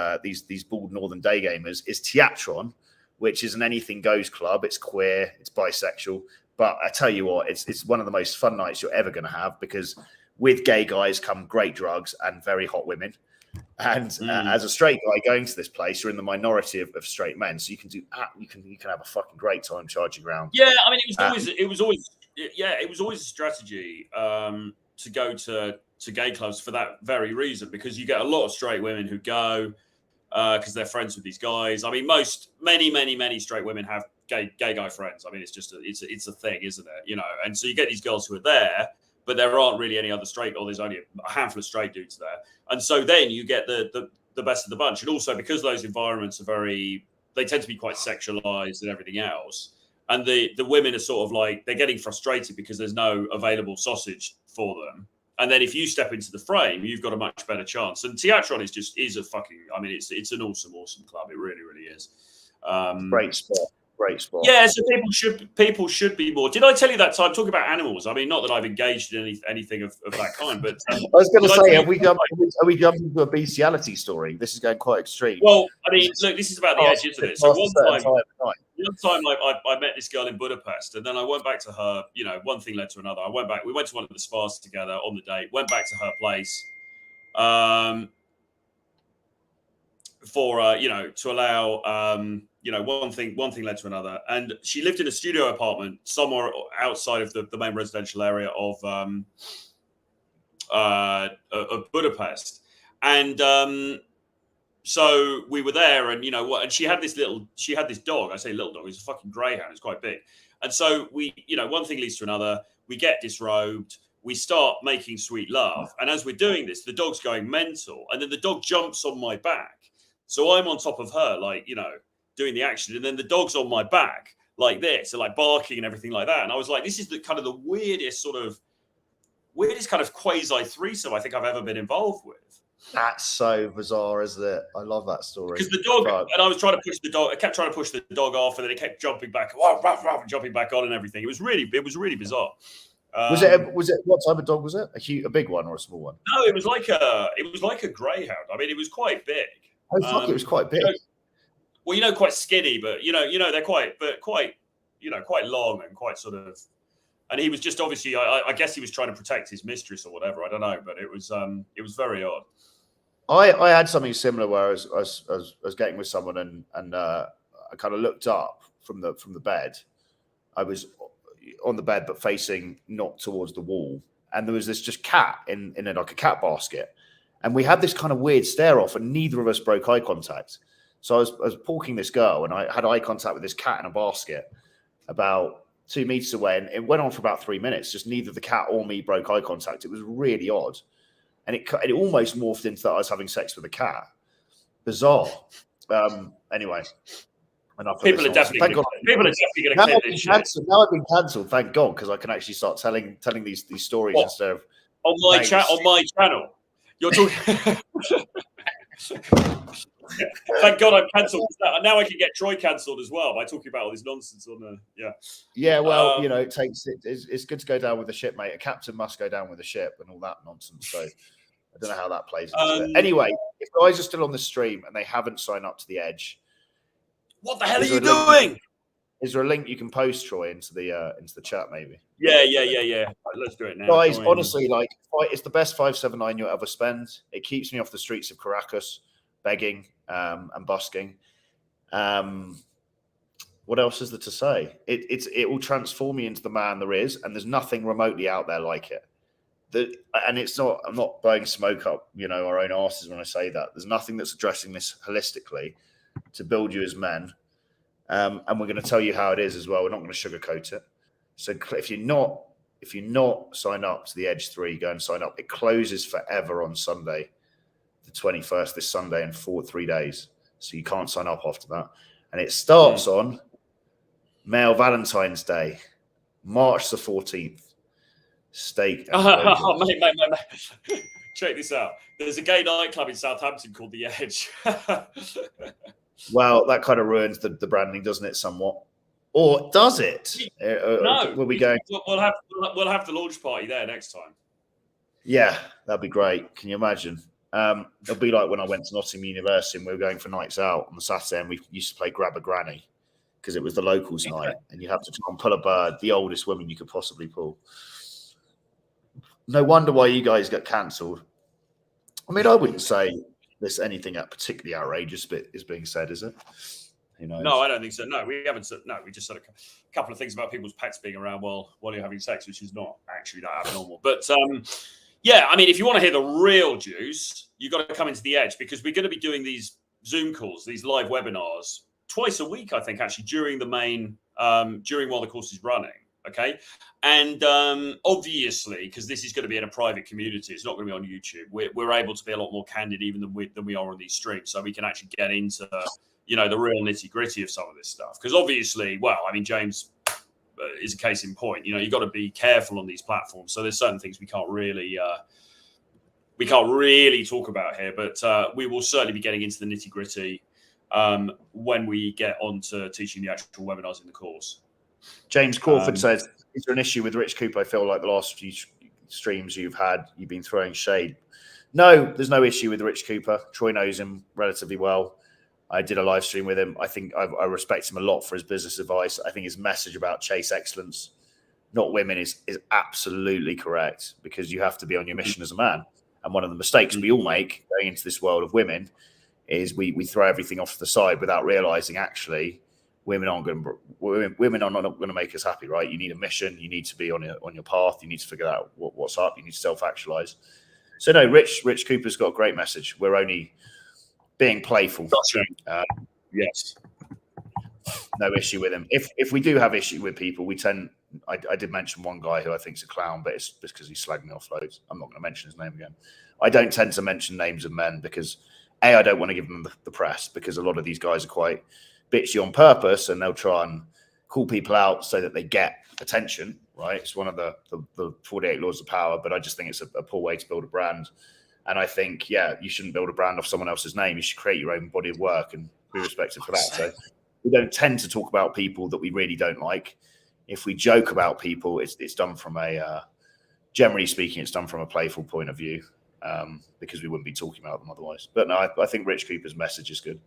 bald Northern day gamers, is Teatron, which is an anything goes club. It's queer, it's bisexual, but I tell you what, it's one of the most fun nights you're ever going to have, because with gay guys come great drugs and very hot women. And as a straight guy going to this place, you're in the minority of straight men, so you can have a fucking great time charging around. Yeah, it was always a strategy to go to gay clubs for that very reason, because you get a lot of straight women who go because they're friends with these guys. Many straight women have gay guy friends. It's a thing, isn't it? And so you get these girls who are there, but there aren't really any other straight, or there's only a handful of straight dudes there. And so then you get the best of the bunch. And also because those environments are they tend to be quite sexualized and everything else. And the women are sort of like, they're getting frustrated because there's no available sausage for them. And then if you step into the frame, you've got a much better chance. And Teatron is a fucking, it's an awesome club. It really, really is. Great sport. Yeah, so people should be more. Did I tell you that time talking about animals? Not that I've engaged in anything of that kind, but I was going to say, are we jumping into a bestiality story? This is going quite extreme. Well, look, this is about the edge, isn't it? So one time, time I met this girl in Budapest, and then I went back to her. You know, one thing led to another. I went back. We went to one of the spas together on the date. Went back to her place, for you know, to allow you know, one thing led to another, and she lived in a studio apartment somewhere outside of the main residential area of Budapest, and so we were there, and you know what, and she had this dog. I say little dog, it's a fucking greyhound, it's quite big. And so we, you know, one thing leads to another. We get disrobed, we start making sweet love, and as we're doing this, the dog's going mental, and then the dog jumps on my back. So I'm on top of her, like, you know, doing the action, and then the dog's on my back like this, and like barking and everything like that. And I was like, this is the kind of the weirdest kind of quasi threesome I think I've ever been involved with. That's so bizarre, isn't it? I love that story. Because the dog, and I was trying to push the dog. I kept trying to push the dog off, and then it kept jumping back, jumping back on, and everything. It was really bizarre. Was it what type of dog was it? A big one or a small one? No, it was like a greyhound. I mean, it was quite big. Oh fuck, it was quite big. You know, well, you know, quite skinny, but you know, they're quite long and quite sort of. And he was just obviously, I guess he was trying to protect his mistress or whatever. I don't know, but it was very odd. I had something similar where I was getting with someone and I kind of looked up from the bed. I was on the bed but facing not towards the wall, and there was this just cat in like a cat basket, and we had this kind of weird stare off, and neither of us broke eye contact. So I was porking this girl, and I had eye contact with this cat in a basket about 2 meters away, and it went on for about 3 minutes. Just neither the cat or me broke eye contact. It was really odd. And it almost morphed into that I was having sex with a cat. Bizarre. Anyway, enough. People are definitely going to clip this shit. Now I've been cancelled, thank God, because I can actually start telling these stories instead of on my channel. You're talking. Thank God I'm cancelled. Now I can get Troy cancelled as well by talking about all this nonsense on the Yeah, well, you know, it's good to go down with the ship, mate. A captain must go down with the ship and all that nonsense. So I don't know how that plays into it. Anyway, if guys are still on the stream and they haven't signed up to the Edge, what the hell are you doing? Is there a link you can post, Troy, into the chat, maybe? Yeah. Right, let's do it now. Guys, honestly, like, it's the best 579 you'll ever spend. It keeps me off the streets of Caracas, begging and busking. What else is there to say? It will transform me into the man there is, and there's nothing remotely out there like it. And it's not. I'm not blowing smoke up, you know, our own asses when I say that. There's nothing that's addressing this holistically to build you as men. And we're going to tell you how it is as well. We're not going to sugarcoat it. So if you're not signed up to the Edge 3, go and sign up. It closes forever on Sunday, the 21st, this Sunday, in 3 days. So you can't sign up after that. And it starts on Male Valentine's Day, March the 14th. Steak. Mate. Check this out. There's a gay nightclub in Southampton called The Edge. Well, that kind of ruins the branding, doesn't it, somewhat? Or does it? No. Will we go? We'll have the launch party there next time. Yeah, that'd be great. Can you imagine? It'll be like when I went to Nottingham University and we were going for nights out on the Saturday, and we used to play Grab a Granny because it was the locals' night, and you have to try and pull a bird, the oldest woman you could possibly pull. No wonder why you guys got cancelled. I mean, I wouldn't say there's anything particularly outrageous but is being said, is it? You know? No, I don't think so. No, we haven't said. No, we just said a couple of things about people's pets being around while you're having sex, which is not actually that abnormal. But yeah, I mean, if you want to hear the real juice, you've got to come into the Edge, because we're going to be doing these Zoom calls, these live webinars twice a week, I think, actually, during while the course is running. Okay. And obviously, because this is going to be in a private community, it's not going to be on YouTube. We're able to be a lot more candid even than we are on these streams. So we can actually get into, you know, the real nitty gritty of some of this stuff. Because obviously, well, I mean, James is a case in point. You know, you've got to be careful on these platforms. So there's certain things we can't really talk about here. But we will certainly be getting into the nitty gritty when we get on to teaching the actual webinars in the course. James Crawford says, is there an issue with Rich Cooper? I feel like the last few streams you've been throwing shade. No, there's no issue with Rich Cooper. Troy knows him relatively well. I did a live stream with him. I think I respect him a lot for his business advice. I think his message about chase excellence, not women, is absolutely correct, because you have to be on your mission as a man. And one of the mistakes we all make going into this world of women is we throw everything off to the side without realizing actually women are not going to make us happy, right? You need a mission. You need to be on your path. You need to figure out what's up. You need to self-actualize. So no, Rich Cooper's got a great message. We're only being playful. Yes. No issue with him. If we do have issue with people, we tend. I did mention one guy who I think is a clown, but it's just because he's slagging me off loads. I'm not going to mention his name again. I don't tend to mention names of men because I don't want to give them the press, because a lot of these guys are quite bitchy on purpose, and they'll try and call people out so that they get attention. Right? It's one of the 48 laws of power, but I just think it's a poor way to build a brand. And I think, you shouldn't build a brand off someone else's name. You should create your own body of work and be respected for that. So we don't tend to talk about people that we really don't like. If we joke about people, it's done from generally speaking, it's done from a playful point of view, because we wouldn't be talking about them otherwise. But no, I think Rich Cooper's message is good.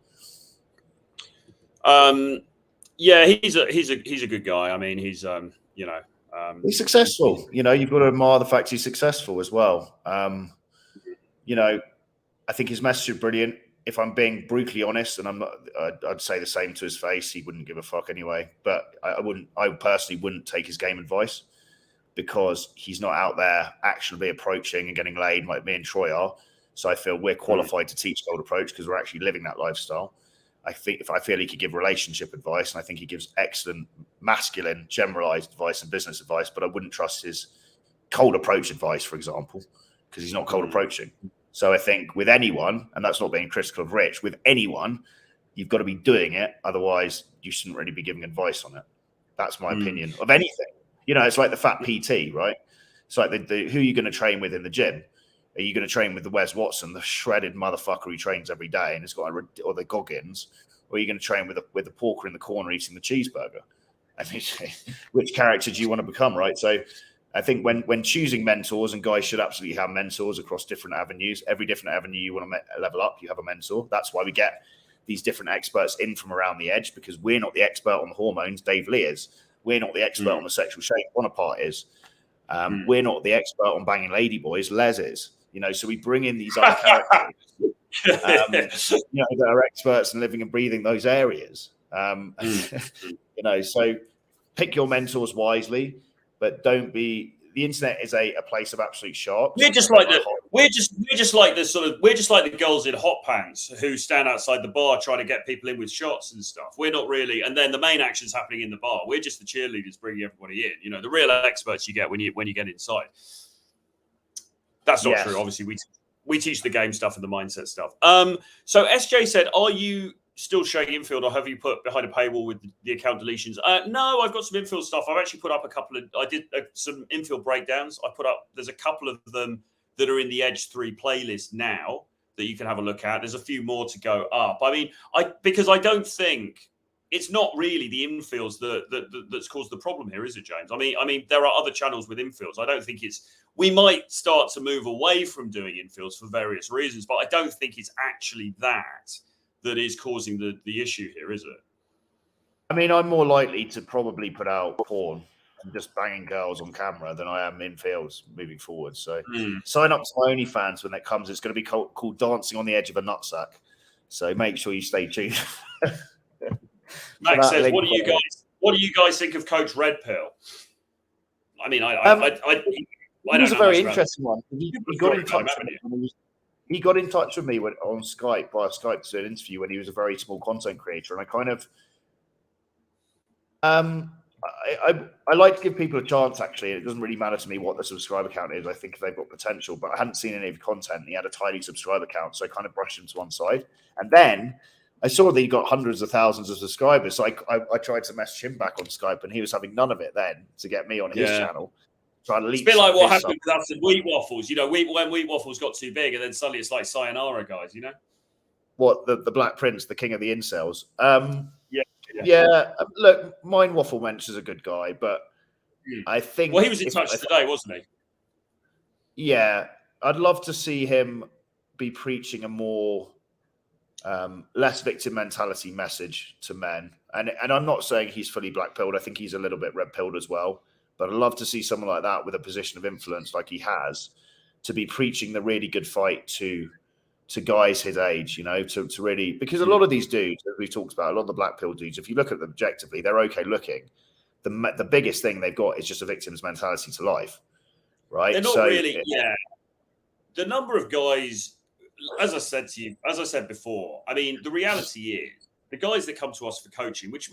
Yeah, he's a good guy. I mean, he's he's successful. You've got to admire the fact he's successful as well. I think his message is brilliant. If I'm being brutally honest, and I'm not, I'd say the same to his face. He wouldn't give a fuck anyway. But I personally wouldn't take his game advice, because he's not out there actionably approaching and getting laid like me and Troy are. So I feel we're qualified to teach cold approach because we're actually living that lifestyle. I feel he could give relationship advice, and I think he gives excellent masculine generalized advice and business advice, but I wouldn't trust his cold approach advice, for example, because he's not cold approaching. So I think with anyone, and that's not being critical of Rich, with anyone, you've got to be doing it. Otherwise, you shouldn't really be giving advice on it. That's my opinion of anything. It's like the fat PT, right? It's like who are you going to train with in the gym? Are you going to train with the Wes Watson, the shredded motherfucker who trains every day and has got or the Goggins? Or are you going to train with the porker in the corner eating the cheeseburger? I think which character do you want to become, right? So I think when choosing mentors, and guys should absolutely have mentors across different avenues. Every different avenue you want to level up, you have a mentor. That's why we get these different experts in from around the edge, because we're not the expert on the hormones. Dave Lee is. We're not the expert on the sexual shape. Bonaparte is. We're not the expert on banging ladyboys. Les is. So we bring in these other characters that are experts in living and breathing those areas. So pick your mentors wisely. But don't be. The internet is a place of absolute sharks. We're just like the girls in hot pants who stand outside the bar trying to get people in with shots and stuff. We're not really, and then the main action's happening in the bar. We're just the cheerleaders bringing everybody in. The real experts you get when you get inside. That's not true. Obviously, we teach the game stuff and the mindset stuff. So SJ said, "Are you still showing infield, or have you put behind a paywall with the account deletions?" No, I've got some infield stuff. I've actually put up I did some infield breakdowns. There's a couple of them that are in the Edge 3 playlist now that you can have a look at. There's a few more to go up. I mean, because I don't think it's not really the infields that's caused the problem here, is it, James? I mean, there are other channels with infields. I don't think we might start to move away from doing infields for various reasons, but I don't think it's actually that is causing the issue here, is it? I mean, I'm more likely to probably put out porn and just banging girls on camera than I am in fields moving forward. So sign up to my OnlyFans when that comes. It's going to be called Dancing on the Edge of a Nutsack. So make sure you stay tuned. Max says, "What do you guys think of Coach Red Pill?" I mean, I it was a very interesting one. He got in touch with me. He got in touch with me on Skype, via Skype, to do an interview when he was a very small content creator. And I kind of, I like to give people a chance, actually. It doesn't really matter to me what the subscriber count is. I think if they've got potential, but I hadn't seen any of the content. And he had a tiny subscriber count, so I kind of brushed him to one side. And then I saw that he got hundreds of thousands of subscribers. So I tried to message him back on Skype, and he was having none of it then to get me on his channel. It's a bit like what happened with us and Wheat Waffles. When Wheat Waffles got too big, and then suddenly it's like sayonara, guys. What the Black Prince, the king of the incels? Look, Mind Waffle Mensch is a good guy, but I think he was in touch today, wasn't he? Yeah, I'd love to see him be preaching a more less victim mentality message to men. And I'm not saying he's fully black-pilled. I think he's a little bit red-pilled as well. But I'd love to see someone like that with a position of influence like he has to be preaching the really good fight to guys his age, to really, because a lot of these dudes, as we've talked about, a lot of the black pill dudes, if you look at them objectively, they're okay looking. The biggest thing they've got is just a victim's mentality to life, right? They're not really, The number of guys, as I said before, I mean, the reality is the guys that come to us for coaching, which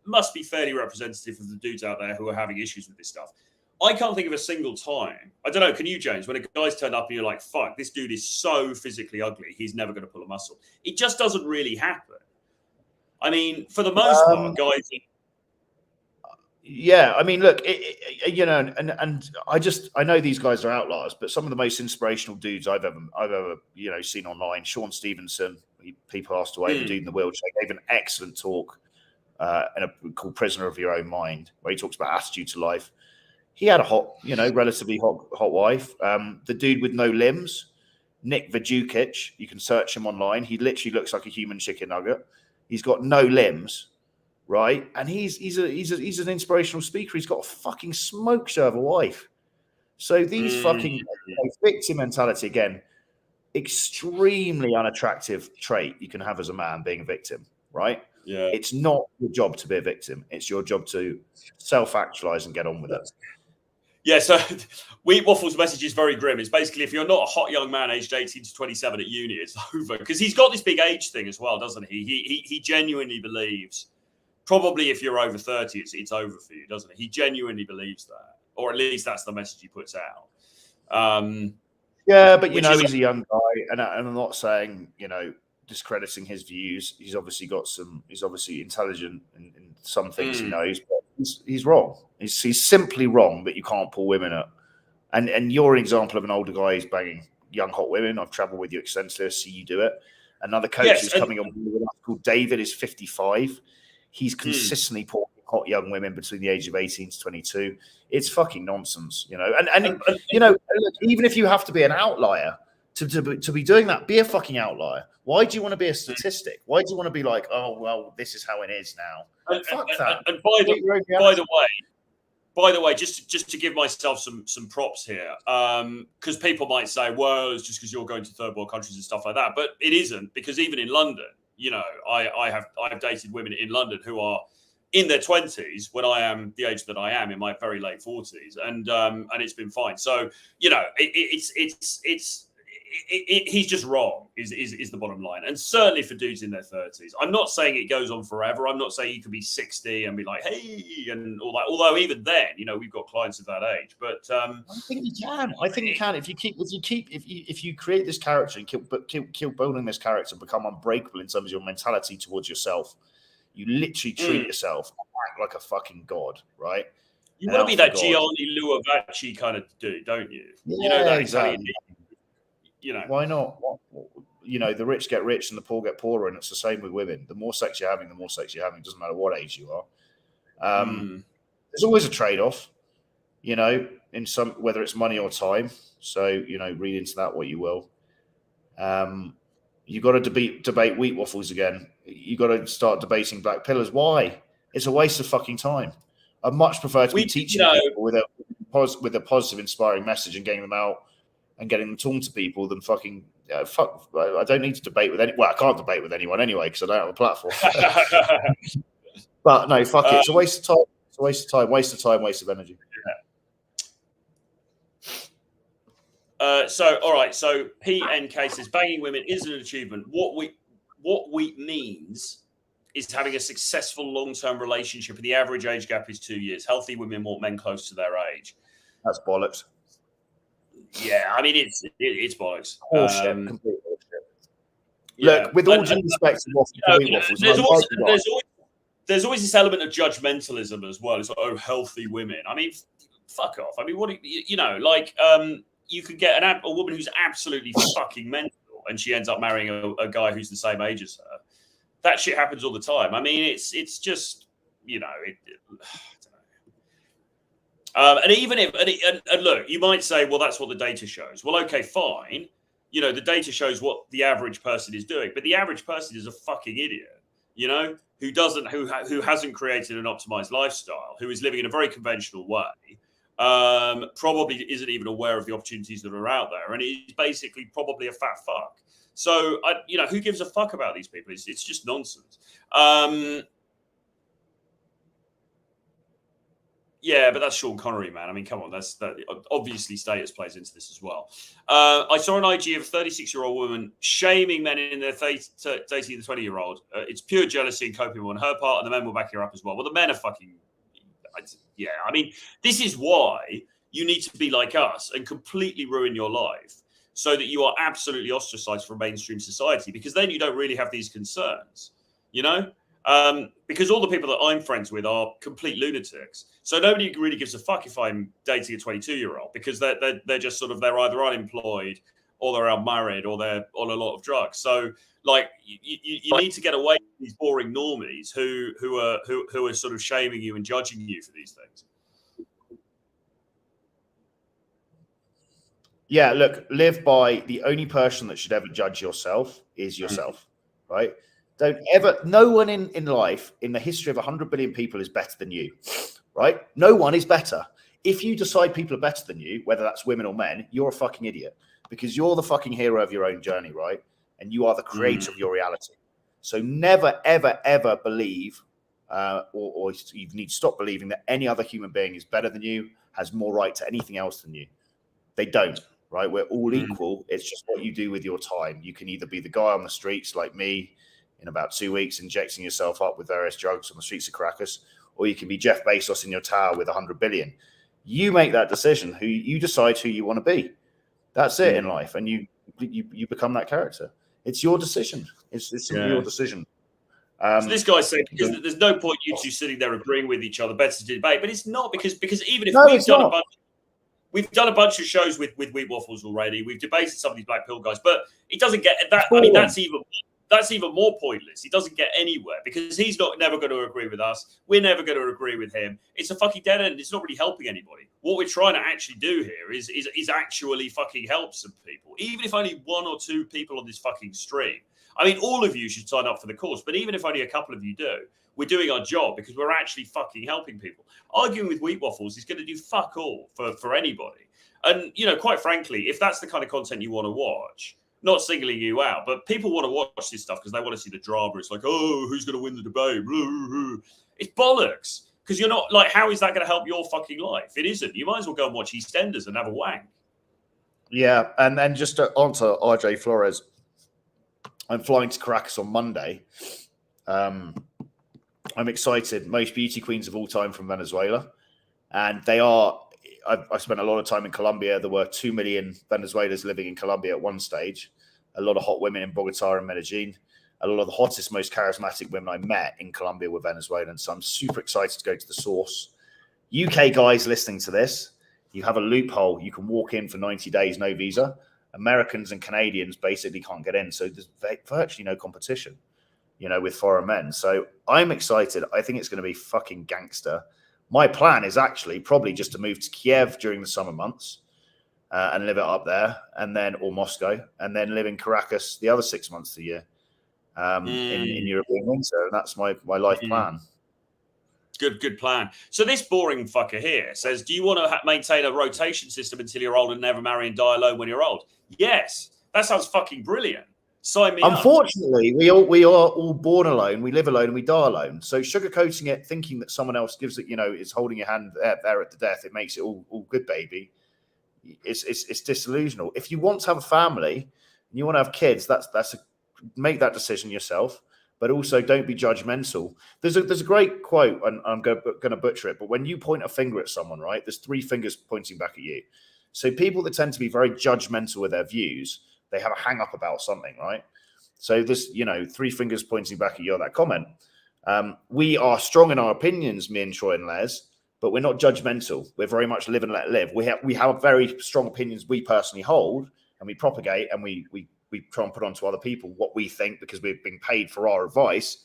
must be fairly representative of the dudes out there who are having issues with this stuff. I can't think of a single time. I don't know. Can you, James? When a guy's turned up and you're like, fuck, this dude is so physically ugly, he's never going to pull a muscle. It just doesn't really happen. I mean, for the most part, guys. Yeah, I mean, look, and I know these guys are outliers, but some of the most inspirational dudes I've ever seen online. Sean Stevenson, people asked away, the dude in the wheelchair, gave an excellent talk called "Prisoner of Your Own Mind," where he talks about attitude to life. He had a relatively hot wife. The dude with no limbs, Nick Vujicic, you can search him online. He literally looks like a human chicken nugget. He's got no limbs, right? And he's an inspirational speaker. He's got a fucking smoke show of a wife. So these fucking victim mentality, again, extremely unattractive trait you can have as a man, being a victim, right? Yeah. It's not your job to be a victim. It's your job to self-actualize and get on with it. Yeah, so Wheat Waffle's message is very grim. It's basically, if you're not a hot young man aged 18 to 27 at uni, it's over. Because he's got this big age thing as well, doesn't he? He genuinely believes, probably if you're over 30, it's over for you, doesn't he? He genuinely believes that. Or at least that's the message he puts out. Yeah, but, he's a young guy. And I'm not saying, discrediting his views. He's obviously intelligent in some things he knows, but he's wrong. He's simply wrong that you can't pull women up. And you're an example of an older guy who's banging young hot women. I've traveled with you extensively. I see you do it. Another coach who's coming on with us called David is 55. He's consistently pulling hot young women between the age of 18 to 22. It's fucking nonsense, And even if you have to be an outlier to be doing that, be a fucking outlier. Why do you want to be a statistic? Why do you want to be like, oh well, this is how it is now? Fuck that. And by the way, just to give myself some props here, because people might say, well, it's just because you're going to third world countries and stuff like that, but it isn't, because even in London, I've dated women in London who are in their 20s when I am the age that I am, in my very late 40s, and it's been fine. So he's just wrong is the bottom line. And certainly for dudes in their 30s, I'm not saying it goes on forever. I'm not saying you could be 60 and be like, hey, and all that. Although even then, we've got clients of that age. But I think you can. If you create this character and keep building this character, become unbreakable in terms of your mentality towards yourself. You literally treat yourself like a fucking god, right? You want to be that Gianni Luavacci kind of dude, don't you? Yeah, exactly. Why not? The rich get rich and the poor get poorer, and it's the same with women. The more sex you're having, It doesn't matter what age you are. There's always a trade-off, in some, whether it's money or time. So, read into that what you will. You've got to debate wheat waffles again. You've got to start debating black pillars. Why? It's a waste of fucking time. I'd much prefer to be teaching people with a positive, inspiring message and getting them out and getting them talking to people than fucking fuck. I don't need to debate with I can't debate with anyone anyway because I don't have a platform. But no, fuck it. It's a waste of time. It's a waste of time. Waste of time. Waste of energy. All right. So PNK says banging women isn't an achievement. What we means is having a successful long-term relationship, and the average age gap is 2 years. Healthy women want men close to their age. That's bollocks. Yeah, I mean it's bollocks. Bullshit. Complete bullshit. Look, with all due respect to waffles, there's always this element of judgmentalism as well. It's like, oh, healthy women. I mean, fuck off. I mean, you could get a woman who's absolutely fucking mental, and she ends up marrying a guy who's the same age as her. That shit happens all the time. I mean, it's just, I don't know. And even if, and look, you might say, well, that's what the data shows. Well, okay, fine. you know, the data shows what the average person is doing, but the average person is a fucking idiot, you know, who hasn't created an optimized lifestyle, who is living in a very conventional way, probably isn't even aware of the opportunities that are out there, and is basically probably a fat fuck. So, you know, who gives a fuck about these people? It's just nonsense. Yeah, but that's Sean Connery, man. I mean, come on, that obviously status plays into this as well. I saw an IG of a 36-year-old woman shaming men in their dating the 20-year-old. It's pure jealousy and coping on her part, and the men will back her up as well. Well, the men are fucking, yeah. I mean, this is why you need to be like us and completely ruin your life so that you are absolutely ostracized from mainstream society, because then you don't really have these concerns, you know? Because all the people that I'm friends with are complete lunatics. So nobody really gives a fuck if I'm dating a 22-year-old, because they're just sort of, they're either unemployed or they're unmarried or they're on a lot of drugs. So like you need to get away from these boring normies who are sort of shaming you and judging you for these things. Yeah, look, live by the only person that should ever judge yourself is yourself, right? Don't ever, no one in life, in the history of 100 billion people, is better than you, right? No one is better. If you decide people are better than you, whether that's women or men, you're a fucking idiot, because you're the fucking hero of your own journey, right? And you are the creator of your reality. So never, ever, ever believe, or you need to stop believing that any other human being is better than you, has more right to anything else than you. They don't. Right, we're all equal. It's just what you do with your time. You can either be the guy on the streets like me in about 2 weeks, injecting yourself up with various drugs on the streets of Caracas, or you can be Jeff Bezos in your tower with 100 billion. You make that decision. You decide who you want to be. That's it in life, and you become that character. It's your decision. It's simply your decision. So this guy said, because there's no point you two sitting there agreeing with each other, better to debate. But it's not, because even if we've done a bunch of shows with Wheat Waffles already. We've debated some of these black pill guys, but he doesn't get that. I mean, that's even more pointless. He doesn't get anywhere because he's never going to agree with us. We're never going to agree with him. It's a fucking dead end. It's not really helping anybody. What we're trying to actually do here is actually fucking help some people, even if only one or two people on this fucking stream. I mean, all of you should sign up for the course, but even if only a couple of you do, we're doing our job because we're actually fucking helping people. Arguing with Wheat Waffles is going to do fuck all for anybody. And, you know, quite frankly, if that's the kind of content you want to watch, not singling you out, but people want to watch this stuff because they want to see the drama. It's like, oh, who's going to win the debate? It's bollocks. Because you're not, like, how is that going to help your fucking life? It isn't. You might as well go and watch EastEnders and have a wank. Yeah, and then just to answer RJ Flores, I'm flying to Caracas on Monday. I'm excited. Most beauty queens of all time from Venezuela. And they are, I spent a lot of time in Colombia. There were 2 million Venezuelans living in Colombia at one stage. A lot of hot women in Bogota and Medellin. A lot of the hottest, most charismatic women I met in Colombia were Venezuelan. So I'm super excited to go to the source. UK guys listening to this, you have a loophole. You can walk in for 90 days, no visa. Americans and Canadians basically can't get in. So there's virtually no competition, you know, with foreign men. So I'm excited. I think it's going to be fucking gangster. My plan is actually probably just to move to Kiev during the summer months and live it up there, and then, or Moscow, and then live in Caracas the other 6 months of the year in European winter. And that's my life plan. Good plan. So this boring fucker here says, do you want to maintain a rotation system until you're old and never marry and die alone when you're old? Yes. That sounds fucking brilliant. Sign me Unfortunately, we are all born alone. We live alone and we die alone. So sugarcoating it, thinking that someone else gives it, you know, is holding your hand there at the death, it makes it all good, baby. It's disillusional. If you want to have a family and you want to have kids, make that decision yourself. But also, don't be judgmental. There's a great quote, and I'm going to butcher it, but when you point a finger at someone, right, there's 3 fingers pointing back at you. So people that tend to be very judgmental with their views, they have a hang up about something, right? So this, you know, 3 fingers pointing back at you on that comment. We are strong in our opinions, me and Troy and Les, but we're not judgmental. We're very much live and let live. We have very strong opinions we personally hold, and we propagate, and we try and put onto other people what we think because we're being paid for our advice.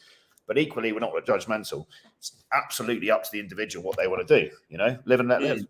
But equally, we're not judgmental. It's absolutely up to the individual what they want to do, you know, live and let live.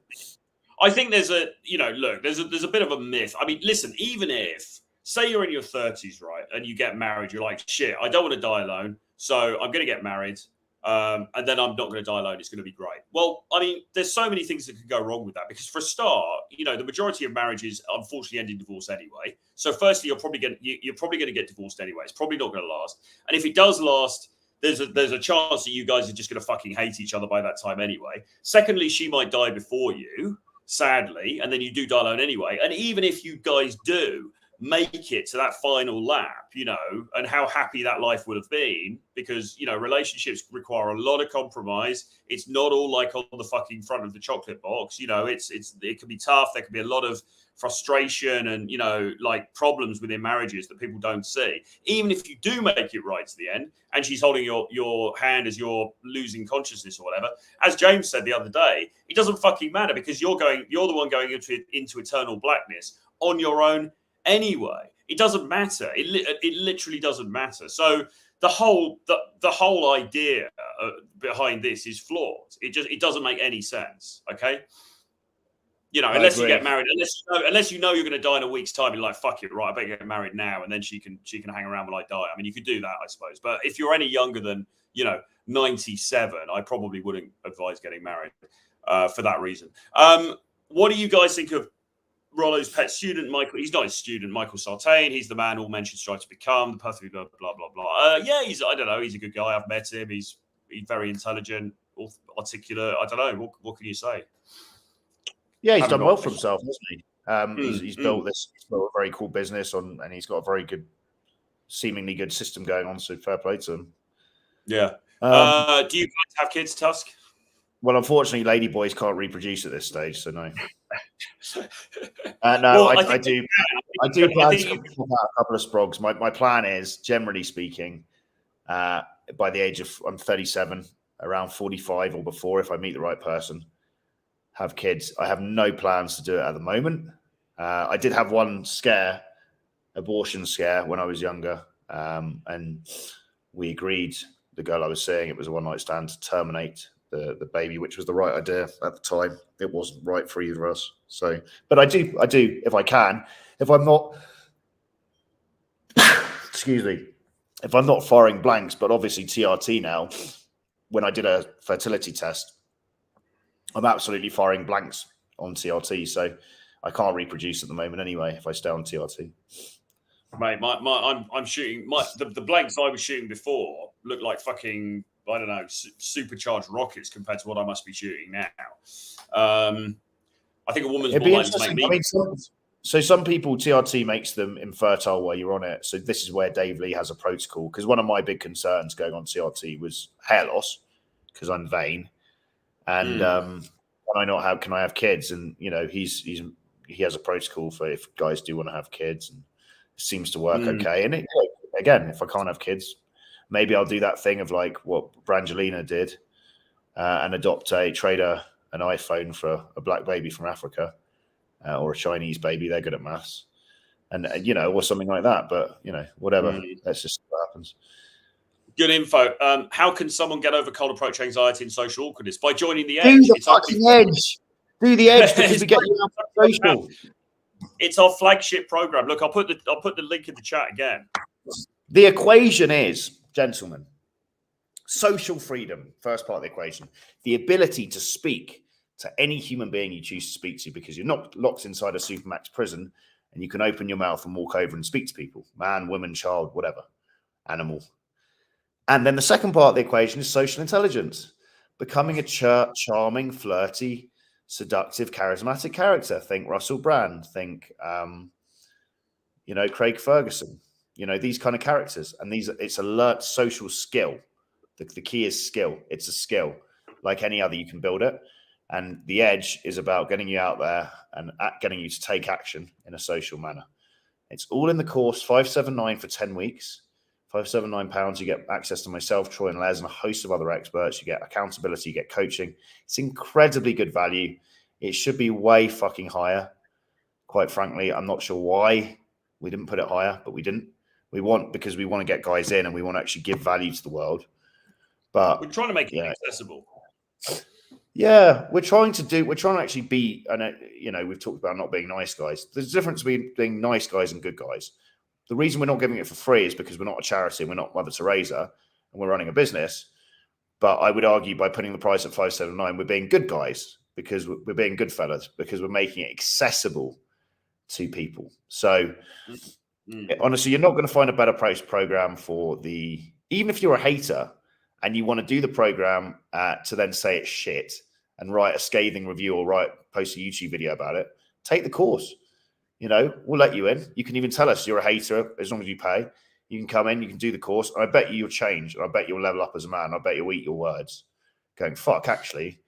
I think there's a, you know, look, there's a bit of a myth. I mean, listen, even if say you're in your 30s, right? And you get married, you're like, shit, I don't want to die alone. So I'm going to get married. And then I'm not going to die alone. It's going to be great. Well, I mean, there's so many things that could go wrong with that because for a start, you know, the majority of marriages unfortunately end in divorce anyway. So firstly, you're probably going to get divorced anyway. It's probably not going to last. And if it does last, there's a chance that you guys are just going to fucking hate each other by that time anyway. Secondly, she might die before you, sadly, and then you do die alone anyway. And even if you guys do make it to that final lap, you know, and how happy that life would have been, because, you know, relationships require a lot of compromise. It's not all like on the fucking front of the chocolate box, you know, it can be tough. There can be a lot of frustration and, you know, like problems within marriages that people don't see. Even if you do make it right to the end and she's holding your hand as you're losing consciousness or whatever, as James said the other day, it doesn't fucking matter because you're the one going into eternal blackness on your own anyway. It doesn't matter. It literally doesn't matter. So the whole idea behind this is flawed. It doesn't make any sense. Okay. You know, unless you get married, unless you know you're going to die in a week's time, you're like, fuck it, right? I better get married now, and then she can hang around while I die. I mean, you could do that, I suppose. But if you're any younger than, you know, 97, I probably wouldn't advise getting married for that reason. What do you guys think of Rollo's pet student, Michael? He's not his student, Michael Sartain. He's the man all men should strive to become. The perfect blah blah blah. Yeah, I don't know. He's a good guy. I've met him. He's very intelligent, articulate. I don't know. What can you say? Yeah, he's done well for himself, hasn't he? He's built a very cool business and he's got a very good, seemingly good system going on. So fair play to him. Yeah. Do you guys have kids, Tusk? Well, unfortunately, lady boys can't reproduce at this stage, so no. No, well, I do. I do plan to pop out a couple of sprogs. My plan is, generally speaking, by the age of I'm 37, around 45 or before, if I meet the right person, have kids. I have no plans to do it at the moment. I did have one abortion scare when I was younger, and we agreed, the girl I was seeing, it was a one-night stand, to terminate the baby, which was the right idea at the time. It wasn't right for either of us. So, but I do if I can. If I'm not, excuse me, if I'm not firing blanks, but obviously TRT now, when I did a fertility test, I'm absolutely firing blanks on TRT. So I can't reproduce at the moment anyway if I stay on TRT. Mate, I'm shooting the blanks I was shooting before look like fucking, I don't know, supercharged rockets compared to what I must be shooting now. I think a woman's more likely to make me. So some people, TRT makes them infertile while you're on it. So this is where Dave Lee has a protocol, because one of my big concerns going on TRT was hair loss, because I'm vain, and can I have kids? And you know, he has a protocol for if guys do want to have kids, and it seems to work okay. And again, if I can't have kids, maybe I'll do that thing of like what Brangelina did, and trade an iPhone for a black baby from Africa, or a Chinese baby. They're good at maths, and you know, or something like that. But you know, whatever. Let's just see what happens. Good info. How can someone get over cold approach anxiety and social awkwardness? By joining the Edge. Do the fucking Edge. Do the Edge because we get you out of social. It's our flagship program. Look, I'll put the link in the chat again. The equation is, gentlemen, social freedom, first part of the equation, the ability to speak to any human being you choose to speak to, because you're not locked inside a supermax prison and you can open your mouth and walk over and speak to people, man, woman, child, whatever, animal. And then the second part of the equation is social intelligence, becoming a charming, flirty, seductive, charismatic character. Think Russell Brand, think, Craig Ferguson, these kind of characters. And it's a social skill. The key is skill. It's a skill. Like any other, you can build it. And the Edge is about getting you out there and getting you to take action in a social manner. It's all in the course, $579 for 10 weeks. £579, you get access to myself, Troy and Les, and a host of other experts. You get accountability, you get coaching. It's incredibly good value. It should be way fucking higher. Quite frankly, I'm not sure why we didn't put it higher, but we didn't. Because we want to get guys in and we want to actually give value to the world. But we're trying to make it accessible. Yeah, we're trying to actually be, and we've talked about not being nice guys. There's a difference between being nice guys and good guys. the reason we're not giving it for free is because we're not a charity, we're not Mother Teresa, and we're running a business. But I would argue by putting the price at $5.79, we're being good guys, because we're being good fellas, because we're making it accessible to people. So honestly, you're not going to find a better price program for even if you're a hater and you want to do the program to then say it's shit and write a scathing review or post a YouTube video about it, take the course. We'll let you in. You can even tell us you're a hater as long as you pay. You can come in, you can do the course. And I bet you'll change. And I bet you'll level up as a man. I bet you'll eat your words. Going, fuck, actually,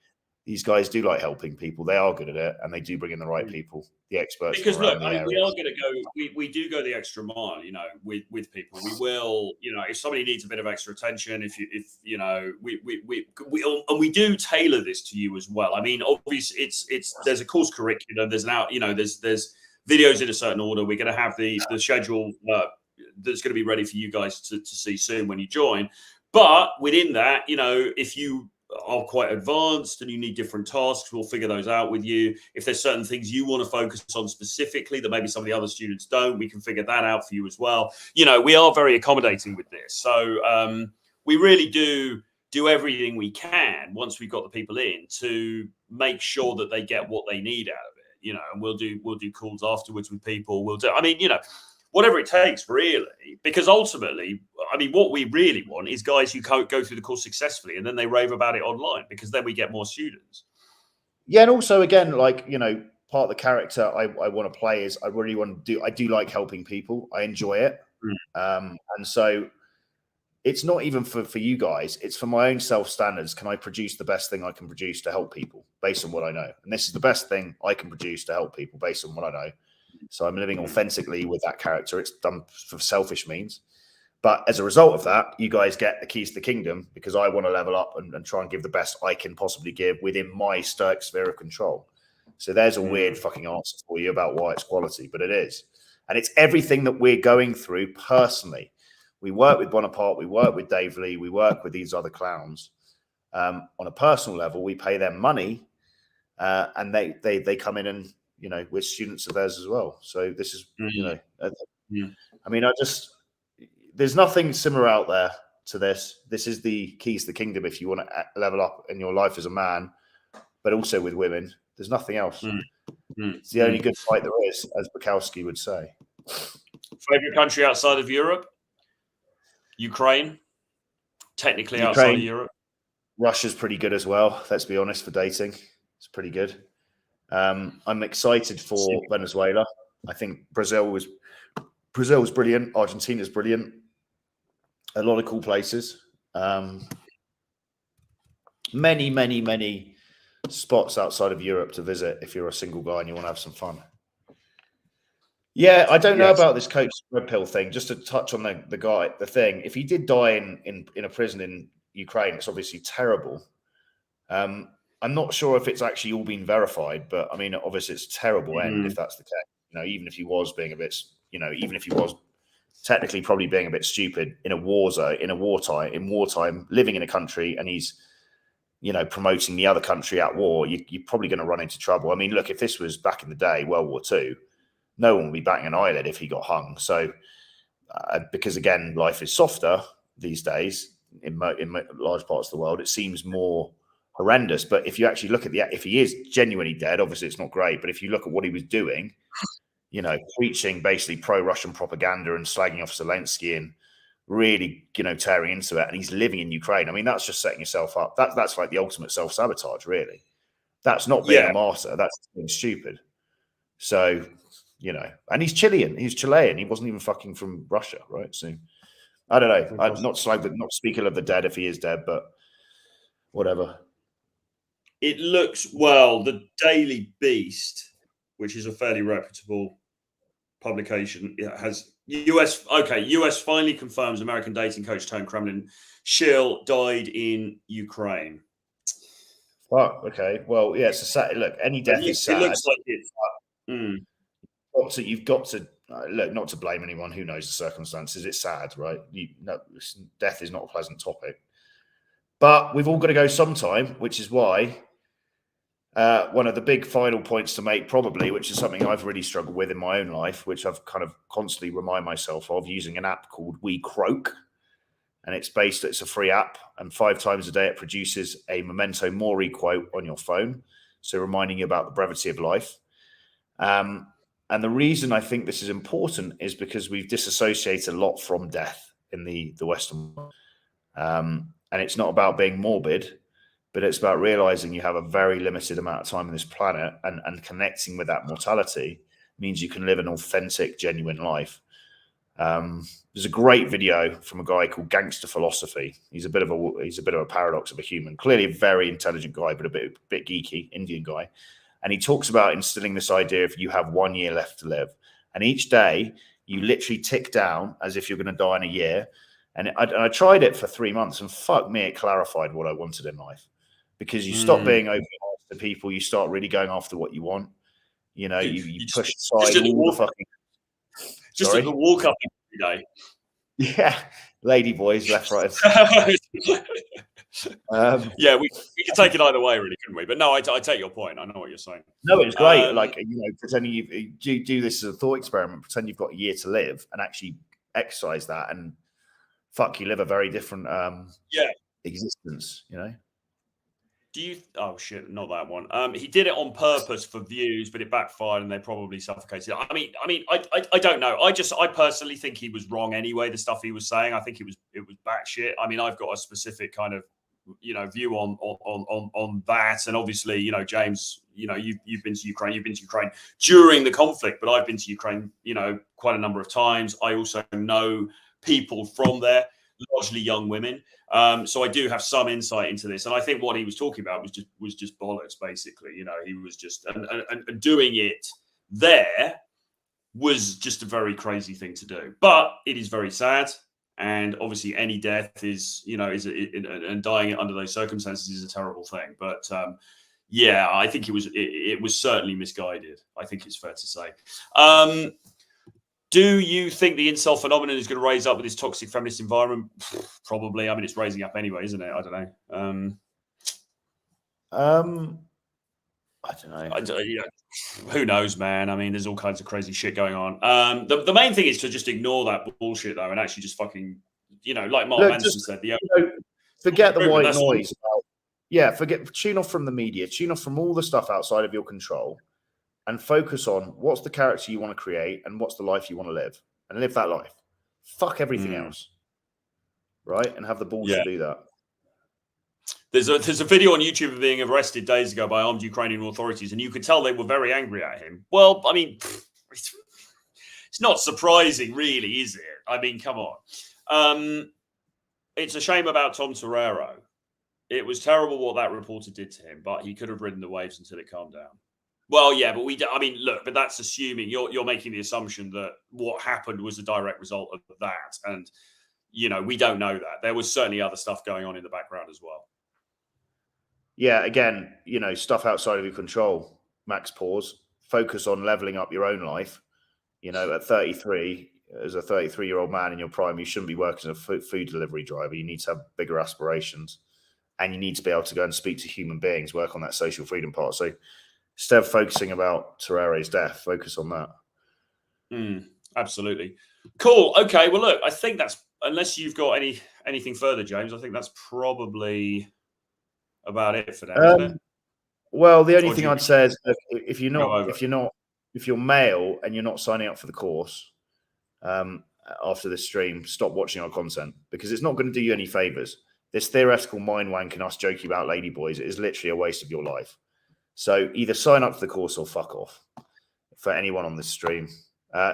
these guys do like helping people. They are good at it. And they do bring in the right people, the experts. Because look, we are going to go, we do go the extra mile, with people. We will, if somebody needs a bit of extra attention, we do tailor this to you as well. I mean, obviously there's a course curriculum. There's there's videos in a certain order. We're going to have the schedule that's going to be ready for you guys to see soon when you join. But within that, if you are quite advanced and you need different tasks, we'll figure those out with you. If there's certain things you want to focus on specifically that maybe some of the other students don't, we can figure that out for you as well. We are very accommodating with this. So we really do everything we can once we've got the people in to make sure that they get what they need out of it. And we'll do calls afterwards with people. Whatever it takes, really, because ultimately, I mean, what we really want is guys who go through the course successfully and then they rave about it online, because then we get more students. Yeah. And also, again, part of the character I want to play is I do like helping people. I enjoy it. And so it's not even for you guys. It's for my own self-standards. Can I produce the best thing I can produce to help people based on what I know? And this is the best thing I can produce to help people based on what I know. So I'm living authentically with that character. It's done for selfish means. But as a result of that, you guys get the keys to the kingdom, because I want to level up and try and give the best I can possibly give within my stoic sphere of control. So there's a weird fucking answer for you about why it's quality, but it is. And it's everything that we're going through personally. We work with Bonaparte, we work with Dave Lee, we work with these other clowns. On a personal level, we pay them money, and they come in and, we're students of theirs as well. So this is, I mean, there's nothing similar out there to this. This is the keys to the kingdom if you want to level up in your life as a man, but also with women. There's nothing else. It's the only good fight there is, as Bukowski would say. Favorite country outside of Europe? Ukraine. Technically outside of Europe. Russia's pretty good as well. Let's be honest, for dating, it's pretty good. I'm excited for Venezuela. I think Brazil's brilliant. Argentina's brilliant. A lot of cool places. Many spots outside of Europe to visit if you're a single guy and you want to have some fun. Yeah, I don't know about this Coach red pill thing. Just to touch on the thing. If he did die in a prison in Ukraine, it's obviously terrible. I'm not sure if it's actually all been verified, but I mean, obviously it's a terrible end if that's the case. Even if he was being a bit, even if he was technically probably being a bit stupid in a war zone, in wartime, living in a country, and he's, promoting the other country at war, you're probably going to run into trouble. I mean, look, if this was back in the day, World War II, no one would be batting an eyelid if he got hung. So, because again, life is softer these days in large parts of the world, it seems more horrendous. But if you actually look at if he is genuinely dead, obviously it's not great. But if you look at what he was doing, preaching basically pro-Russian propaganda and slagging off Zelensky and really, tearing into it, and he's living in Ukraine. I mean, that's just setting yourself up. That's like the ultimate self-sabotage, really. That's not being a martyr. That's being stupid. So, and he's Chilean. He's Chilean. He wasn't even fucking from Russia, right? So, I don't know. I'm not speaking of the dead if he is dead, but whatever. It looks, the Daily Beast, which is a fairly reputable publication, it has US finally confirms American dating coach turned Kremlin shill died in Ukraine. Well, okay. Well, yeah, it's a sad look. Any death is sad. It looks like it's. So you've got to look, not to blame anyone who knows the circumstances. It's sad, right? Death is not a pleasant topic, but we've all got to go sometime, which is why one of the big final points to make, probably, which is something I've really struggled with in my own life, which I've kind of constantly remind myself of, using an app called We Croak. And it's a free app, and 5 times a day it produces a memento mori quote on your phone. So reminding you about the brevity of life. And the reason I think this is important is because we've disassociated a lot from death in the Western world. And it's not about being morbid, but it's about realizing you have a very limited amount of time on this planet, and connecting with that mortality means you can live an authentic, genuine life. There's a great video from a guy called Gangster Philosophy. He's a bit of a paradox of a human. Clearly a very intelligent guy, but a bit geeky, Indian guy. And he talks about instilling this idea of you have 1 year left to live, and each day you literally tick down as if you're going to die in a year. And I tried it for 3 months, and fuck me, it clarified what I wanted in life, because you stop being open to people, you start really going after what you want. You know, you push aside all the fucking. Just at the walk up every day. Yeah, lady boys, left, right. Yeah, we could take it either way, really, couldn't we? But no, I take your point. I know what you're saying. No, it's great. Like, you know, pretending you do this as a thought experiment. Pretend you've got a year to live, and actually exercise that, and fuck, you live a very different existence. You know. Do you? Oh shit, not that one. He did it on purpose for views, but it backfired, and they probably suffocated. I mean, I don't know. I personally think he was wrong anyway. The stuff he was saying, I think it was batshit. I mean, I've got a specific kind of, you know, view on that, and obviously, you know, James, you know, you've been to Ukraine, during the conflict, but I've been to Ukraine, you know, quite a number of times. I also know people from there, largely young women. So I do have some insight into this, and I think what he was talking about was just bollocks, basically. You know, he was just and doing it there was just a very crazy thing to do. But it is very sad, and obviously any death is, you know, and dying under those circumstances is a terrible thing. But yeah, I think it was certainly misguided. I think it's fair to say. Do you think the incel phenomenon is going to raise up with this toxic feminist environment? Probably. I mean, it's raising up anyway, isn't it? I don't know. I don't know. Yeah, who knows, man? I mean, there's all kinds of crazy shit going on. The main thing is to just ignore that bullshit, though, and actually just fucking, you know, like Mark Manson said, forget the white noise. Tune off from the media, tune off from all the stuff outside of your control, and focus on what's the character you want to create and what's the life you want to live, and live that life. Fuck everything else, right? And have the balls to do that. There's a video on YouTube of being arrested days ago by armed Ukrainian authorities, and you could tell they were very angry at him. Well, I mean, it's not surprising, really, is it? I mean, come on. It's a shame about Tom Torero. It was terrible what that reporter did to him, but he could have ridden the waves until it calmed down. Well, yeah, but I mean, look, but that's assuming you're making the assumption that what happened was a direct result of that. And, you know, we don't know that. There was certainly other stuff going on in the background as well. Yeah, again, you know, stuff outside of your control. Max, pause. Focus on leveling up your own life. You know, at 33, as a 33-year-old man in your prime, you shouldn't be working as a food delivery driver. You need to have bigger aspirations, and you need to be able to go and speak to human beings, work on that social freedom part. So instead of focusing about Torero's death, focus on that. Absolutely. Cool. Okay. Well, look, I think that's, unless you've got anything further, James, I think that's probably about it for now, isn't it? Well, the only thing I'd say is if you're male and you're not signing up for the course after this stream, stop watching our content, because it's not going to do you any favors. This theoretical mind wank and us joking about ladyboys is literally a waste of your life. So either sign up for the course or fuck off, for anyone on this stream.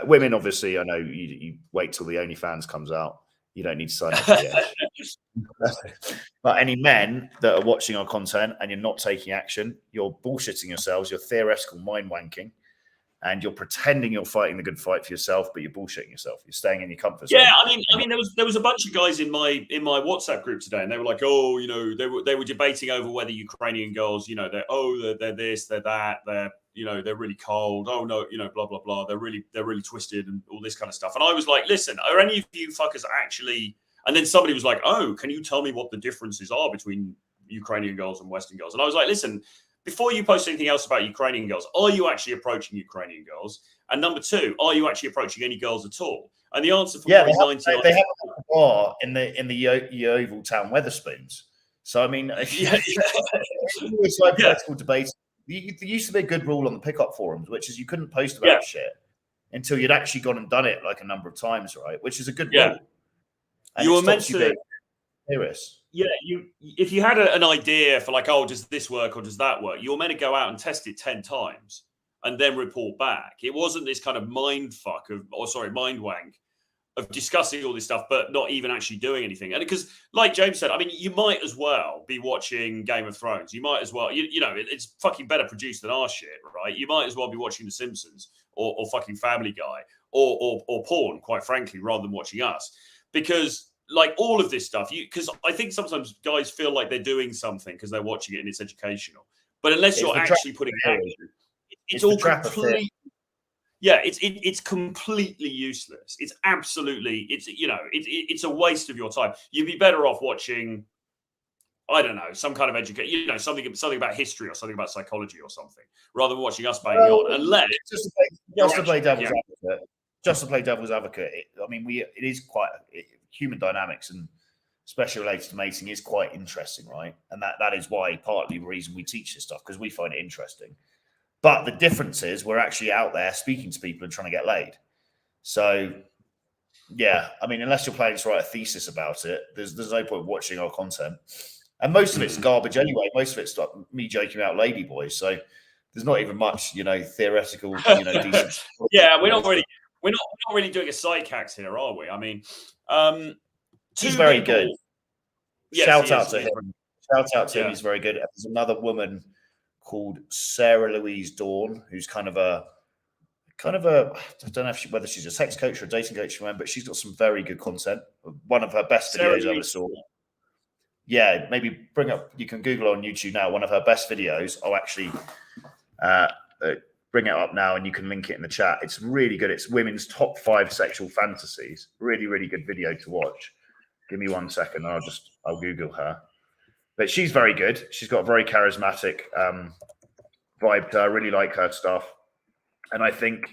Women, obviously, I know you wait till the OnlyFans comes out. You don't need to sign up for it. But any men that are watching our content and you're not taking action, you're bullshitting yourselves, you're theoretical mind wanking, and you're pretending you're fighting the good fight for yourself, but you're bullshitting yourself. You're staying in your comfort zone. Yeah, I mean, there was a bunch of guys in my WhatsApp group today, and they were like, oh, you know, they were debating over whether Ukrainian girls, you know, they're this, they're that, they're, you know, they're really cold. Oh no, you know, blah blah blah. They're really twisted and all this kind of stuff. And I was like, listen, are any of you fuckers actually? And then somebody was like, oh, can you tell me what the differences are between Ukrainian girls and Western girls? And I was like, listen, before you post anything else about Ukrainian girls, are you actually approaching Ukrainian girls? And number two, are you actually approaching any girls at all? And the answer from they 99 have a bar in the Yeovil Town Weatherspoons. So I mean, it's like political debate. There used to be a good rule on the pickup forums, which is you couldn't post about shit until you'd actually gone and done it like a number of times, right? Which is a good rule. And you were meant to. Yeah, if you had an idea for like, oh, does this work or does that work? You were meant to go out and test it 10 times and then report back. It wasn't this kind of mind wank of discussing all this stuff, but not even actually doing anything. And because, like James said, I mean, you might as well be watching Game of Thrones. You might as well, you know, it's fucking better produced than our shit, right? You might as well be watching The Simpsons or fucking Family Guy or porn, quite frankly, rather than watching us. Because like all of this stuff, because I think sometimes guys feel like they're doing something because they're watching it and it's educational. But unless you're actually putting action, it's all completely. Yeah, it's completely useless. It's absolutely, it's a waste of your time. You'd be better off watching, I don't know, some kind of education, something about history or something about psychology or something, rather than watching us banging on. Unless just to play devil's advocate. Just to play devil's advocate, I mean, it is quite human dynamics, and especially related to mating, is quite interesting, right? And that is why partly the reason we teach this stuff, because we find it interesting. But the difference is we're actually out there speaking to people and trying to get laid. So, yeah, I mean, unless you're planning to write a thesis about it, there's no point watching our content. And most of it's garbage anyway. Most of it's like me joking about lady boys. So there's not even much, theoretical, decent. Yeah, we're not really doing a psych-hacks here, are we? I mean, he's very good. Yes, shout out to him. Shout out to him. He's very good. There's another woman called Sarah Louise Dawn, who's kind of a I don't know whether she's a sex coach or a dating coach, but she's got some very good content. One of her best videos I ever saw. Yeah, maybe you can Google on YouTube now. One of her best videos. I'll actually bring it up now and you can link it in the chat. It's really good. It's women's top 5 sexual fantasies. Really, really good video to watch. Give me 1 second. I'll Google her. But she's very good. She's got a very charismatic vibe to her. I really like her stuff. And I think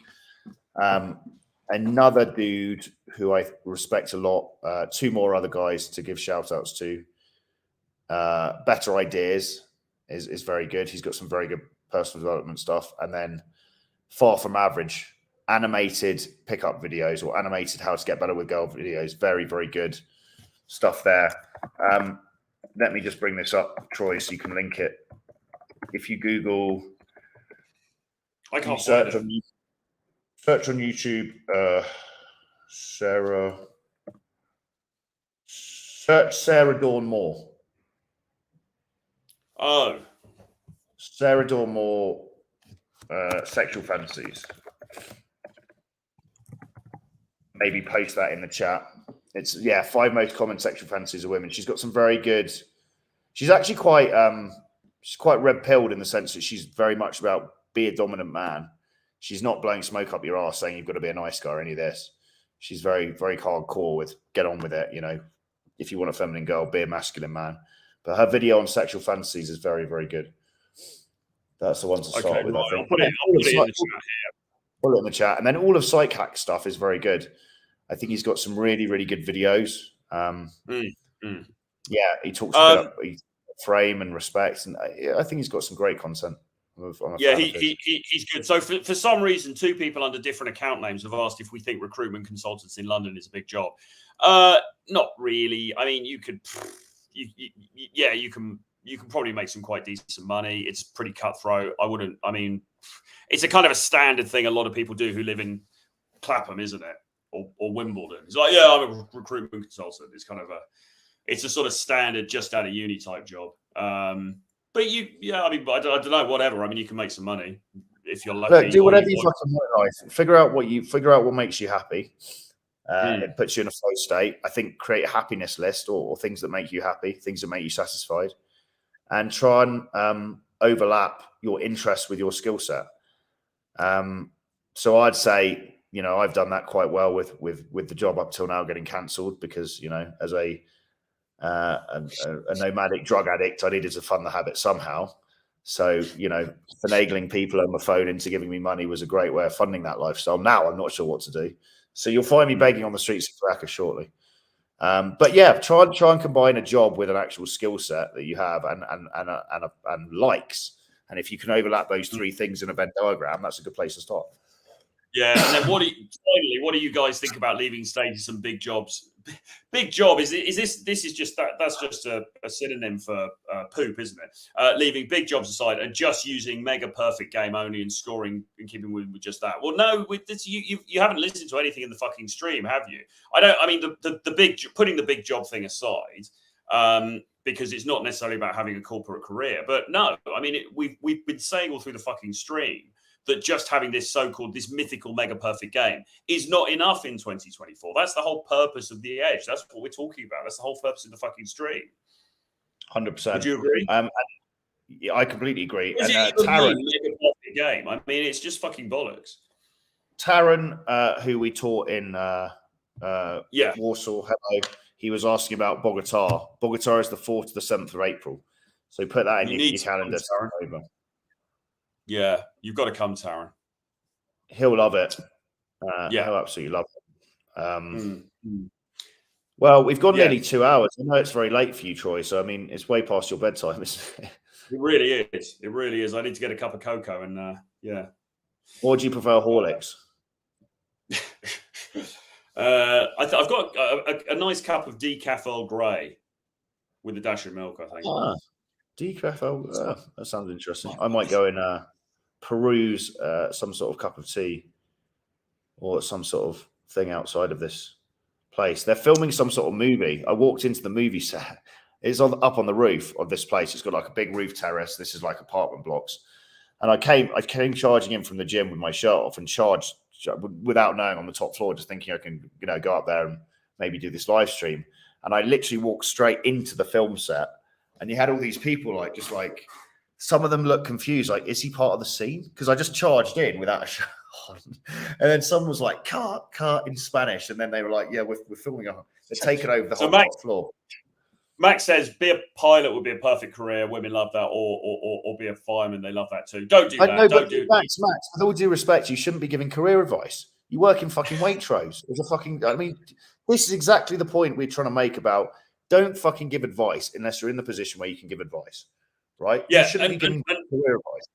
another dude who I respect a lot, 2 more other guys to give shout outs to. Better Ideas is very good. He's got some very good personal development stuff. And then Far From Average, animated pickup videos or animated how to get better with girl videos. Very, very good stuff there. Let me just bring this up, Troy, so you can link it. If you Google, I can't search on YouTube, search Sarah Dawn Moore. Oh, Sarah Dawn Moore, sexual fantasies. Maybe post that in the chat. It's 5 most common sexual fantasies of women. She's got some very good. She's actually quite red pilled in the sense that she's very much about be a dominant man. She's not blowing smoke up your ass saying you've got to be a nice guy or any of this. She's very, very hardcore with get on with it. If you want a feminine girl, be a masculine man. But her video on sexual fantasies is very, very good. That's the one to start with. Right. I think. I'll put it in the chat here. Put it in the chat, and then all of Psych Hack stuff is very good. I think he's got some really, really good videos. Yeah, he talks about frame and respect, and I think he's got some great content. He's good. So for some reason, 2 people under different account names have asked if we think recruitment consultants in London is a big job. Not really. I mean, you can probably make some quite decent money. It's pretty cutthroat. It's a kind of a standard thing a lot of people do who live in Clapham, isn't it? Or Wimbledon. It's like, I'm a recruitment consultant. It's a sort of standard, just out of uni type job. But I don't know, whatever. I mean, you can make some money if you're lucky. Look, do whatever you fucking want in life. Figure out what makes you happy. It puts you in a flow state. I think create a happiness list or things that make you happy, things that make you satisfied, and try and overlap your interests with your skill set. So I'd say, I've done that quite well with the job up till now getting cancelled because, as a nomadic drug addict, I needed to fund the habit somehow. So, finagling people on my phone into giving me money was a great way of funding that lifestyle. Now I'm not sure what to do. So you'll find me begging on the streets of Caracas shortly. But yeah, try and combine a job with an actual skill set that you have and likes. And if you can overlap those three things in a Venn diagram, that's a good place to start. Yeah, and then what do you guys think about leaving status and big jobs? Big job is just that's just a synonym for poop, isn't it? Leaving big jobs aside and just using mega perfect game only and scoring and keeping with just that. Well, no, with this, you haven't listened to anything in the fucking stream, have you? I mean the big, putting the big job thing aside, because it's not necessarily about having a corporate career, but no, I mean we've been saying all through the fucking stream that just having this this mythical mega perfect game is not enough in 2024. That's the whole purpose of the Edge. That's what we're talking about. That's the whole purpose of the fucking stream. 100%. Would you agree? Yeah, I completely agree. And Taron, mega perfect game. I mean, it's just fucking bollocks. Taron, who we taught in Warsaw, hello, he was asking about Bogota. Bogota is the 4th to the 7th of April. So put that in your calendar. Yeah, you've got to come, Taron. He'll love it. He'll absolutely love it. Well, we've got nearly 2 hours. I know it's very late for you, Troy. So, I mean, it's way past your bedtime, isn't it? It really is. It really is. I need to get a cup of cocoa and, Or do you prefer Horlicks? I've got a nice cup of decaf Earl Grey with a dash of milk, I think. Decaf Earl, that sounds interesting. I might go and peruse some sort of cup of tea or some sort of thing outside of this place. They're filming some sort of movie. I walked into the movie set. It's up on the roof of this place. It's got like a big roof terrace. This is like apartment blocks. And I came charging in from the gym with my shirt off and charged without knowing on the top floor, just thinking I can, go up there and maybe do this live stream. And I literally walked straight into the film set. And you had all these people some of them look confused. Like, is he part of the scene? Because I just charged in without a shirt on. And then someone was like, cut in Spanish. And then they were like, yeah, we're filming. They're taking over the whole top floor. Max says, be a pilot would be a perfect career. Women love that. Or be a fireman. They love that too. Don't do that. Max, with all due respect, you shouldn't be giving career advice. You work in fucking Waitrose. This is exactly the point we're trying to make about don't fucking give advice unless you're in the position where you can give advice. Right? Yeah, you shouldn't be giving career advice.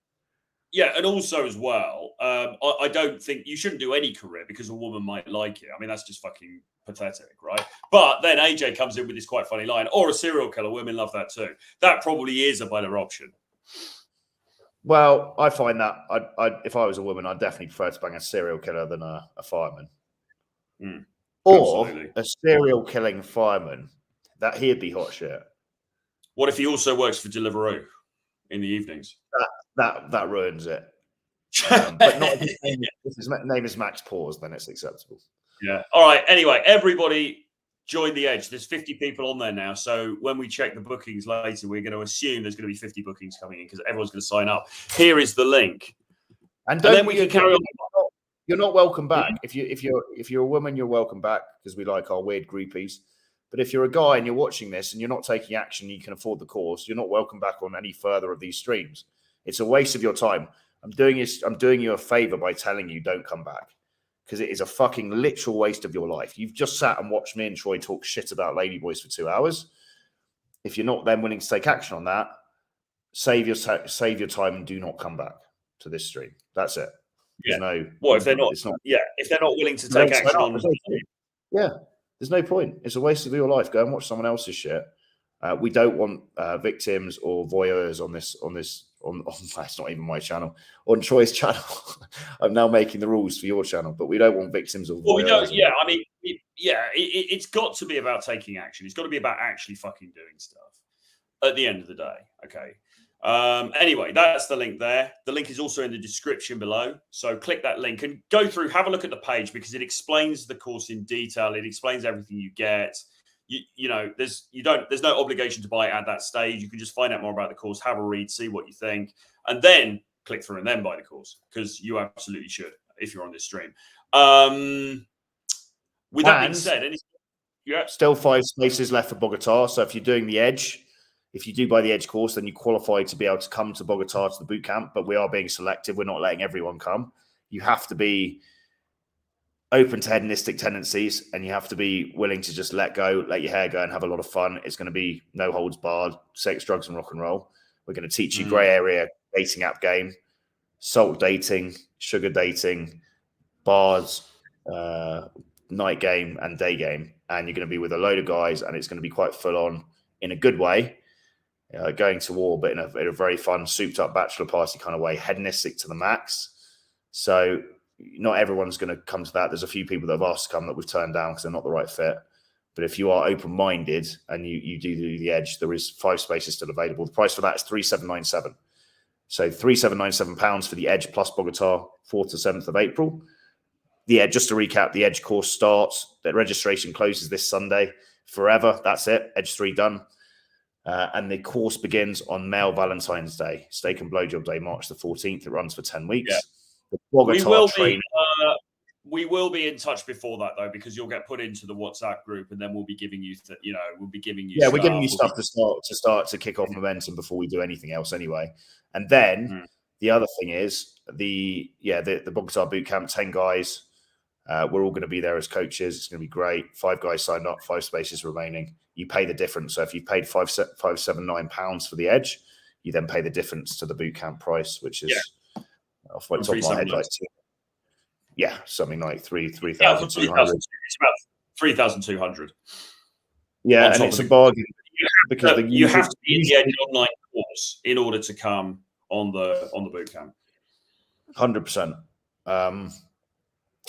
Yeah, and also as well, I don't think you shouldn't do any career because a woman might like it. I mean, that's just fucking pathetic, right? But then AJ comes in with this quite funny line, or a serial killer. Women love that too. That probably is a better option. Well, I find that if I was a woman, I'd definitely prefer to bang a serial killer than a fireman. Or absolutely. A serial killing fireman. That he'd be hot shit. What if he also works for Deliveroo in the evenings? That ruins it. But not if his name is Max Paws, then it's acceptable. Yeah. All right. Anyway, everybody join the Edge. There's 50 people on there now. So when we check the bookings later, we're going to assume there's going to be 50 bookings coming in because everyone's going to sign up. Here is the link. And then we can carry on. You're not welcome back. If you're a woman, you're welcome back because we like our weird groupies. But if you're a guy and you're watching this and you're not taking action, you can afford the course, you're not welcome back on any further of these streams. It's a waste of your time. I'm doing you a favor by telling you don't come back because it is a fucking literal waste of your life. You've just sat and watched me and Troy talk shit about ladyboys for 2 hours. If you're not then willing to take action on that, save your time and do not come back to this stream. That's it. If they're not willing to take action on the stream. Yeah. There's no point. It's a waste of your life. Go and watch someone else's shit. We don't want victims or voyeurs on that's not even my channel, on Troy's channel. I'm now making the rules for your channel, but we don't want victims or voyeurs. Well, we don't. Yeah, I mean, it's got to be about taking action. It's got to be about actually fucking doing stuff at the end of the day. Okay. Anyway, that's the link there. The link is also in the description below. So click that link and go through, have a look at the page because it explains the course in detail. It explains everything you get. There's no obligation to buy it at that stage. You can just find out more about the course, have a read, see what you think, and then click through and then buy the course because you absolutely should if you're on this stream. With that being said, still 5 spaces left for Bogota. So if you're doing the Edge, If you do buy the Edge course, then you qualify to be able to come to Bogota to the boot camp, but we are being selective. We're not letting everyone come. You have to be open to hedonistic tendencies, and you have to be willing to just let go, let your hair go, and have a lot of fun. It's going to be no holds barred, sex, drugs, and rock and roll. We're going to teach you grey area dating app game, salt dating, sugar dating, bars, night game, and day game. And you're going to be with a load of guys, and it's going to be quite full on in a good way, going to war, but in a very fun, souped up bachelor party kind of way, hedonistic to the max. So not everyone's going to come to that. There's a few people that have asked to come that we've turned down because they're not the right fit. But if you are open-minded and you do the Edge, there is 5 spaces still available. The price for that is £3,797. So £3,797 for the Edge plus Bogota, 4th to 7th of April. The Edge, just to recap, the Edge course starts. The registration closes this Sunday. Forever, that's it. Edge 3 done. And the course begins on male Valentine's Day, Steak and Blowjob Day, March the 14th. It runs for 10 weeks. Yeah. The Bogota we will be in touch before that, though, because you'll get put into the WhatsApp group, and then we'll be giving you, we'll be giving you. Yeah, we're giving you stuff to kick off momentum before we do anything else, anyway. And then the other thing is the Bogota Bootcamp, 10 guys. We're all going to be there as coaches. It's going to be great. 5 guys signed up, 5 spaces remaining. You pay the difference. So if you've paid £579 for the Edge, you then pay the difference to the bootcamp price, which is off the top of my head, like something like 3,200. It's about 3,200. Yeah, and it's a bargain because you have to be in the Edge online course in order to come on the bootcamp. 100%.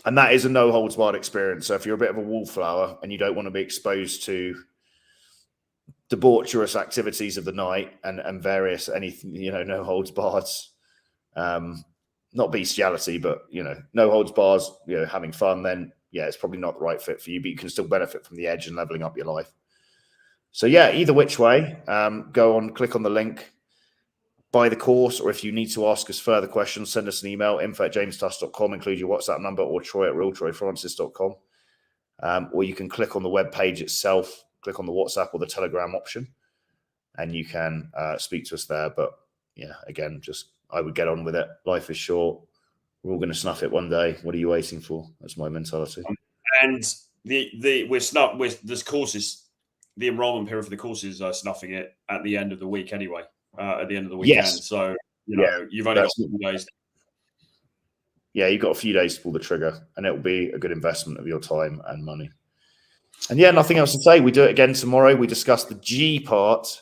And that is a no holds barred experience. So if you're a bit of a wallflower and you don't want to be exposed to debaucherous activities of the night and various anything, no holds bars, not bestiality, but no holds bars, having fun, then it's probably not the right fit for you, but you can still benefit from the Edge and leveling up your life. So either which way, go on, click on the link, buy the course, or if you need to ask us further questions, send us an email, info@jamestusk.com, include your WhatsApp number, or troy@realtroyfrancis.com. Or you can click on the web page itself, click on the WhatsApp or the Telegram option, and you can speak to us there. But again, I would get on with it. Life is short. We're all going to snuff it one day. What are you waiting for? That's my mentality. And the enrollment period for the courses are snuffing it at the end of the week anyway. At the end of the weekend. Yes. So you've only got 4 days. Yeah, you've got a few days to pull the trigger, and it will be a good investment of your time and money. And nothing else to say. We do it again tomorrow. We discuss the G part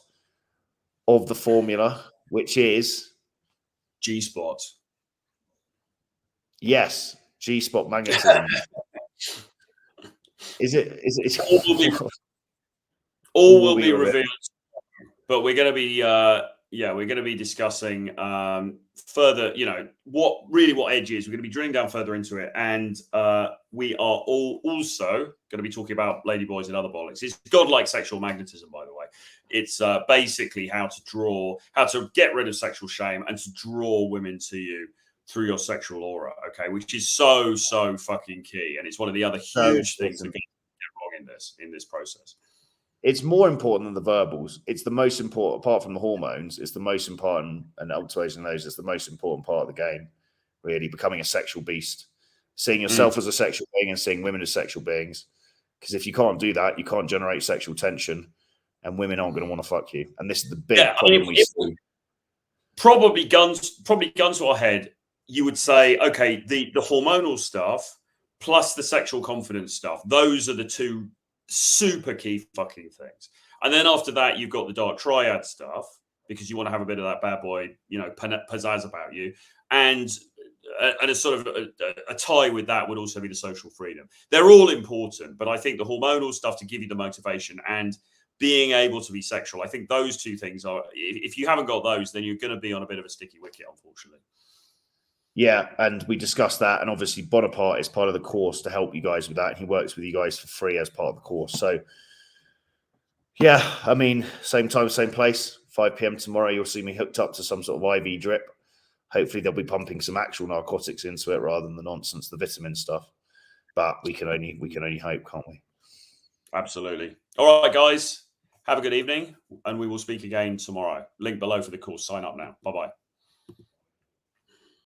of the formula, which is G-spot. Yes, G-spot magnetism. Is it? All will be revealed. But we're going to be, we're going to be discussing further, what Edge is. We're going to be drilling down further into it, and we are all also going to be talking about ladyboys and other bollocks. It's godlike sexual magnetism, by the way. It's basically how to get rid of sexual shame and to draw women to you through your sexual aura. Okay, which is so fucking key, and it's one of the other huge things that get wrong in this process. It's more important than the verbals. It's the most important, apart from the hormones, it's the most important, and ultimating those is the most important part of the game, really, becoming a sexual beast. Seeing yourself as a sexual being and seeing women as sexual beings. Because if you can't do that, you can't generate sexual tension, and women aren't going to want to fuck you. And this is the big problem we see. Probably guns to our head, you would say, okay, the hormonal stuff plus the sexual confidence stuff, those are the 2 super key fucking things. And then after that, you've got the dark triad stuff, because you want to have a bit of that bad boy, pizzazz about you. And a sort of a tie with that would also be the social freedom. They're all important, but I think the hormonal stuff to give you the motivation and being able to be sexual, I think those 2 things are, if you haven't got those, then you're going to be on a bit of a sticky wicket, unfortunately. Yeah, and we discussed that, and obviously Bonaparte is part of the course to help you guys with that, and he works with you guys for free as part of the course. So, same time, same place, 5 p.m. tomorrow. You'll see me hooked up to some sort of IV drip. Hopefully, they'll be pumping some actual narcotics into it rather than the nonsense, the vitamin stuff. But we can only hope, can't we? Absolutely. All right, guys. Have a good evening, and we will speak again tomorrow. Link below for the course. Sign up now. Bye-bye.